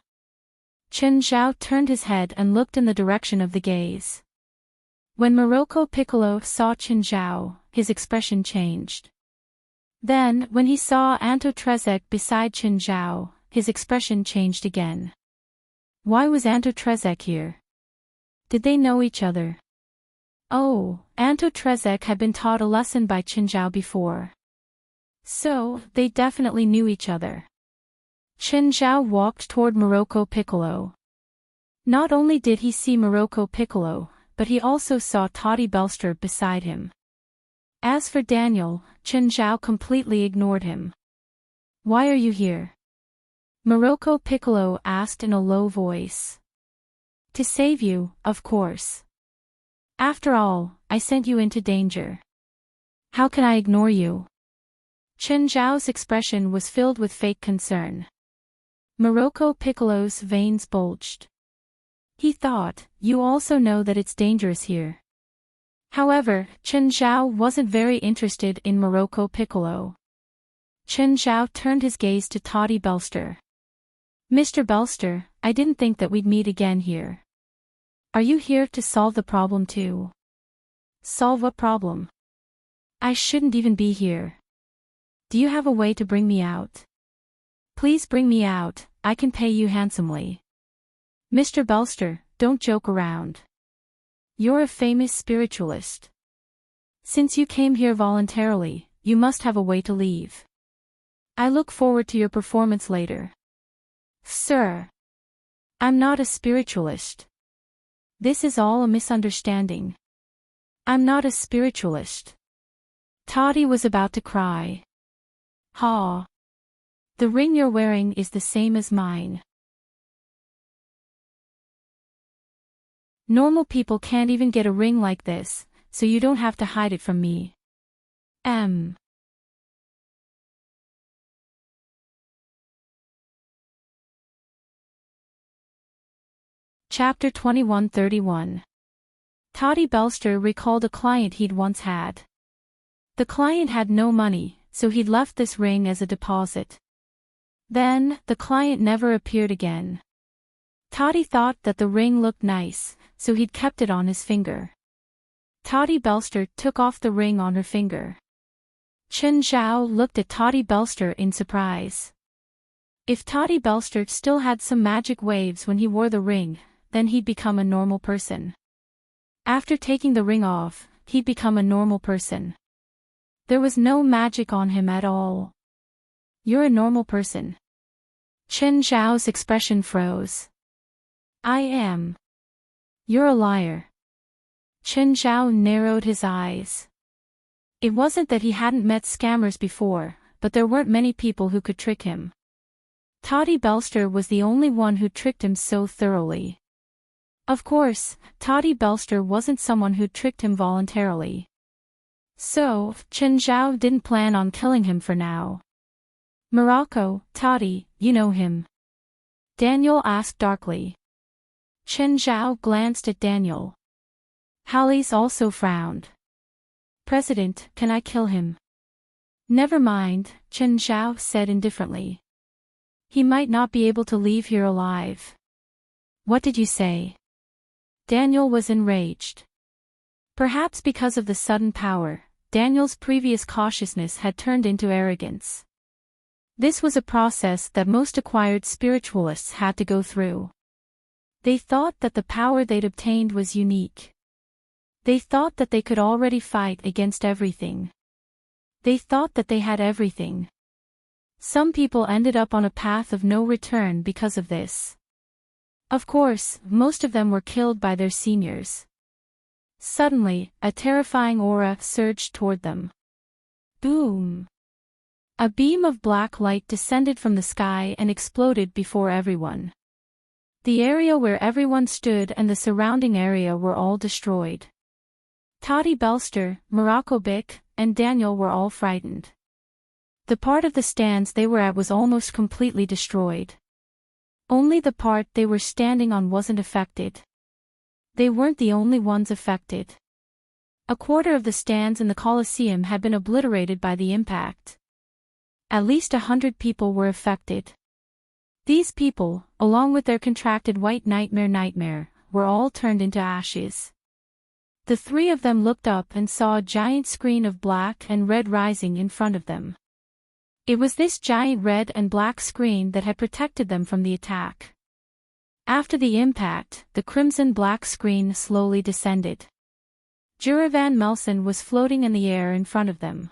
Qin Zhao turned his head and looked in the direction of the gaze. When Morocco Piccolo saw Qin Zhao, his expression changed. Then, when he saw Anto Trezek beside Qin Zhao, his expression changed again. Why was Anto Trezek here? Did they know each other? Oh, Anto Trezek had been taught a lesson by Qin Zhao before. So, they definitely knew each other. Qin Zhao walked toward Morocco Piccolo. Not only did he see Morocco Piccolo, but he also saw Toddy Belster beside him. As for Daniel, Qin Zhao completely ignored him. Why are you here? Morocco Piccolo asked in a low voice. To save you, of course. After all, I sent you into danger. How can I ignore you? Qin Zhao's expression was filled with fake concern. Morocco Piccolo's veins bulged. He thought, you also know that it's dangerous here. However, Qin Zhao wasn't very interested in Morocco Piccolo. Qin Zhao turned his gaze to Toddy Belster. Mr. Belster, I didn't think that we'd meet again here. Are you here to solve the problem too? Solve what problem? I shouldn't even be here. Do you have a way to bring me out? Please bring me out, I can pay you handsomely. Mr. Belster, don't joke around. You're a famous spiritualist. Since you came here voluntarily, you must have a way to leave. I look forward to your performance later. Sir. I'm not a spiritualist. This is all a misunderstanding. I'm not a spiritualist. Toddy was about to cry. Ha. The ring you're wearing is the same as mine. Normal people can't even get a ring like this, so you don't have to hide it from me. Chapter 2131. Toddy Belster recalled a client he'd once had. The client had no money, so he'd left this ring as a deposit. Then, the client never appeared again. Toddy thought that the ring looked nice, so he'd kept it on his finger. Toddy Belster took off the ring on her finger. Qin Zhao looked at Toddy Belster in surprise. If Toddy Belster still had some magic waves when he wore the ring, then he'd become a normal person. After taking the ring off, he'd become a normal person. There was no magic on him at all. You're a normal person. Qin Zhao's expression froze. I am. You're a liar. Qin Zhao narrowed his eyes. It wasn't that he hadn't met scammers before, but there weren't many people who could trick him. Toddy Belster was the only one who tricked him so thoroughly. Of course, Toddy Belster wasn't someone who tricked him voluntarily. So, Qin Zhao didn't plan on killing him for now. Morocco, Toddy, you know him? Daniel asked darkly. Qin Zhao glanced at Daniel. Hallis also frowned. President, can I kill him? Never mind, Qin Zhao said indifferently. He might not be able to leave here alive. What did you say? Daniel was enraged. Perhaps because of the sudden power, Daniel's previous cautiousness had turned into arrogance. This was a process that most acquired spiritualists had to go through. They thought that the power they'd obtained was unique. They thought that they could already fight against everything. They thought that they had everything. Some people ended up on a path of no return because of this. Of course, most of them were killed by their seniors. Suddenly, a terrifying aura surged toward them. Boom! A beam of black light descended from the sky and exploded before everyone. The area where everyone stood and the surrounding area were all destroyed. Toddy Belster, Morocco Bick, and Daniel were all frightened. The part of the stands they were at was almost completely destroyed. Only the part they were standing on wasn't affected. They weren't the only ones affected. A quarter of the stands in the Colosseum had been obliterated by the impact. At least 100 people were affected. These people, along with their contracted white nightmare, were all turned into ashes. The three of them looked up and saw a giant screen of black and red rising in front of them. It was this giant red and black screen that had protected them from the attack. After the impact, the crimson-black screen slowly descended. Juravan Melson was floating in the air in front of them.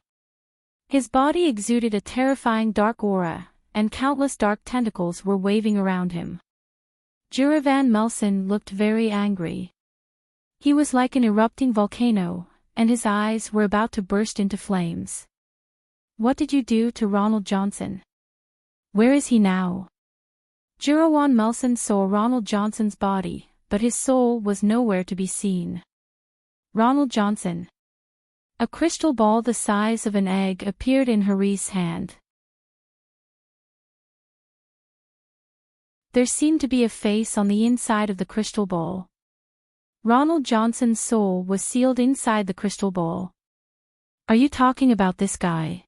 His body exuded a terrifying dark aura, and countless dark tentacles were waving around him. Juravan Melson looked very angry. He was like an erupting volcano, and his eyes were about to burst into flames. What did you do to Ronald Johnson? Where is he now? Jurawan Melson saw Ronald Johnson's body, but his soul was nowhere to be seen. Ronald Johnson. A crystal ball the size of an egg appeared in Hari's hand. There seemed to be a face on the inside of the crystal ball. Ronald Johnson's soul was sealed inside the crystal ball. Are you talking about this guy?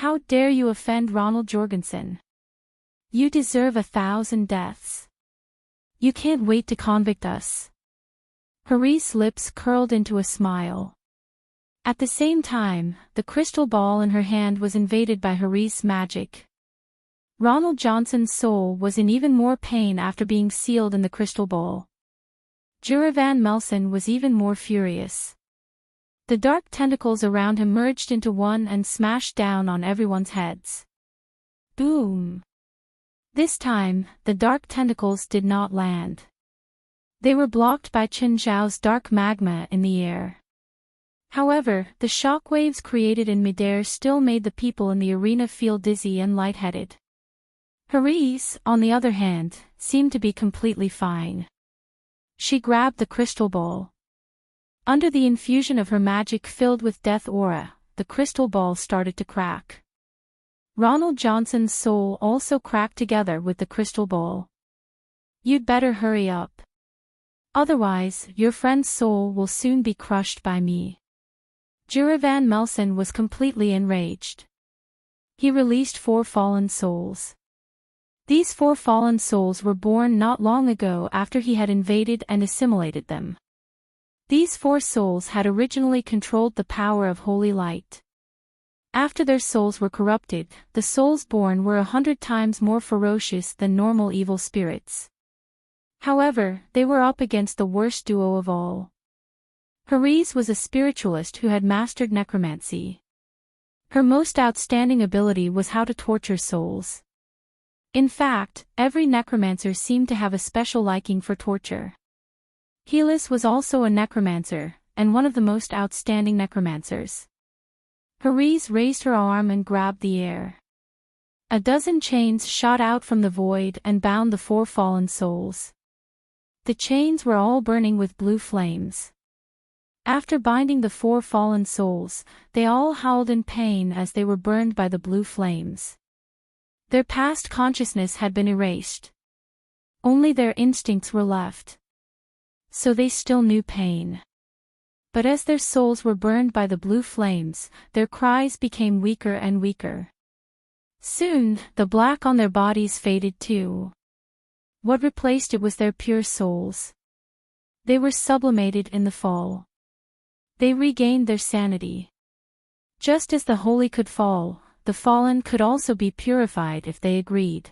How dare you offend Ronald Jorgensen? You deserve 1,000 deaths. You can't wait to convict us. Hari's lips curled into a smile. At the same time, the crystal ball in her hand was invaded by Hari's magic. Ronald Johnson's soul was in even more pain after being sealed in the crystal ball. Juravan Melson was even more furious. The dark tentacles around him merged into one and smashed down on everyone's heads. Boom! This time, the dark tentacles did not land. They were blocked by Chen Zhao's dark magma in the air. However, the shockwaves created in midair still made the people in the arena feel dizzy and lightheaded. Hari's, on the other hand, seemed to be completely fine. She grabbed the crystal ball. Under the infusion of her magic filled with death aura, the crystal ball started to crack. Ronald Johnson's soul also cracked together with the crystal ball. You'd better hurry up. Otherwise, your friend's soul will soon be crushed by me. Juravan Melson was completely enraged. He released 4 fallen souls. These 4 fallen souls were born not long ago after he had invaded and assimilated them. These 4 souls had originally controlled the power of holy light. After their souls were corrupted, the souls born were 100 times more ferocious than normal evil spirits. However, they were up against the worst duo of all. Hari's was a spiritualist who had mastered necromancy. Her most outstanding ability was how to torture souls. In fact, every necromancer seemed to have a special liking for torture. Helis was also a necromancer, and one of the most outstanding necromancers. Hari's raised her arm and grabbed the air. A dozen chains shot out from the void and bound the 4 fallen souls. The chains were all burning with blue flames. After binding the 4 fallen souls, they all howled in pain as they were burned by the blue flames. Their past consciousness had been erased. Only their instincts were left. So they still knew pain. But as their souls were burned by the blue flames, their cries became weaker and weaker. Soon, the black on their bodies faded too. What replaced it was their pure souls. They were sublimated in the fall. They regained their sanity. Just as the holy could fall, the fallen could also be purified if they agreed.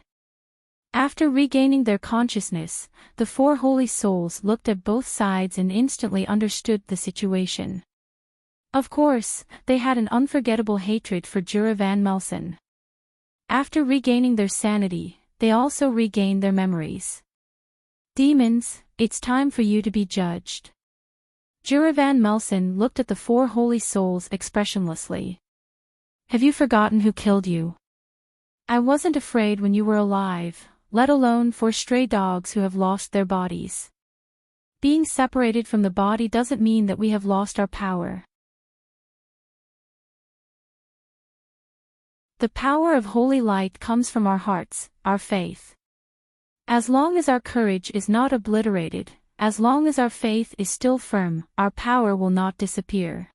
After regaining their consciousness, the four holy souls looked at both sides and instantly understood the situation. Of course, they had an unforgettable hatred for Jura van Melsen. After regaining their sanity, they also regained their memories. Demons, it's time for you to be judged. Jura van Melsen looked at the four holy souls expressionlessly. Have you forgotten who killed you? I wasn't afraid when you were alive, let alone for stray dogs who have lost their bodies. Being separated from the body doesn't mean that we have lost our power. The power of holy light comes from our hearts, our faith. As long as our courage is not obliterated, as long as our faith is still firm, our power will not disappear.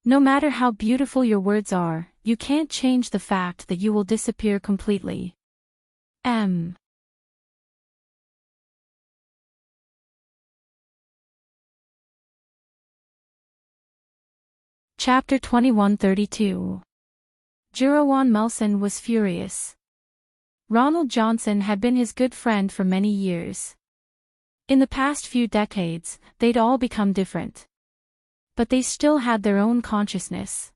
No matter how beautiful your words are, you can't change the fact that you will disappear completely. Chapter 2132. Jura van Melsen was furious. Ronald Johnson had been his good friend for many years. In the past few decades, they'd all become different. But they still had their own consciousness.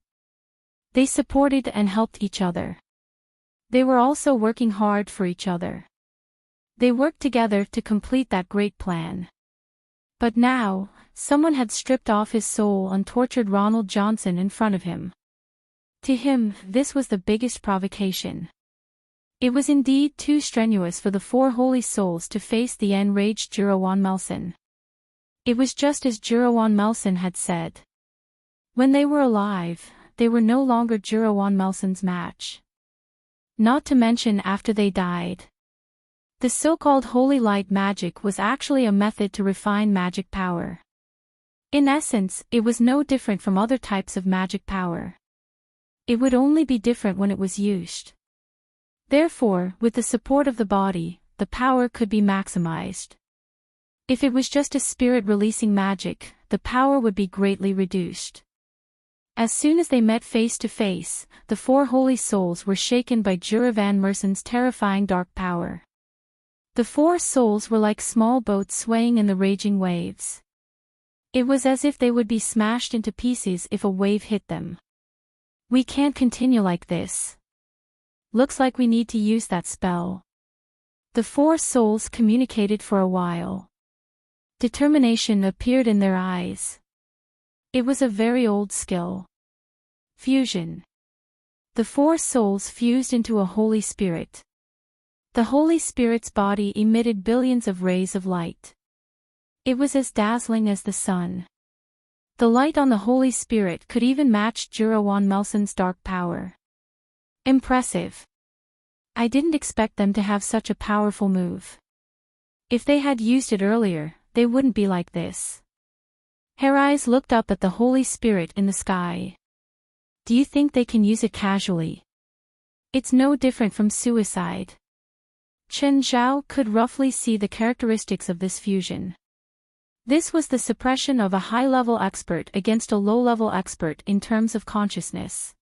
They supported and helped each other. They were also working hard for each other. They worked together to complete that great plan. But now, someone had stripped off his soul and tortured Ronald Johnson in front of him. To him, this was the biggest provocation. It was indeed too strenuous for the four holy souls to face the enraged Jura van Melsen. It was just as Jura van Melsen had said. When they were alive, they were no longer Jura van Melsen's match. Not to mention after they died. The so-called holy light magic was actually a method to refine magic power. In essence, it was no different from other types of magic power. It would only be different when it was used. Therefore, with the support of the body, the power could be maximized. If it was just a spirit-releasing magic, the power would be greatly reduced. As soon as they met face to face, the four holy souls were shaken by Jura van Melsen's terrifying dark power. The four souls were like small boats swaying in the raging waves. It was as if they would be smashed into pieces if a wave hit them. We can't continue like this. Looks like we need to use that spell. The four souls communicated for a while. Determination appeared in their eyes. It was a very old skill. Fusion. The four souls fused into a Holy Spirit. The Holy Spirit's body emitted billions of rays of light. It was as dazzling as the sun. The light on the Holy Spirit could even match Jura van Melsen's dark power. Impressive. I didn't expect them to have such a powerful move. If they had used it earlier, they wouldn't be like this. Her eyes looked up at the Holy Spirit in the sky. Do you think they can use it casually? It's no different from suicide. Chen Zhao could roughly see the characteristics of this fusion. This was the suppression of a high-level expert against a low-level expert in terms of consciousness.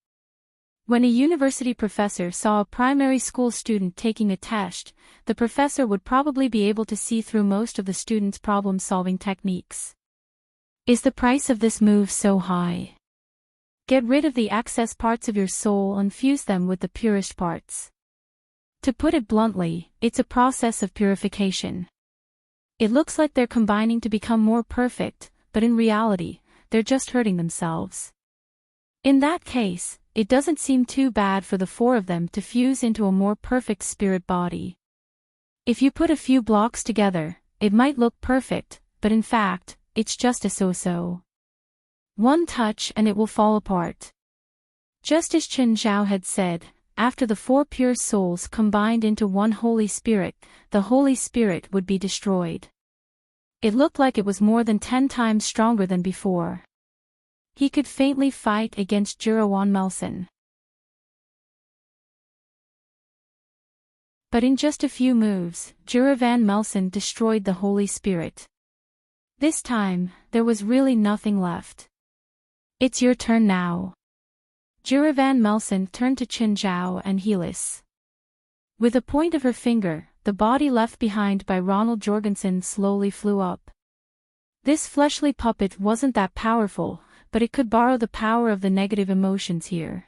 When a university professor saw a primary school student taking a test, the professor would probably be able to see through most of the student's problem-solving techniques. Is the price of this move so high? Get rid of the excess parts of your soul and fuse them with the purest parts. To put it bluntly, it's a process of purification. It looks like they're combining to become more perfect, but in reality, they're just hurting themselves. In that case, it doesn't seem too bad for the four of them to fuse into a more perfect spirit body. If you put a few blocks together, it might look perfect, but in fact, it's just a so-so. One touch and it will fall apart. Just as Chen Zhao had said, after the four pure souls combined into one Holy Spirit, the Holy Spirit would be destroyed. It looked like it was more than 10 times stronger than before. He could faintly fight against Jura van Melsen. But in just a few moves, Jura Van Melsen destroyed the Holy Spirit. This time, there was really nothing left. It's your turn now. Jura Van Melsen turned to Qin Zhao and Helis. With a point of her finger, the body left behind by Ronald Jorgensen slowly flew up. This fleshly puppet wasn't that powerful, but it could borrow the power of the negative emotions here.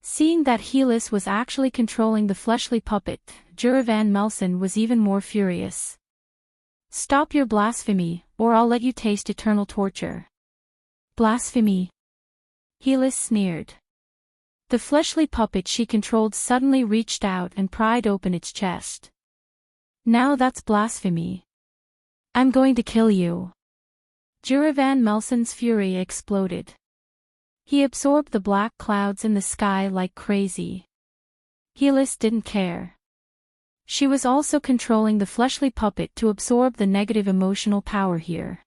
Seeing that Helis was actually controlling the fleshly puppet, Jura Van Melsen was even more furious. Stop your blasphemy, or I'll let you taste eternal torture. Blasphemy? Helis sneered. The fleshly puppet she controlled suddenly reached out and pried open its chest. Now that's blasphemy. I'm going to kill you. Jura Van Melsen's fury exploded. He absorbed the black clouds in the sky like crazy. Helis didn't care. She was also controlling the fleshly puppet to absorb the negative emotional power here.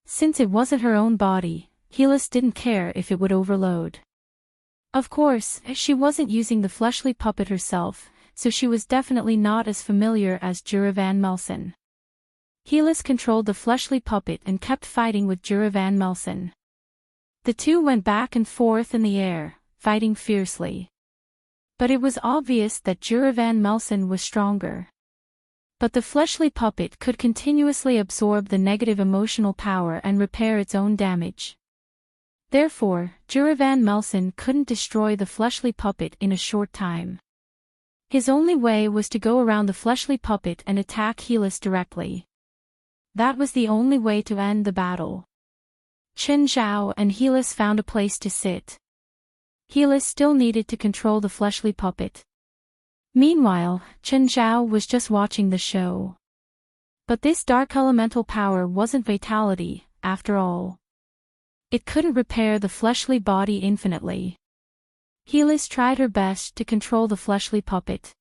Since it wasn't her own body, Helis didn't care if it would overload. Of course, she wasn't using the fleshly puppet herself, so she was definitely not as familiar as Jura Van Melsen. Helis controlled the fleshly puppet and kept fighting with Jura Van Melsen. The two went back and forth in the air, fighting fiercely. But it was obvious that Jura Van Melsen was stronger. But the fleshly puppet could continuously absorb the negative emotional power and repair its own damage. Therefore, Jura Van Melsen couldn't destroy the fleshly puppet in a short time. His only way was to go around the fleshly puppet and attack Helis directly. That was the only way to end the battle. Qin Zhao and Helis found a place to sit. Helis still needed to control the fleshly puppet. Meanwhile, Qin Zhao was just watching the show. But this dark elemental power wasn't vitality, after all. It couldn't repair the fleshly body infinitely. Helis tried her best to control the fleshly puppet.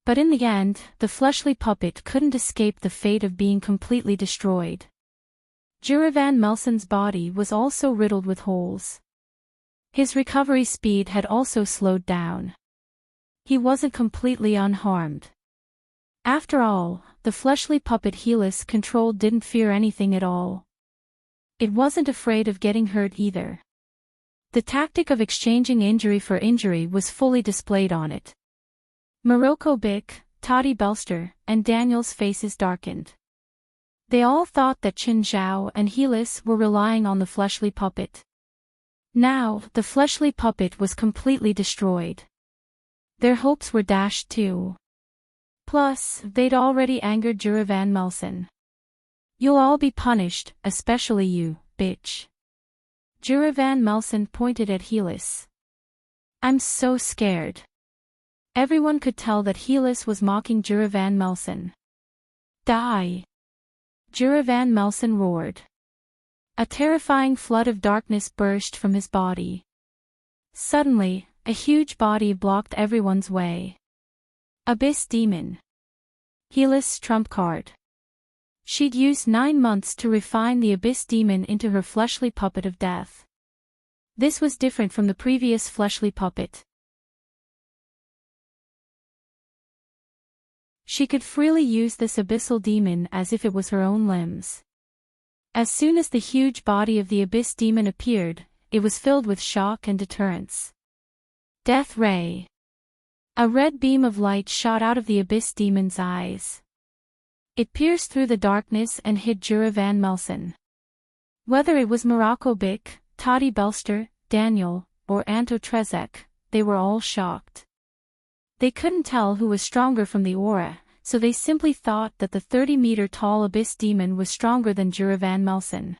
But in the end, the fleshly puppet couldn't escape the fate of being completely destroyed. Jura Van Melsen's body was also riddled with holes. His recovery speed had also slowed down. He wasn't completely unharmed. After all, the fleshly puppet Helis controlled didn't fear anything at all. It wasn't afraid of getting hurt either. The tactic of exchanging injury for injury was fully displayed on it. Morocco Bick, Toddy Belster, and Daniel's faces darkened. They all thought that Qin Zhao and Helis were relying on the fleshly puppet. Now, the fleshly puppet was completely destroyed. Their hopes were dashed too. Plus, they'd already angered Jura Van Melsen. You'll all be punished, especially you, bitch. Jura Van Melsen pointed at Helis. I'm so scared. Everyone could tell that Helis was mocking Jura Van Melsen. Die! Jura Van Melsen roared. A terrifying flood of darkness burst from his body. Suddenly, a huge body blocked everyone's way. Abyss Demon. Helis' trump card. She'd used 9 months to refine the Abyss Demon into her fleshly puppet of death. This was different from the previous fleshly puppet. She could freely use this abyssal demon as if it was her own limbs. As soon as the huge body of the Abyss Demon appeared, it was filled with shock and deterrence. Death Ray. A red beam of light shot out of the Abyss Demon's eyes. It pierced through the darkness and hit Jura Van Melsen. Whether it was Morocco Bick, Toddy Belster, Daniel, or Anto Trezek, they were all shocked. They couldn't tell who was stronger from the aura, so they simply thought that the 30-meter-tall Abyss Demon was stronger than Jura Van Melsen.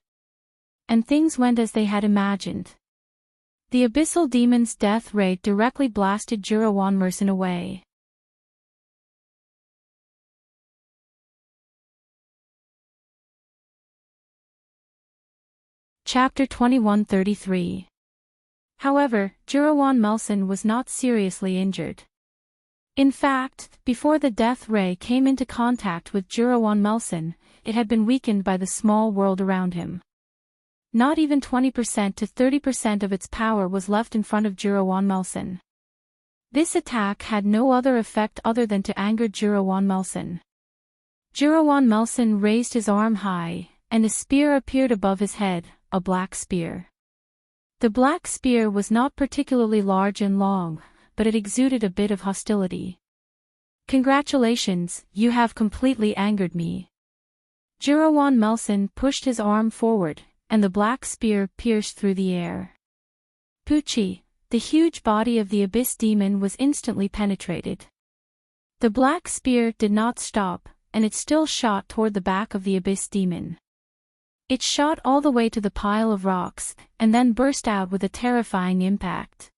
And things went as they had imagined. The Abyssal Demon's death ray directly blasted Jura Van Melsen away. Chapter 2133. However, Jura Van Melsen was not seriously injured. In fact, before the death ray came into contact with Jura Van Melsen, it had been weakened by the small world around him. Not even 20% to 30% of its power was left in front of Jura Van Melsen. This attack had no other effect other than to anger Jurawan Melson. Jurawan Melson raised his arm high, and a spear appeared above his head, a black spear. The black spear was not particularly large and long, but it exuded a bit of hostility. "Congratulations, you have completely angered me." Jurawan Melson pushed his arm forward, and the black spear pierced through the air. Poochie, the huge body of the abyss demon was instantly penetrated. The black spear did not stop, and it still shot toward the back of the abyss demon. It shot all the way to the pile of rocks, and then burst out with a terrifying impact.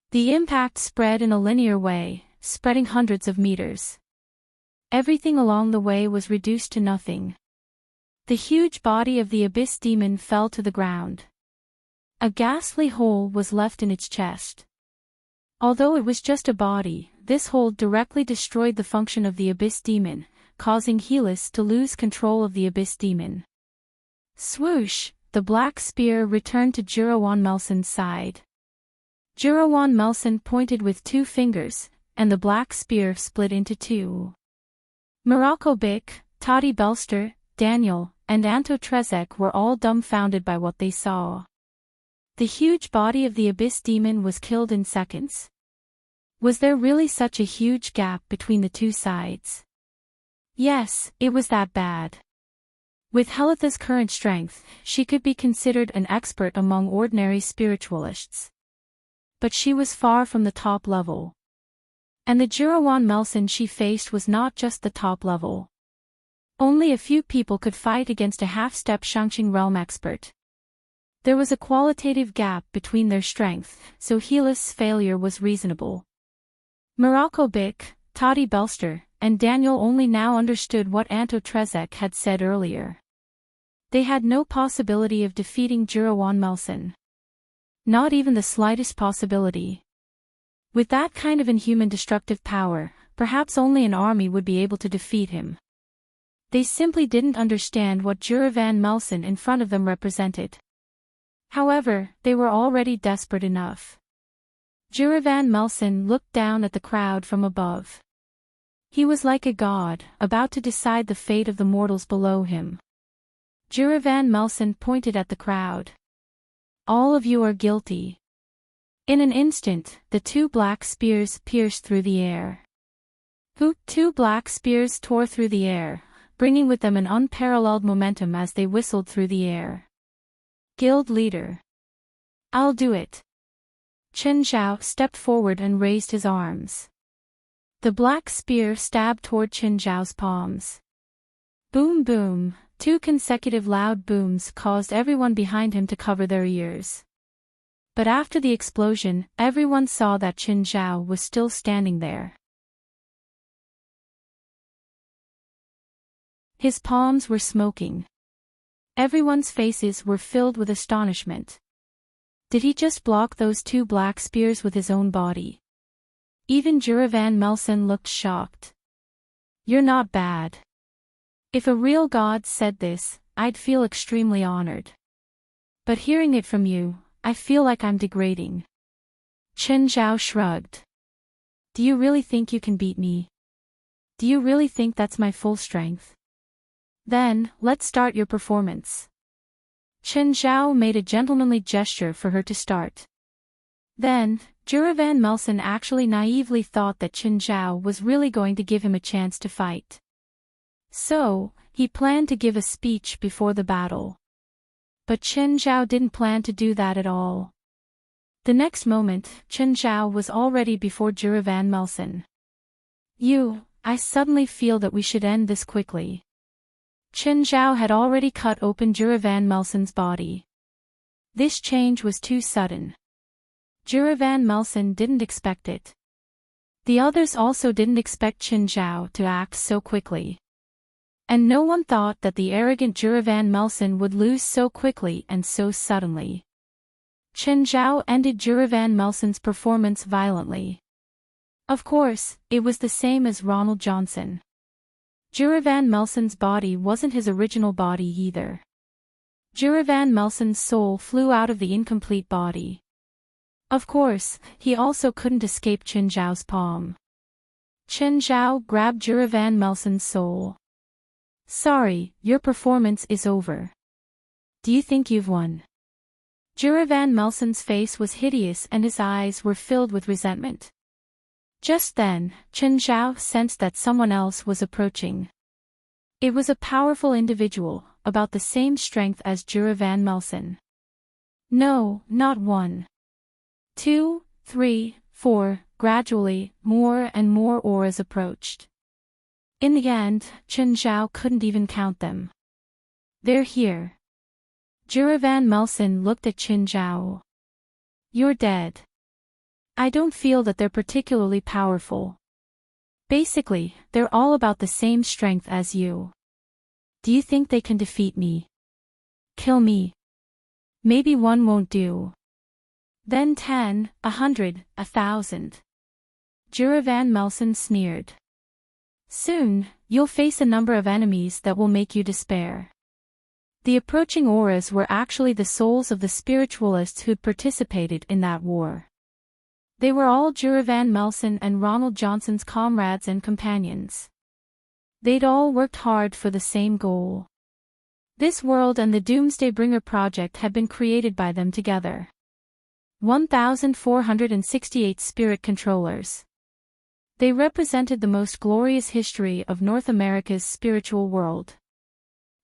The impact spread in a linear way, spreading hundreds of meters. Everything along the way was reduced to nothing. The huge body of the abyss demon fell to the ground. A ghastly hole was left in its chest. Although it was just a body, this hole directly destroyed the function of the abyss demon, causing Helis to lose control of the abyss demon. Swoosh, the black spear returned to Jurawan Melson's side. Jurawan Melson pointed with 2 fingers, and the black spear split into 2. Morocco Bick, Toddy Belster, Daniel, and Anto Trezek were all dumbfounded by what they saw. The huge body of the abyss demon was killed in seconds. Was there really such a huge gap between the 2 sides? Yes, it was that bad. With Helitha's current strength, she could be considered an expert among ordinary spiritualists. But she was far from the top level. And the Jurawan Melson she faced was not just the top level. Only a few people could fight against a half-step Shangqing realm expert. There was a qualitative gap between their strength, so Helis' failure was reasonable. Morocco Bick, Toddy Belster, and Daniel only now understood what Anto Trezek had said earlier. They had no possibility of defeating Jurawan Melson. Not even the slightest possibility. With that kind of inhuman destructive power, perhaps only an army would be able to defeat him. They simply didn't understand what Jurawan Melson in front of them represented. However, they were already desperate enough. Jurawan Melson looked down at the crowd from above. He was like a god, about to decide the fate of the mortals below him. Jurawan Melson pointed at the crowd. "All of you are guilty." In an instant, the 2 black spears pierced through the air. 2 black spears tore through the air, bringing with them an unparalleled momentum as they whistled through the air. Guild leader. "I'll do it." Chen Zhao stepped forward and raised his arms. The black spear stabbed toward Chen Zhao's palms. Boom boom, 2 consecutive loud booms caused everyone behind him to cover their ears. But after the explosion, everyone saw that Chen Zhao was still standing there. His palms were smoking. Everyone's faces were filled with astonishment. Did he just block those 2 black spears with his own body? Even Jurawan Melson looked shocked. "You're not bad." If a real god said this, I'd feel extremely honored. But hearing it from you, I feel like I'm degrading. Chen Zhao shrugged. "Do you really think you can beat me? Do you really think that's my full strength? Then, let's start your performance." Chen Zhao made a gentlemanly gesture for her to start. Then, Jurawan Melson actually naively thought that Chen Zhao was really going to give him a chance to fight. So, he planned to give a speech before the battle. But Chen Zhao didn't plan to do that at all. The next moment, Chen Zhao was already before Jurawan Melson. I suddenly feel that we should end this quickly." Chen Zhao had already cut open Jurawan Melson's body. This change was too sudden. Jurawan Melson didn't expect it. The others also didn't expect Chen Zhao to act so quickly. And no one thought that the arrogant Jurawan Melson would lose so quickly and so suddenly. Chen Zhao ended Jurawan Melson's performance violently. Of course, it was the same as Ronald Johnson. Jurawan Melson's body wasn't his original body either. Jurawan Melson's soul flew out of the incomplete body. Of course, he also couldn't escape Chen Zhao's palm. Chen Zhao grabbed Juravan Melson's soul. Sorry, your performance is over. Do you think you've won? Juravan Melson's face was hideous and his eyes were filled with resentment. Just then, Chen Zhao sensed that someone else was approaching. It was a powerful individual, about the same strength as Juravan Melson. No, not 1. 2, 3, 4, gradually, more and more auras approached. In the end, Chen Zhao couldn't even count them. They're here. Juravan Melson looked at Chen Zhao. You're dead. I don't feel that they're particularly powerful. Basically, they're all about the same strength as you. Do you think they can defeat me? Kill me? Maybe 1 won't do. Then 10, 100, 1,000. Juravan Melson sneered. Soon, you'll face a number of enemies that will make you despair. The approaching auras were actually the souls of the spiritualists who'd participated in that war. They were all Juravan Melson and Ronald Johnson's comrades and companions. They'd all worked hard for the same goal. This world and the Doomsday Bringer project had been created by them together. 1,468 spirit controllers. They represented the most glorious history of North America's spiritual world.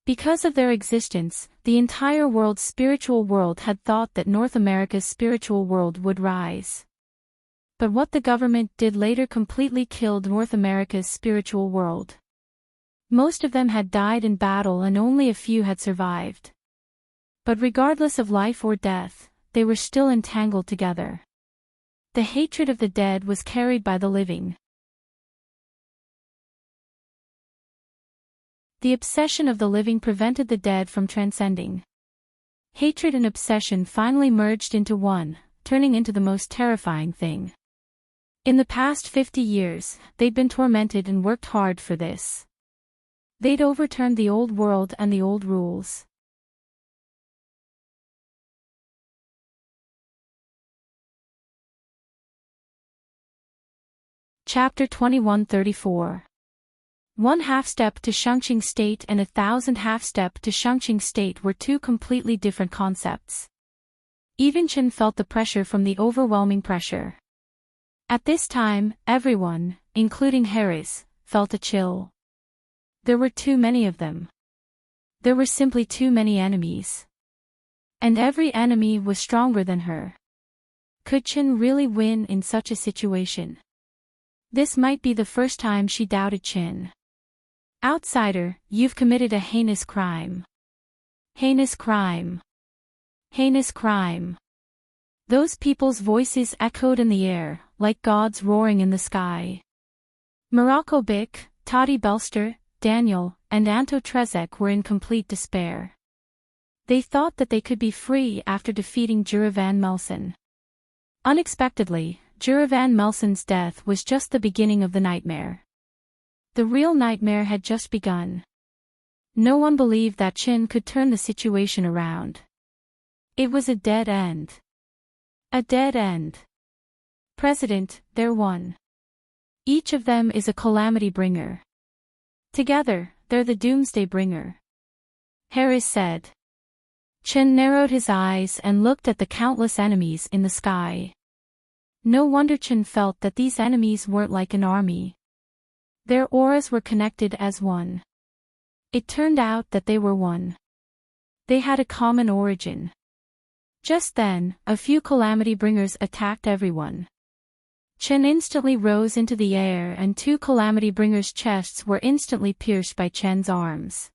Because of their existence, the entire world's spiritual world had thought that North America's spiritual world would rise. But what the government did later completely killed North America's spiritual world. Most of them had died in battle and only a few had survived. But regardless of life or death, they were still entangled together. The hatred of the dead was carried by the living. The obsession of the living prevented the dead from transcending. Hatred and obsession finally merged into one, turning into the most terrifying thing. In the past 50 years, they'd been tormented and worked hard for this. They'd overturned the old world and the old rules. Chapter 2134. 1 half-step to Shangqing State and 1,000 half-step to Shangqing State were 2 completely different concepts. Even Chen felt the pressure from the overwhelming pressure. At this time, everyone, including Harris, felt a chill. There were too many of them. There were simply too many enemies. And every enemy was stronger than her. Could Chen really win in such a situation? This might be the first time she doubted Chen. Outsider, you've committed a heinous crime. Heinous crime. Heinous crime. Those people's voices echoed in the air, like gods roaring in the sky. Morocco Bick, Toddy Belster, Daniel, and Anto Trezek were in complete despair. They thought that they could be free after defeating Juravan Melson. Unexpectedly, Juravan Melson's death was just the beginning of the nightmare. The real nightmare had just begun. No one believed that Chen could turn the situation around. It was a dead end. A dead end. President, they're one. Each of them is a calamity bringer. Together, they're the Doomsday Bringer. Harris said. Chen narrowed his eyes and looked at the countless enemies in the sky. No wonder Chen felt that these enemies weren't like an army. Their auras were connected as one. It turned out that they were one. They had a common origin. Just then, a few calamity bringers attacked everyone. Chen instantly rose into the air and 2 calamity bringers' chests were instantly pierced by Chen's arms.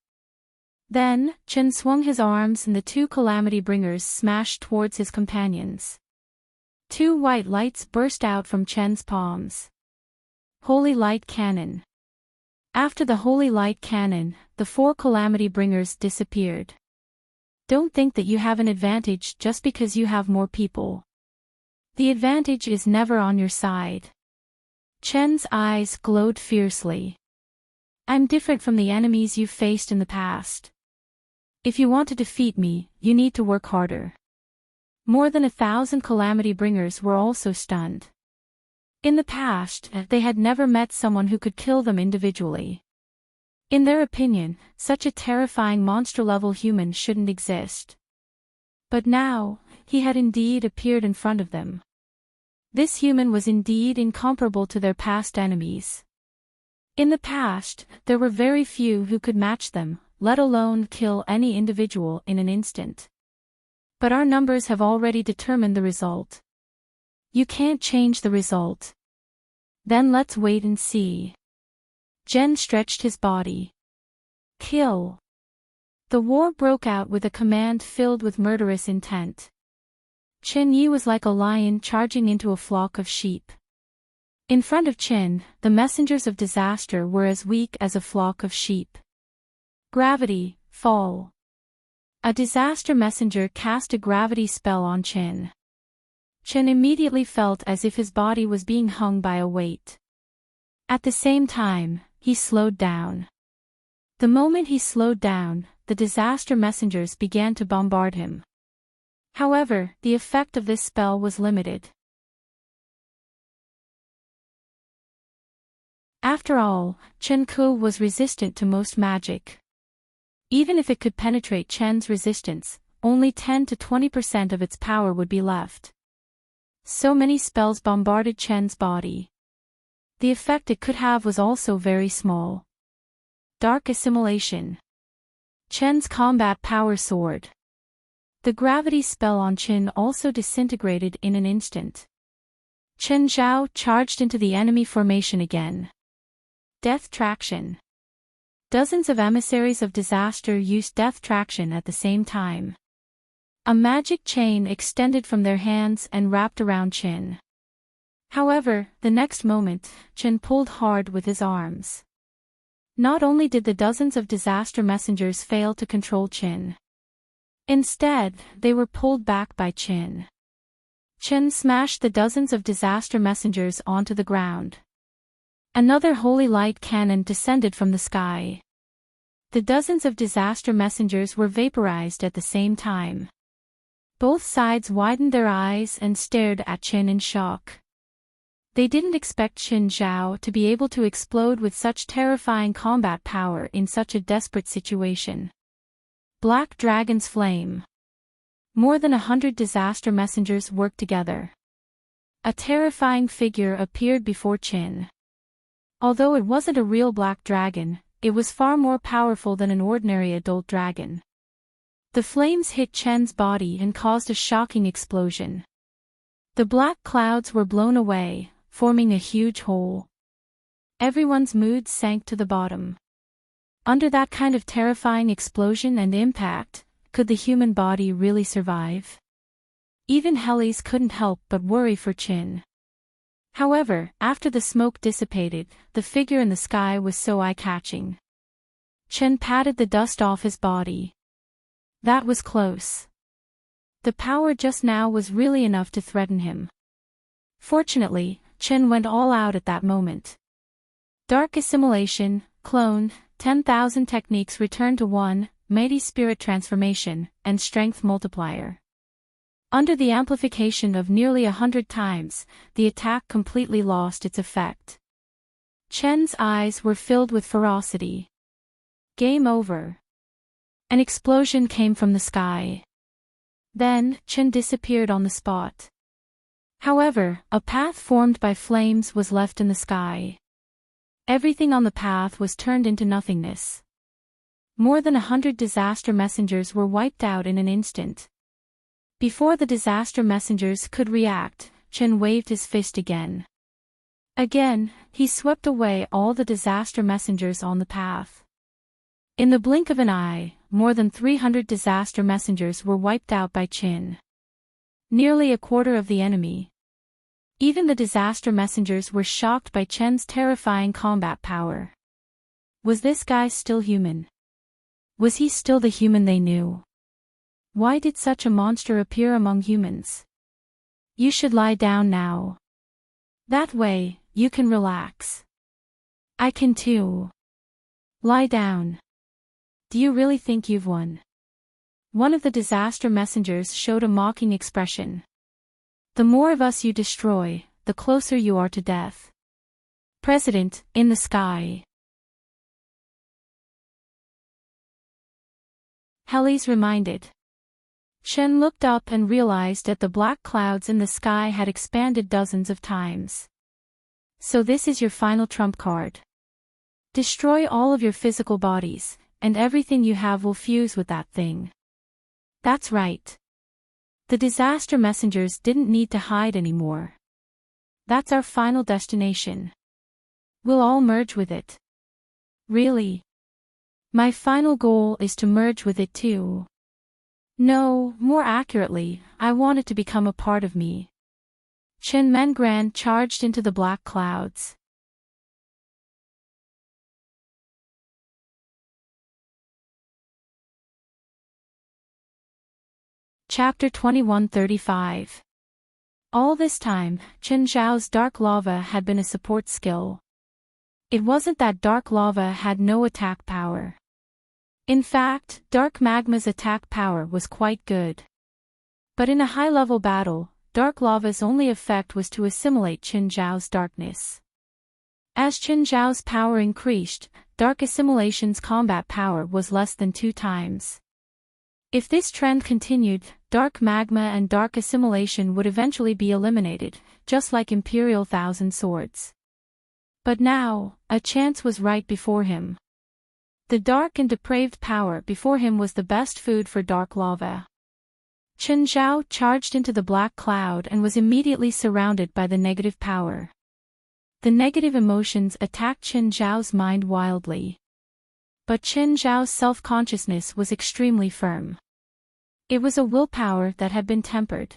Then, Chen swung his arms and the 2 calamity bringers smashed towards his companions. 2 white lights burst out from Chen's palms. Holy Light Cannon. After the Holy Light Cannon, the 4 calamity bringers disappeared. Don't think that you have an advantage just because you have more people. The advantage is never on your side. Chen's eyes glowed fiercely. I'm different from the enemies you've faced in the past. If you want to defeat me, you need to work harder. More than 1,000 calamity bringers were also stunned. In the past, they had never met someone who could kill them individually. In their opinion, such a terrifying monster-level human shouldn't exist. But now, he had indeed appeared in front of them. This human was indeed incomparable to their past enemies. In the past, there were very few who could match them, let alone kill any individual in an instant. But our numbers have already determined the result. You can't change the result. Then let's wait and see. Jen stretched his body. Kill. The war broke out with a command filled with murderous intent. Chen Yi was like a lion charging into a flock of sheep. In front of Chen, the messengers of disaster were as weak as a flock of sheep. Gravity, fall. A disaster messenger cast a gravity spell on Chen. Chen immediately felt as if his body was being hung by a weight. At the same time, he slowed down. The moment he slowed down, the disaster messengers began to bombard him. However, the effect of this spell was limited. After all, Chen Ku was resistant to most magic. Even if it could penetrate Chen's resistance, only 10 to 20% of its power would be left. So many spells bombarded Chen's body. The effect it could have was also very small. Dark assimilation. Chen's combat power soared. The gravity spell on Chen also disintegrated in an instant. Chen Zhao charged into the enemy formation again. Death traction. Dozens of emissaries of disaster used death traction at the same time. A magic chain extended from their hands and wrapped around Chen. However, the next moment, Chen pulled hard with his arms. Not only did the dozens of disaster messengers fail to control Chen. Instead, they were pulled back by Chen. Chen smashed the dozens of disaster messengers onto the ground. Another holy light cannon descended from the sky. The dozens of disaster messengers were vaporized at the same time. Both sides widened their eyes and stared at Chen in shock. They didn't expect Qin Zhao to be able to explode with such terrifying combat power in such a desperate situation. Black Dragon's Flame. More than 100 disaster messengers worked together. A terrifying figure appeared before Qin. Although it wasn't a real black dragon, it was far more powerful than an ordinary adult dragon. The flames hit Chen's body and caused a shocking explosion. The black clouds were blown away, forming a huge hole. Everyone's mood sank to the bottom. Under that kind of terrifying explosion and impact, could the human body really survive? Even Hellies couldn't help but worry for Qin. However, after the smoke dissipated, the figure in the sky was so eye-catching. Chen patted the dust off his body. That was close. The power just now was really enough to threaten him. Fortunately, Chen went all out at that moment. Dark Assimilation, Clone, 10,000 techniques return to 1, Mighty Spirit Transformation, and Strength Multiplier. Under the amplification of nearly 100 times, the attack completely lost its effect. Chen's eyes were filled with ferocity. Game over. An explosion came from the sky. Then, Chen disappeared on the spot. However, a path formed by flames was left in the sky. Everything on the path was turned into nothingness. More than 100 disaster messengers were wiped out in an instant. Before the disaster messengers could react, Chen waved his fist again. Again, he swept away all the disaster messengers on the path. In the blink of an eye, more than 300 disaster messengers were wiped out by Chen. Nearly a quarter of the enemy. Even the disaster messengers were shocked by Chen's terrifying combat power. Was this guy still human? Was he still the human they knew? Why did such a monster appear among humans? You should lie down now. That way, you can relax. I can too. Lie down. Do you really think you've won? One of the disaster messengers showed a mocking expression. The more of us you destroy, the closer you are to death. President, in the sky. Helly's reminded. Chen looked up and realized that the black clouds in the sky had expanded dozens of times. So this is your final trump card. Destroy all of your physical bodies, and everything you have will fuse with that thing. That's right. The disaster messengers didn't need to hide anymore. That's our final destination. We'll all merge with it. Really? My final goal is to merge with it too. No, more accurately, I want it to become a part of me. Chen Mengran charged into the black clouds. Chapter 2135. All this time, Chen Zhao's dark lava had been a support skill. It wasn't that dark lava had no attack power. In fact, dark magma's attack power was quite good. But in a high-level battle, dark lava's only effect was to assimilate Chen Zhao's darkness. As Chen Zhao's power increased, dark assimilation's combat power was less than 2 times. If this trend continued, dark magma and dark assimilation would eventually be eliminated, just like Imperial Thousand Swords. But now, a chance was right before him. The dark and depraved power before him was the best food for dark lava. Chen Zhao charged into the black cloud and was immediately surrounded by the negative power. The negative emotions attacked Chen Zhao's mind wildly. But Chen Zhao's self-consciousness was extremely firm. It was a willpower that had been tempered.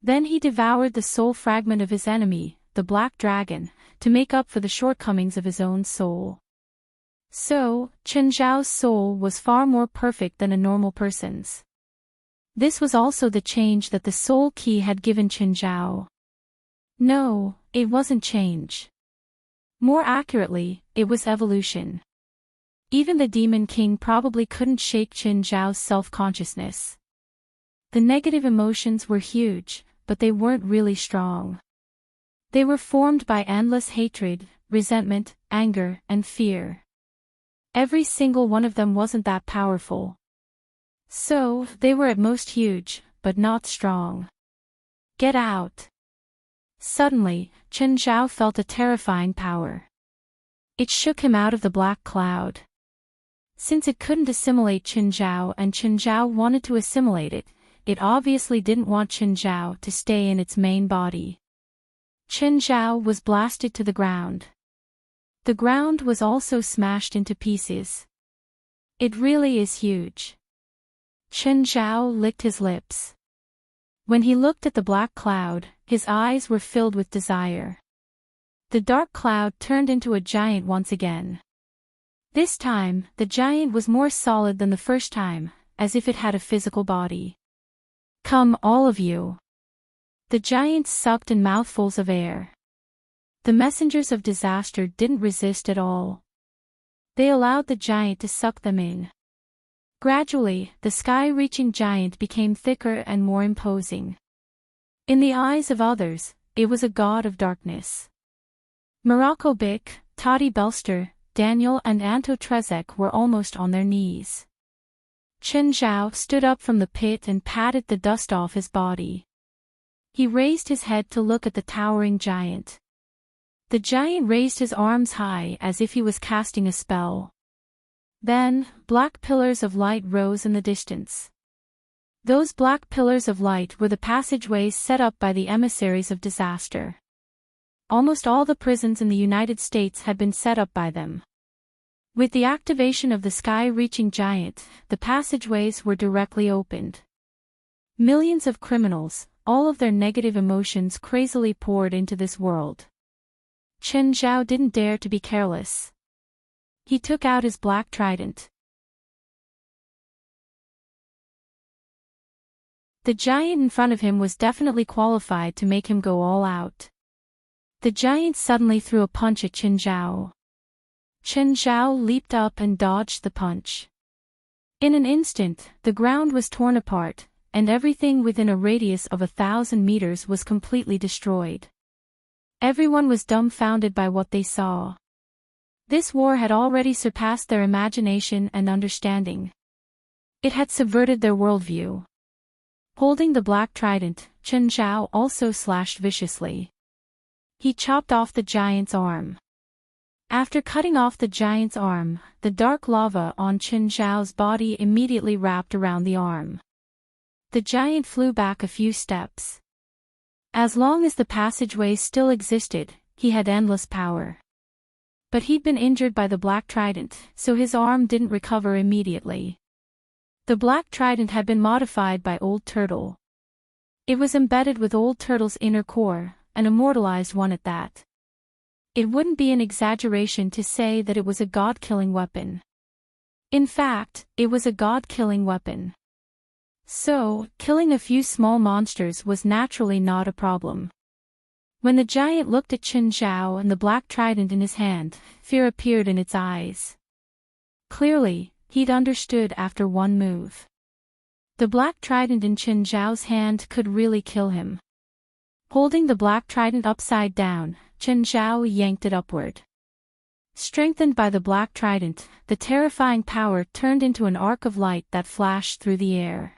Then he devoured the soul fragment of his enemy, the black dragon, to make up for the shortcomings of his own soul. So, Chen Zhao's soul was far more perfect than a normal person's. This was also the change that the soul key had given Chen Zhao. No, it wasn't change. More accurately, it was evolution. Even the Demon King probably couldn't shake Chen Zhao's self-consciousness. The negative emotions were huge, but they weren't really strong. They were formed by endless hatred, resentment, anger, and fear. Every single one of them wasn't that powerful. So, they were at most huge, but not strong. Get out. Suddenly, Chen Zhao felt a terrifying power. It shook him out of the black cloud. Since it couldn't assimilate Chen Zhao and Chen Zhao wanted to assimilate it, it obviously didn't want Chen Zhao to stay in its main body. Chen Zhao was blasted to the ground. The ground was also smashed into pieces. It really is huge. Chen Zhao licked his lips. When he looked at the black cloud, his eyes were filled with desire. The dark cloud turned into a giant once again. This time, the giant was more solid than the first time, as if it had a physical body. Come, all of you. The giant sucked in mouthfuls of air. The messengers of disaster didn't resist at all. They allowed the giant to suck them in. Gradually, the sky-reaching giant became thicker and more imposing. In the eyes of others, it was a god of darkness. Morocco Bic, Toddy Belster, Daniel and Anto Trezek were almost on their knees. Chen Zhao stood up from the pit and patted the dust off his body. He raised his head to look at the towering giant. The giant raised his arms high as if he was casting a spell. Then, black pillars of light rose in the distance. Those black pillars of light were the passageways set up by the emissaries of disaster. Almost all the prisons in the United States had been set up by them. With the activation of the sky-reaching giant, the passageways were directly opened. Millions of criminals, all of their negative emotions crazily poured into this world. Chen Zhao didn't dare to be careless. He took out his black trident. The giant in front of him was definitely qualified to make him go all out. The giant suddenly threw a punch at Chen Zhao. Chen Zhao leaped up and dodged the punch. In an instant, the ground was torn apart, and everything within a radius of 1,000 meters was completely destroyed. Everyone was dumbfounded by what they saw. This war had already surpassed their imagination and understanding. It had subverted their worldview. Holding the black trident, Chen Zhao also slashed viciously. He chopped off the giant's arm. After cutting off the giant's arm, the dark lava on Chen Zhao's body immediately wrapped around the arm. The giant flew back a few steps. As long as the passageway still existed, he had endless power. But he'd been injured by the black trident, so his arm didn't recover immediately. The black trident had been modified by Old Turtle. It was embedded with Old Turtle's inner core, an immortalized one at that. It wouldn't be an exaggeration to say that it was a god-killing weapon. In fact, it was a god-killing weapon. So, killing a few small monsters was naturally not a problem. When the giant looked at Chen Zhao and the black trident in his hand, fear appeared in its eyes. Clearly, he'd understood after one move. The black trident in Chen Zhao's hand could really kill him. Holding the black trident upside down, Chen Zhao yanked it upward. Strengthened by the black trident, the terrifying power turned into an arc of light that flashed through the air.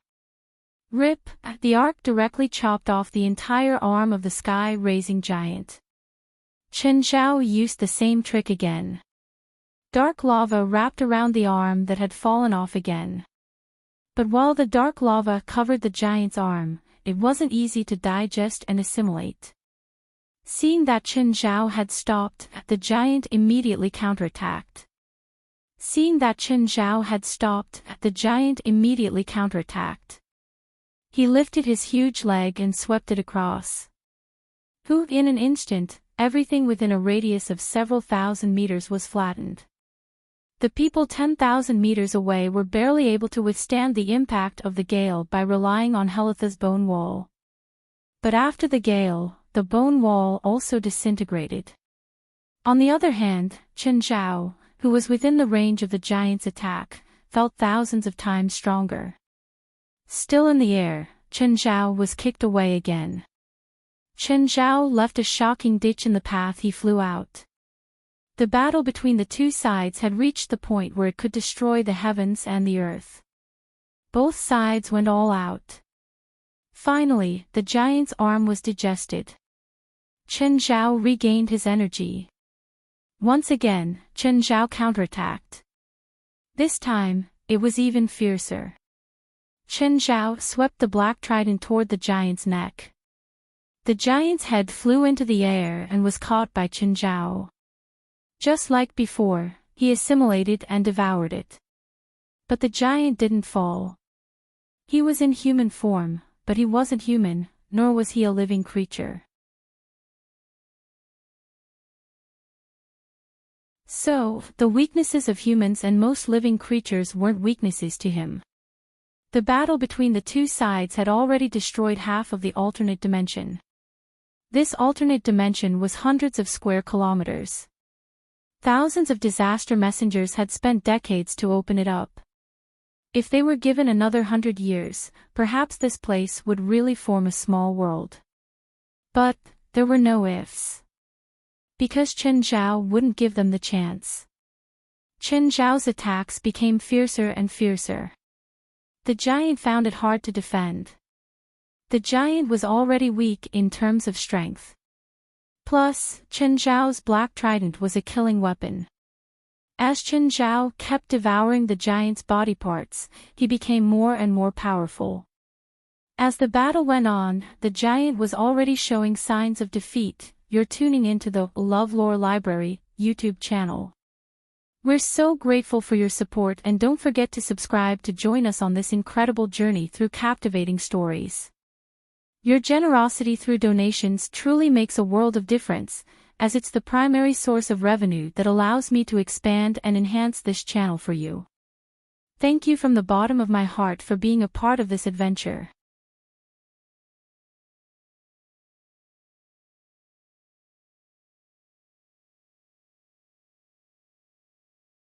Rip! The arc directly chopped off the entire arm of the sky-raising giant. Chen Zhao used the same trick again. Dark lava wrapped around the arm that had fallen off again. But while the dark lava covered the giant's arm, it wasn't easy to digest and assimilate. Seeing that Chen Zhao had stopped, the giant immediately counterattacked. He lifted his huge leg and swept it across. In an instant, everything within a radius of several thousand meters was flattened. The people 10,000 meters away were barely able to withstand the impact of the gale by relying on Helitha's bone wall. But after the gale, the bone wall also disintegrated. On the other hand, Chen Zhao, who was within the range of the giant's attack, felt thousands of times stronger. Still in the air, Chen Zhao was kicked away again. Chen Zhao left a shocking ditch in the path he flew out. The battle between the two sides had reached the point where it could destroy the heavens and the earth. Both sides went all out. Finally, the giant's arm was digested. Chen Zhao regained his energy. Once again, Chen Zhao counterattacked. This time, it was even fiercer. Chen Zhao swept the black trident toward the giant's neck. The giant's head flew into the air and was caught by Chen Zhao. Just like before, he assimilated and devoured it. But the giant didn't fall. He was in human form, but he wasn't human, nor was he a living creature. So, the weaknesses of humans and most living creatures weren't weaknesses to him. The battle between the two sides had already destroyed half of the alternate dimension. This alternate dimension was hundreds of square kilometers. Thousands of disaster messengers had spent decades to open it up. If they were given another 100 years, perhaps this place would really form a small world. But, there were no ifs. Because Chen Zhao wouldn't give them the chance. Chen Zhao's attacks became fiercer and fiercer. The giant found it hard to defend. The giant was already weak in terms of strength. Plus, Chen Zhao's black trident was a killing weapon. As Chen Zhao kept devouring the giant's body parts, he became more and more powerful. As the battle went on, the giant was already showing signs of defeat. You're tuning into the LoveLore Library YouTube channel. We're so grateful for your support, and don't forget to subscribe to join us on this incredible journey through captivating stories. Your generosity through donations truly makes a world of difference, as it's the primary source of revenue that allows me to expand and enhance this channel for you. Thank you from the bottom of my heart for being a part of this adventure.